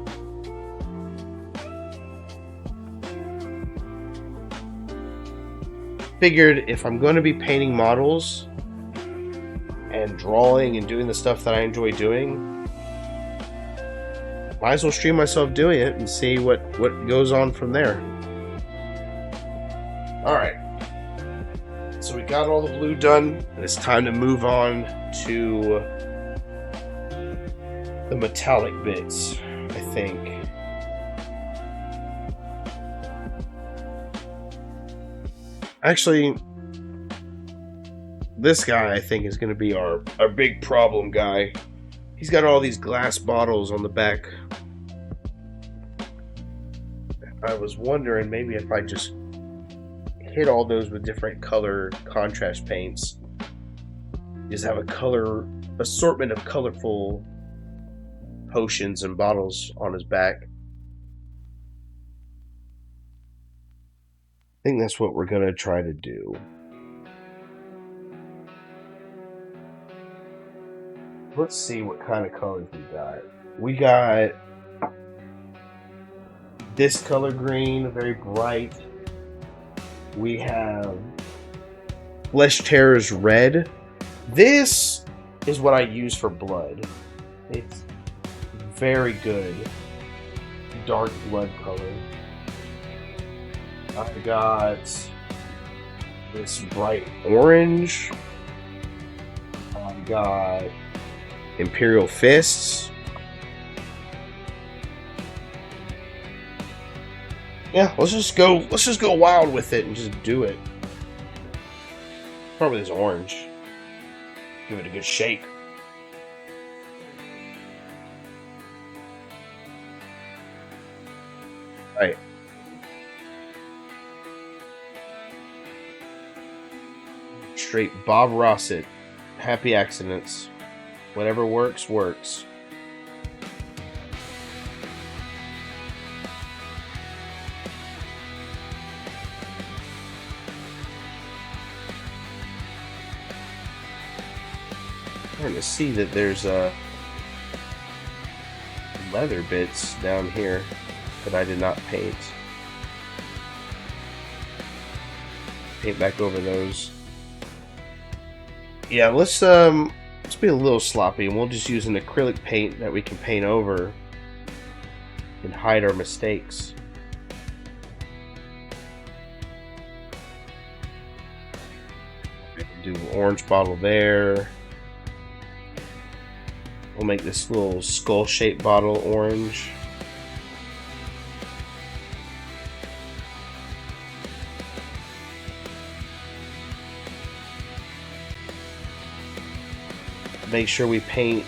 Speaker 2: Figured if I'm going to be painting models and drawing and doing the stuff that I enjoy doing, might as well stream myself doing it and see what goes on from there. Alright, so we got all the blue done, and it's time to move on to the metallic bits, I think. Actually, this guy I think is going to be our big problem guy. He's got all these glass bottles on the back. I was wondering maybe if I just hit all those with different color contrast paints. Just have a color assortment of colorful potions and bottles on his back. I think that's what we're gonna try to do. Let's see what kind of colors we got. We got this color green, very bright. We have Flesh Terror's red. This is what I use for blood. It's very good dark blood color. I got this bright orange. I got Imperial Fists. Yeah, let's just go wild with it and just do it. Start with this orange. Give it a good shake. Right. Straight Bob Rossett. Happy accidents. Whatever works, works. I'm trying to see that there's leather bits down here that I did not paint. Paint back over those. Yeah, let's be a little sloppy, and we'll just use an acrylic paint that we can paint over and hide our mistakes. Do an orange bottle there. We'll make this little skull-shaped bottle orange. Make sure we paint.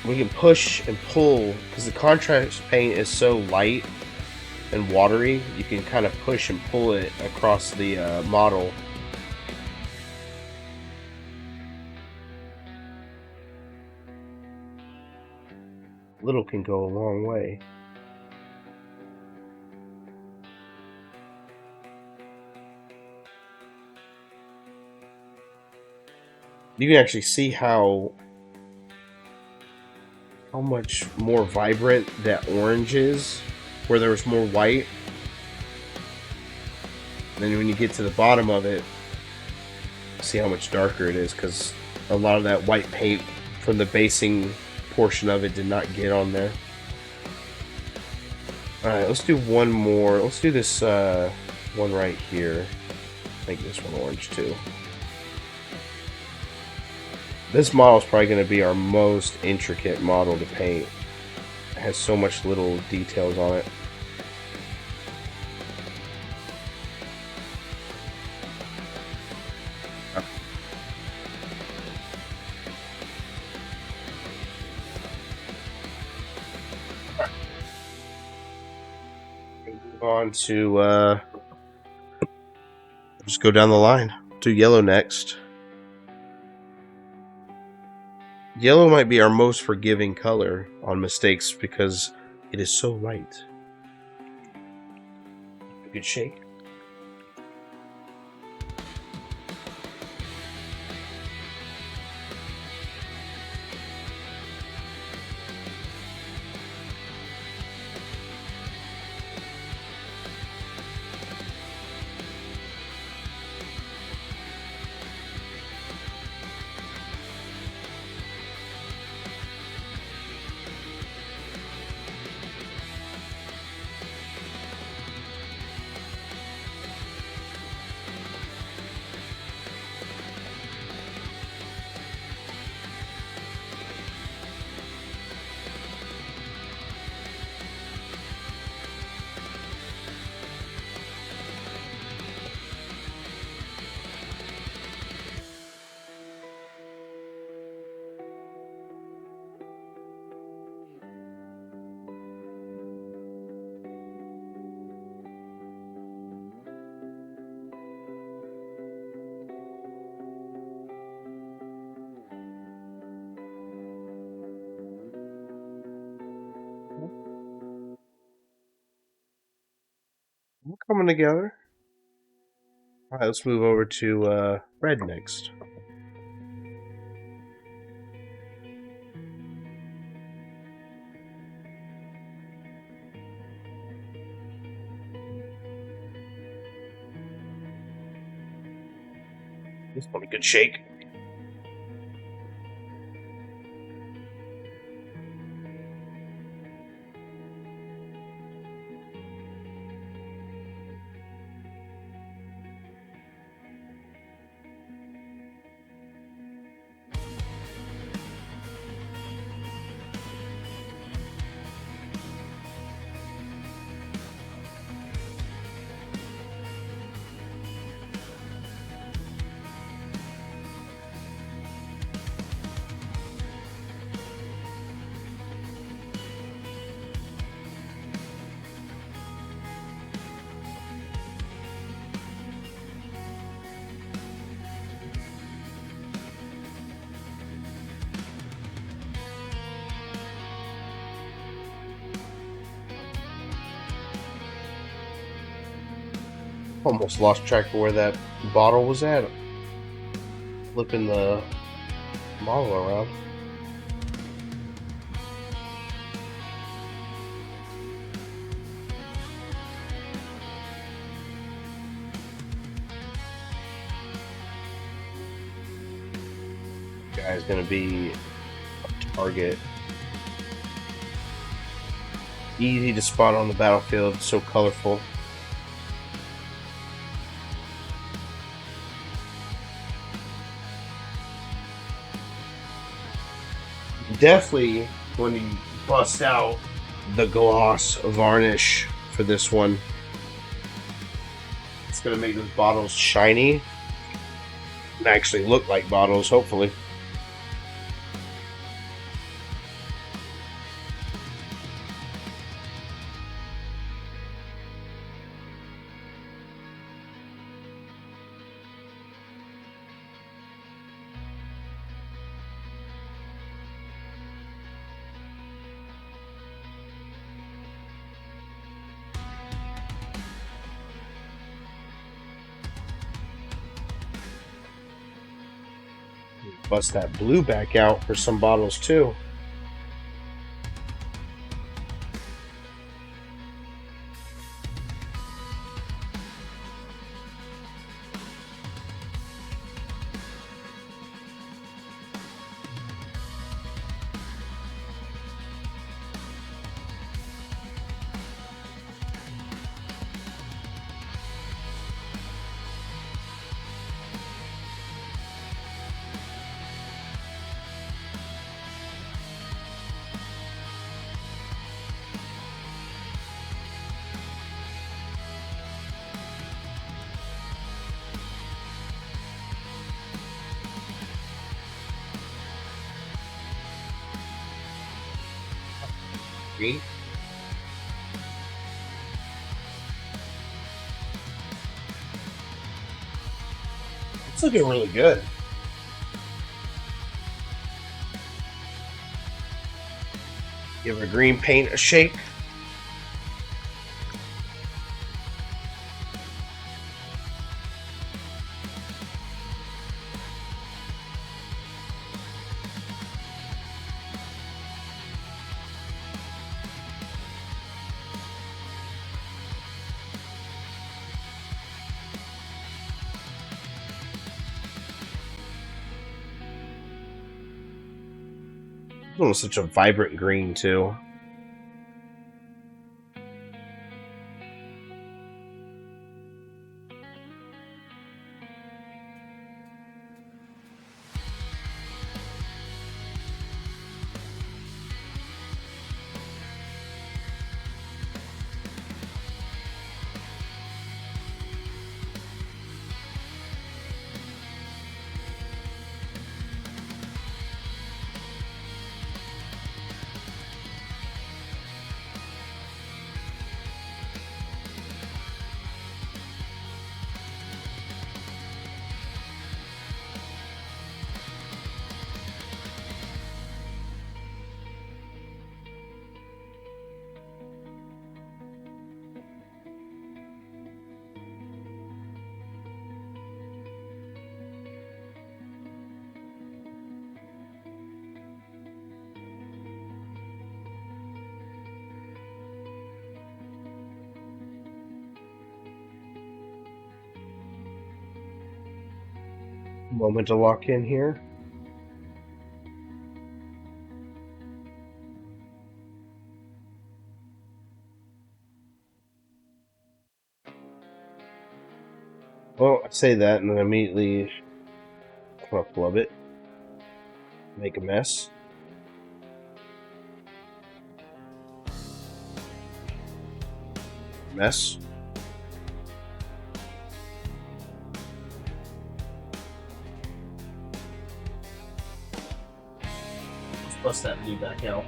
Speaker 2: We can push and pull because the contrast paint is so light and watery. You can kind of push and pull it across the model. Little can go a long way. You can actually see how much more vibrant that orange is, where there was more white. And then when you get to the bottom of it, see how much darker it is, because a lot of that white paint from the basing portion of it did not get on there. Alright, let's do one more. Let's do this one right here. Make this one orange too. This model is probably going to be our most intricate model to paint. It has so much little details on it. Move on to just go down the line. Do yellow next. Yellow might be our most forgiving color on mistakes because it is so light. A good shake. We're coming together. Alright, let's move over to red next. This one a good shake. Almost lost track of where that bottle was at. Flipping the model around. Guy's gonna be a target. Easy to spot on the battlefield, so colorful. Definitely when you bust out the gloss varnish for this one, it's going to make those bottles shiny and actually look like bottles, hopefully. Bust that blue back out for some bottles too. Green. It's looking really good. Give our green paint a shake. Oh, such a vibrant green too. Moment to lock in here. Well, I say that and then immediately come up, flub it, make a mess. Mess. Let's bust that blue back out.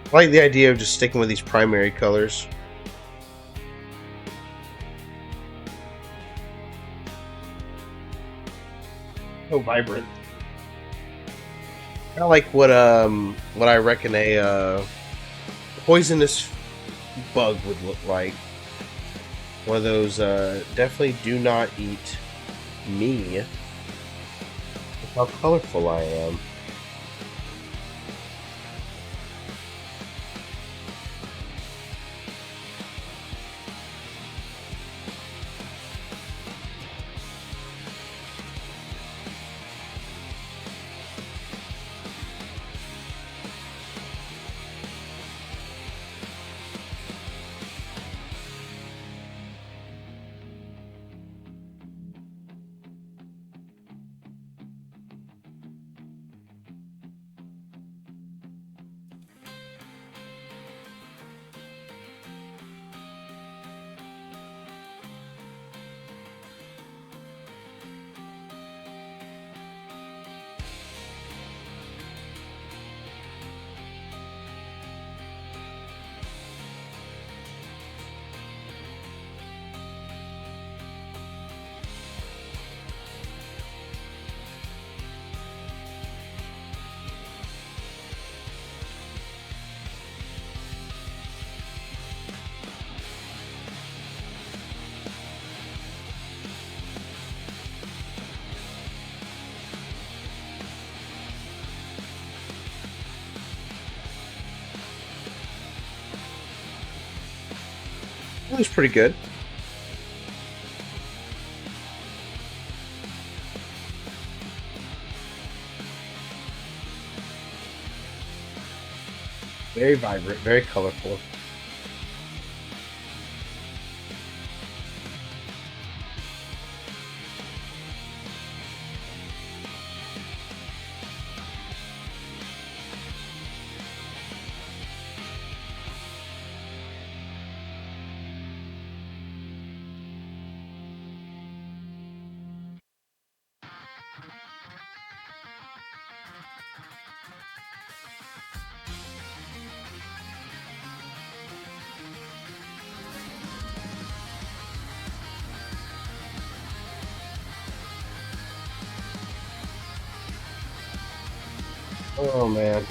Speaker 2: I like the idea of just sticking with these primary colors. So vibrant. I like what I reckon a poisonous bug would look like. One of those definitely do not eat me. Look how colorful I am. It was pretty good. Very vibrant, very colorful. Oh man.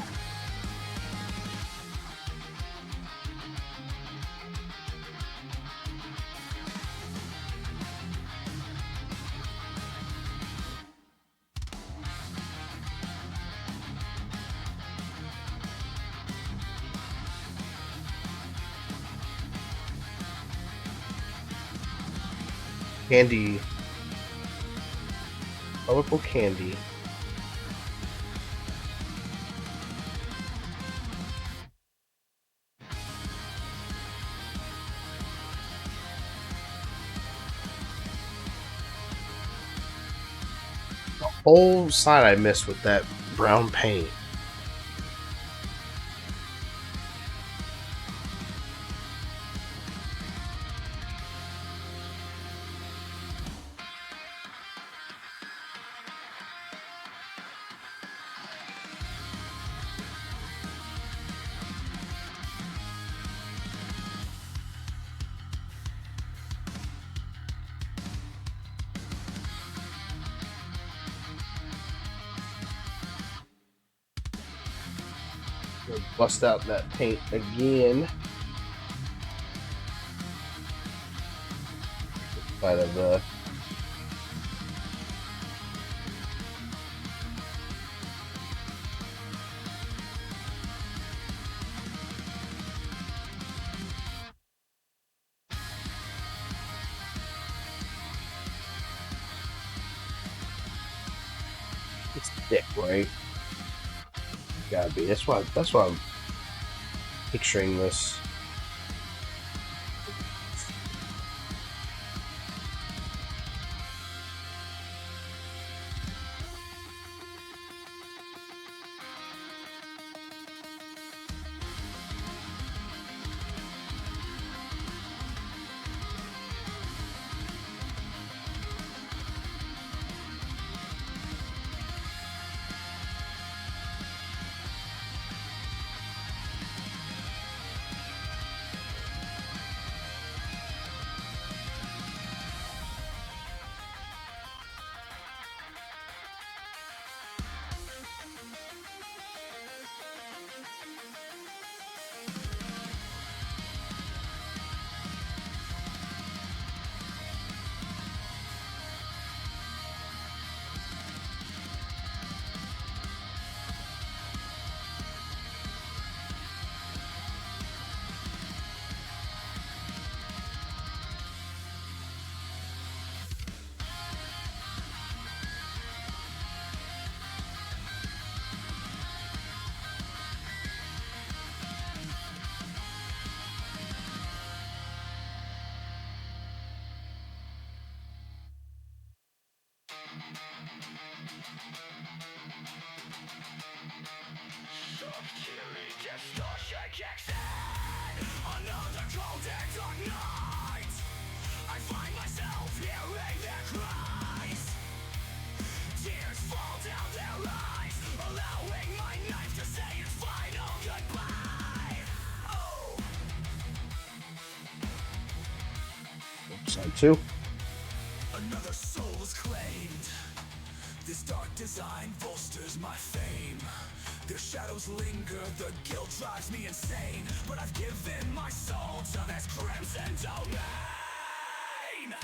Speaker 2: Candy. Colorful candy. The whole side I missed with that brown paint. Bust out that paint again. Side of the it's thick, right? Gotta be. That's why I'm picturing this.
Speaker 1: Another cold and dark night, I find myself hearing their cries. Tears fall down their eyes, allowing my knife to say its final goodbye. Oh,
Speaker 2: Side 2.
Speaker 1: another soul is claimed. This dark design bolsters my fame. Their shadows linger, the guilt drives me insane. But I've given my soul to this crimson domain.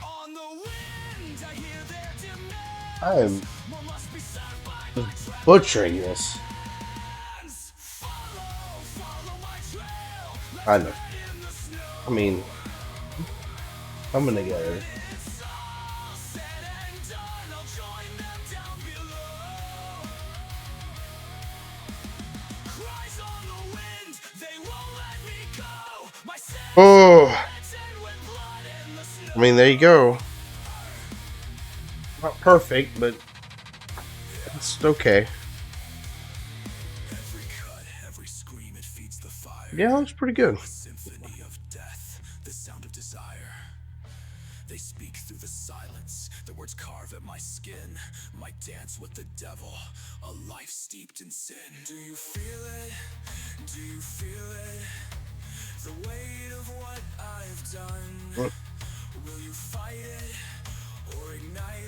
Speaker 1: On the wind, I hear their demands.
Speaker 2: I am
Speaker 1: More must be served by my
Speaker 2: butchering this.
Speaker 1: trends. Follow my trail.
Speaker 2: Kind of.
Speaker 1: In the snow.
Speaker 2: I mean, coming together. Oh, I mean, there you go. Not perfect, but it's okay. Yeah, it looks pretty good.
Speaker 1: Symphony of death, the sound of desire. They speak through the silence, their words carve at my skin. My dance with the devil, a life steeped in sin. Do you feel it? Do you feel it? The weight of what I've done. Will you fight it or ignite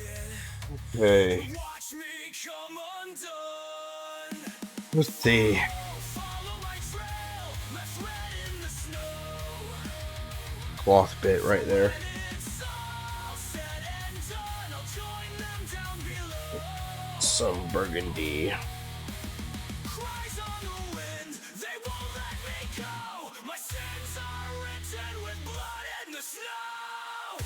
Speaker 1: it?
Speaker 2: Okay.
Speaker 1: Watch me come undone.
Speaker 2: Let's see.
Speaker 1: Follow my trail, left red in the snow.
Speaker 2: Cloth bit right there. Some burgundy.
Speaker 1: Cries on the wind, they won't let me go. My sins are written with blood in the snow.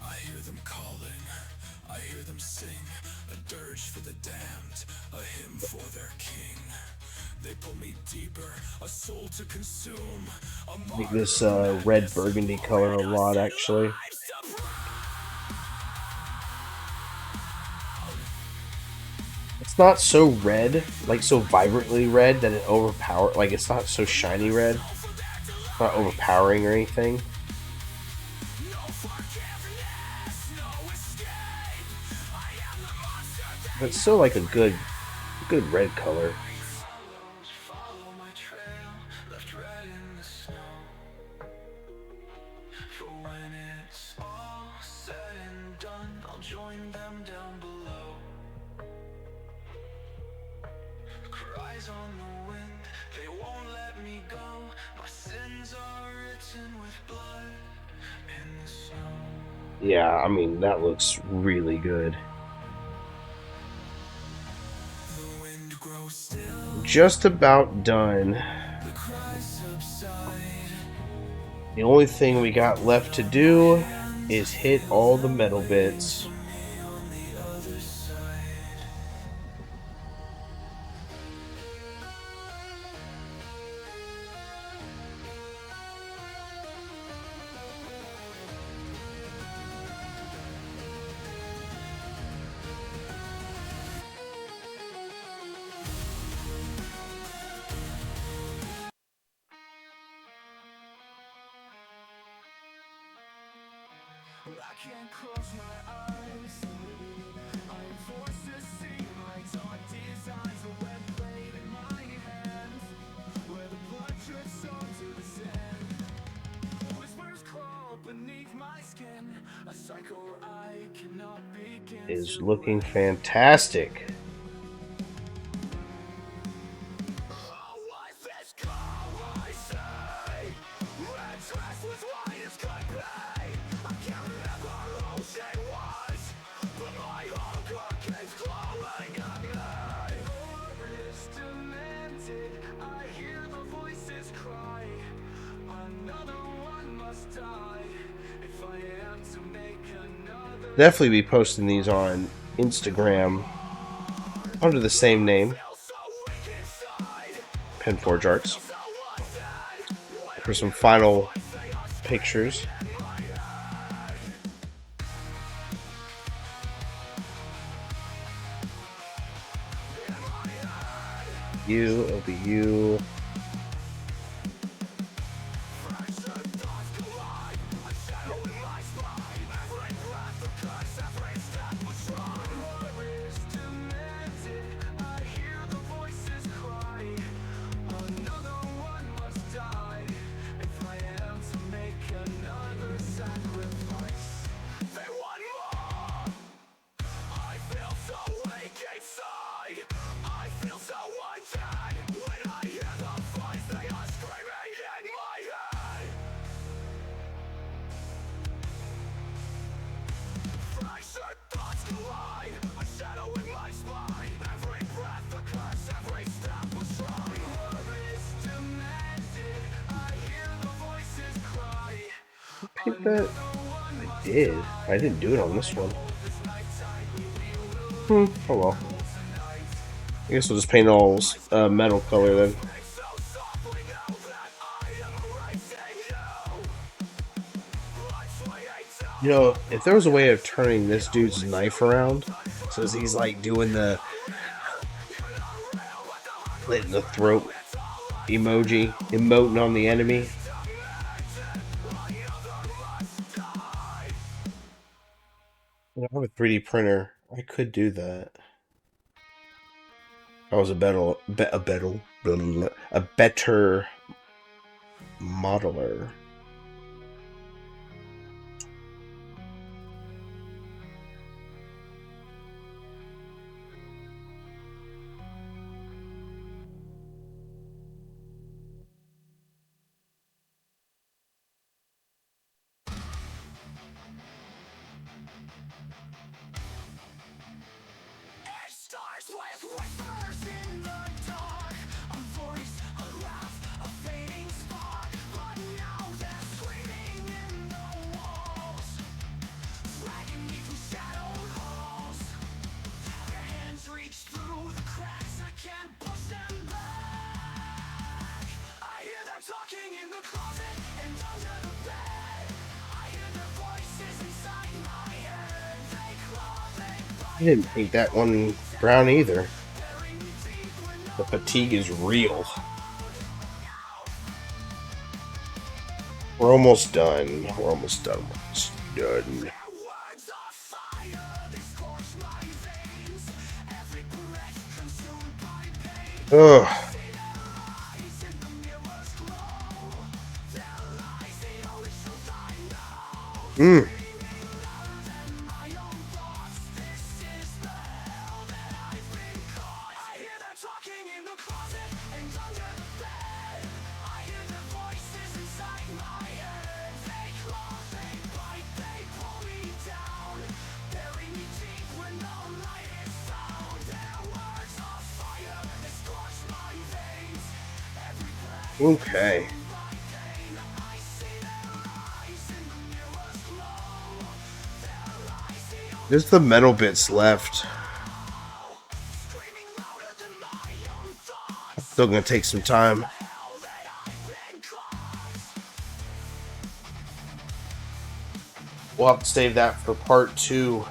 Speaker 1: I hear them calling, I hear them sing, a dirge for the damned, a hymn for their king. They pull me deeper, a soul to consume.
Speaker 2: I like this red burgundy color a lot, actually. It's not so red, like so vibrantly red that it overpowers. Like it's not so shiny red. It's not overpowering or anything. But it's still like a good red color.
Speaker 1: Follow my trail, left red in the snow. For when it's all said and done, I'll join them down below. Cries on the wind, they won't let me go. My sins are written with blood in the snow.
Speaker 2: Yeah, I mean that looks really good.
Speaker 1: The wind grows still,
Speaker 2: Just about done.
Speaker 1: the cries subside.
Speaker 2: The only thing we got left to do is hit all the metal bits.
Speaker 1: On the other side. I can't close my eyes. I'm forced to see my dark designs. A wet blade in my hands, where the blood drips onto the sand. Whispers crawl beneath my skin. A cycle I cannot begin
Speaker 2: Is
Speaker 1: to
Speaker 2: looking
Speaker 1: end.
Speaker 2: fantastic.
Speaker 1: Life is cold, I say. Red dress was white as could be. I can't remember who she was, but my hunger keeps glowing at me. War is demented, I hear the voices cry. Another one must die, if I am to make another.
Speaker 2: Definitely be posting these on Instagram under the same name,
Speaker 1: So weak inside,
Speaker 2: Penforge Arts,
Speaker 1: so wanted.
Speaker 2: for some final pictures. You, it'll be you.
Speaker 1: I feel so undead when I hear the
Speaker 2: like that? I did. I didn't do it on this one. Oh well. I guess we'll just paint all metal color then. You know, if there was a way of turning this dude's knife around, so as he's like doing the slit in the throat emoji, emoting on the enemy. I have a 3D printer. I could do that. I was a better modeler.
Speaker 1: Stars with whispers in the dark, a voice, a laugh, a fading spark. But now they're screaming in the walls, dragging me through shadowed halls. Their hands reach through the cracks, I can't push them back. I hear them talking in the closet and under the bed. I hear their voices inside my head. They claw, they bite.
Speaker 2: I didn't paint that one brown either. The fatigue is real. We're almost done. We're almost done. We're almost done. Ugh. Mmm. Okay. There's the metal bits left. Still gonna take some time. We'll have to save that for part 2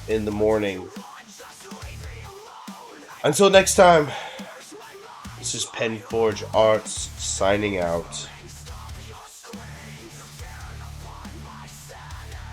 Speaker 2: in the morning. Until next time, this is Penforge Arts signing out.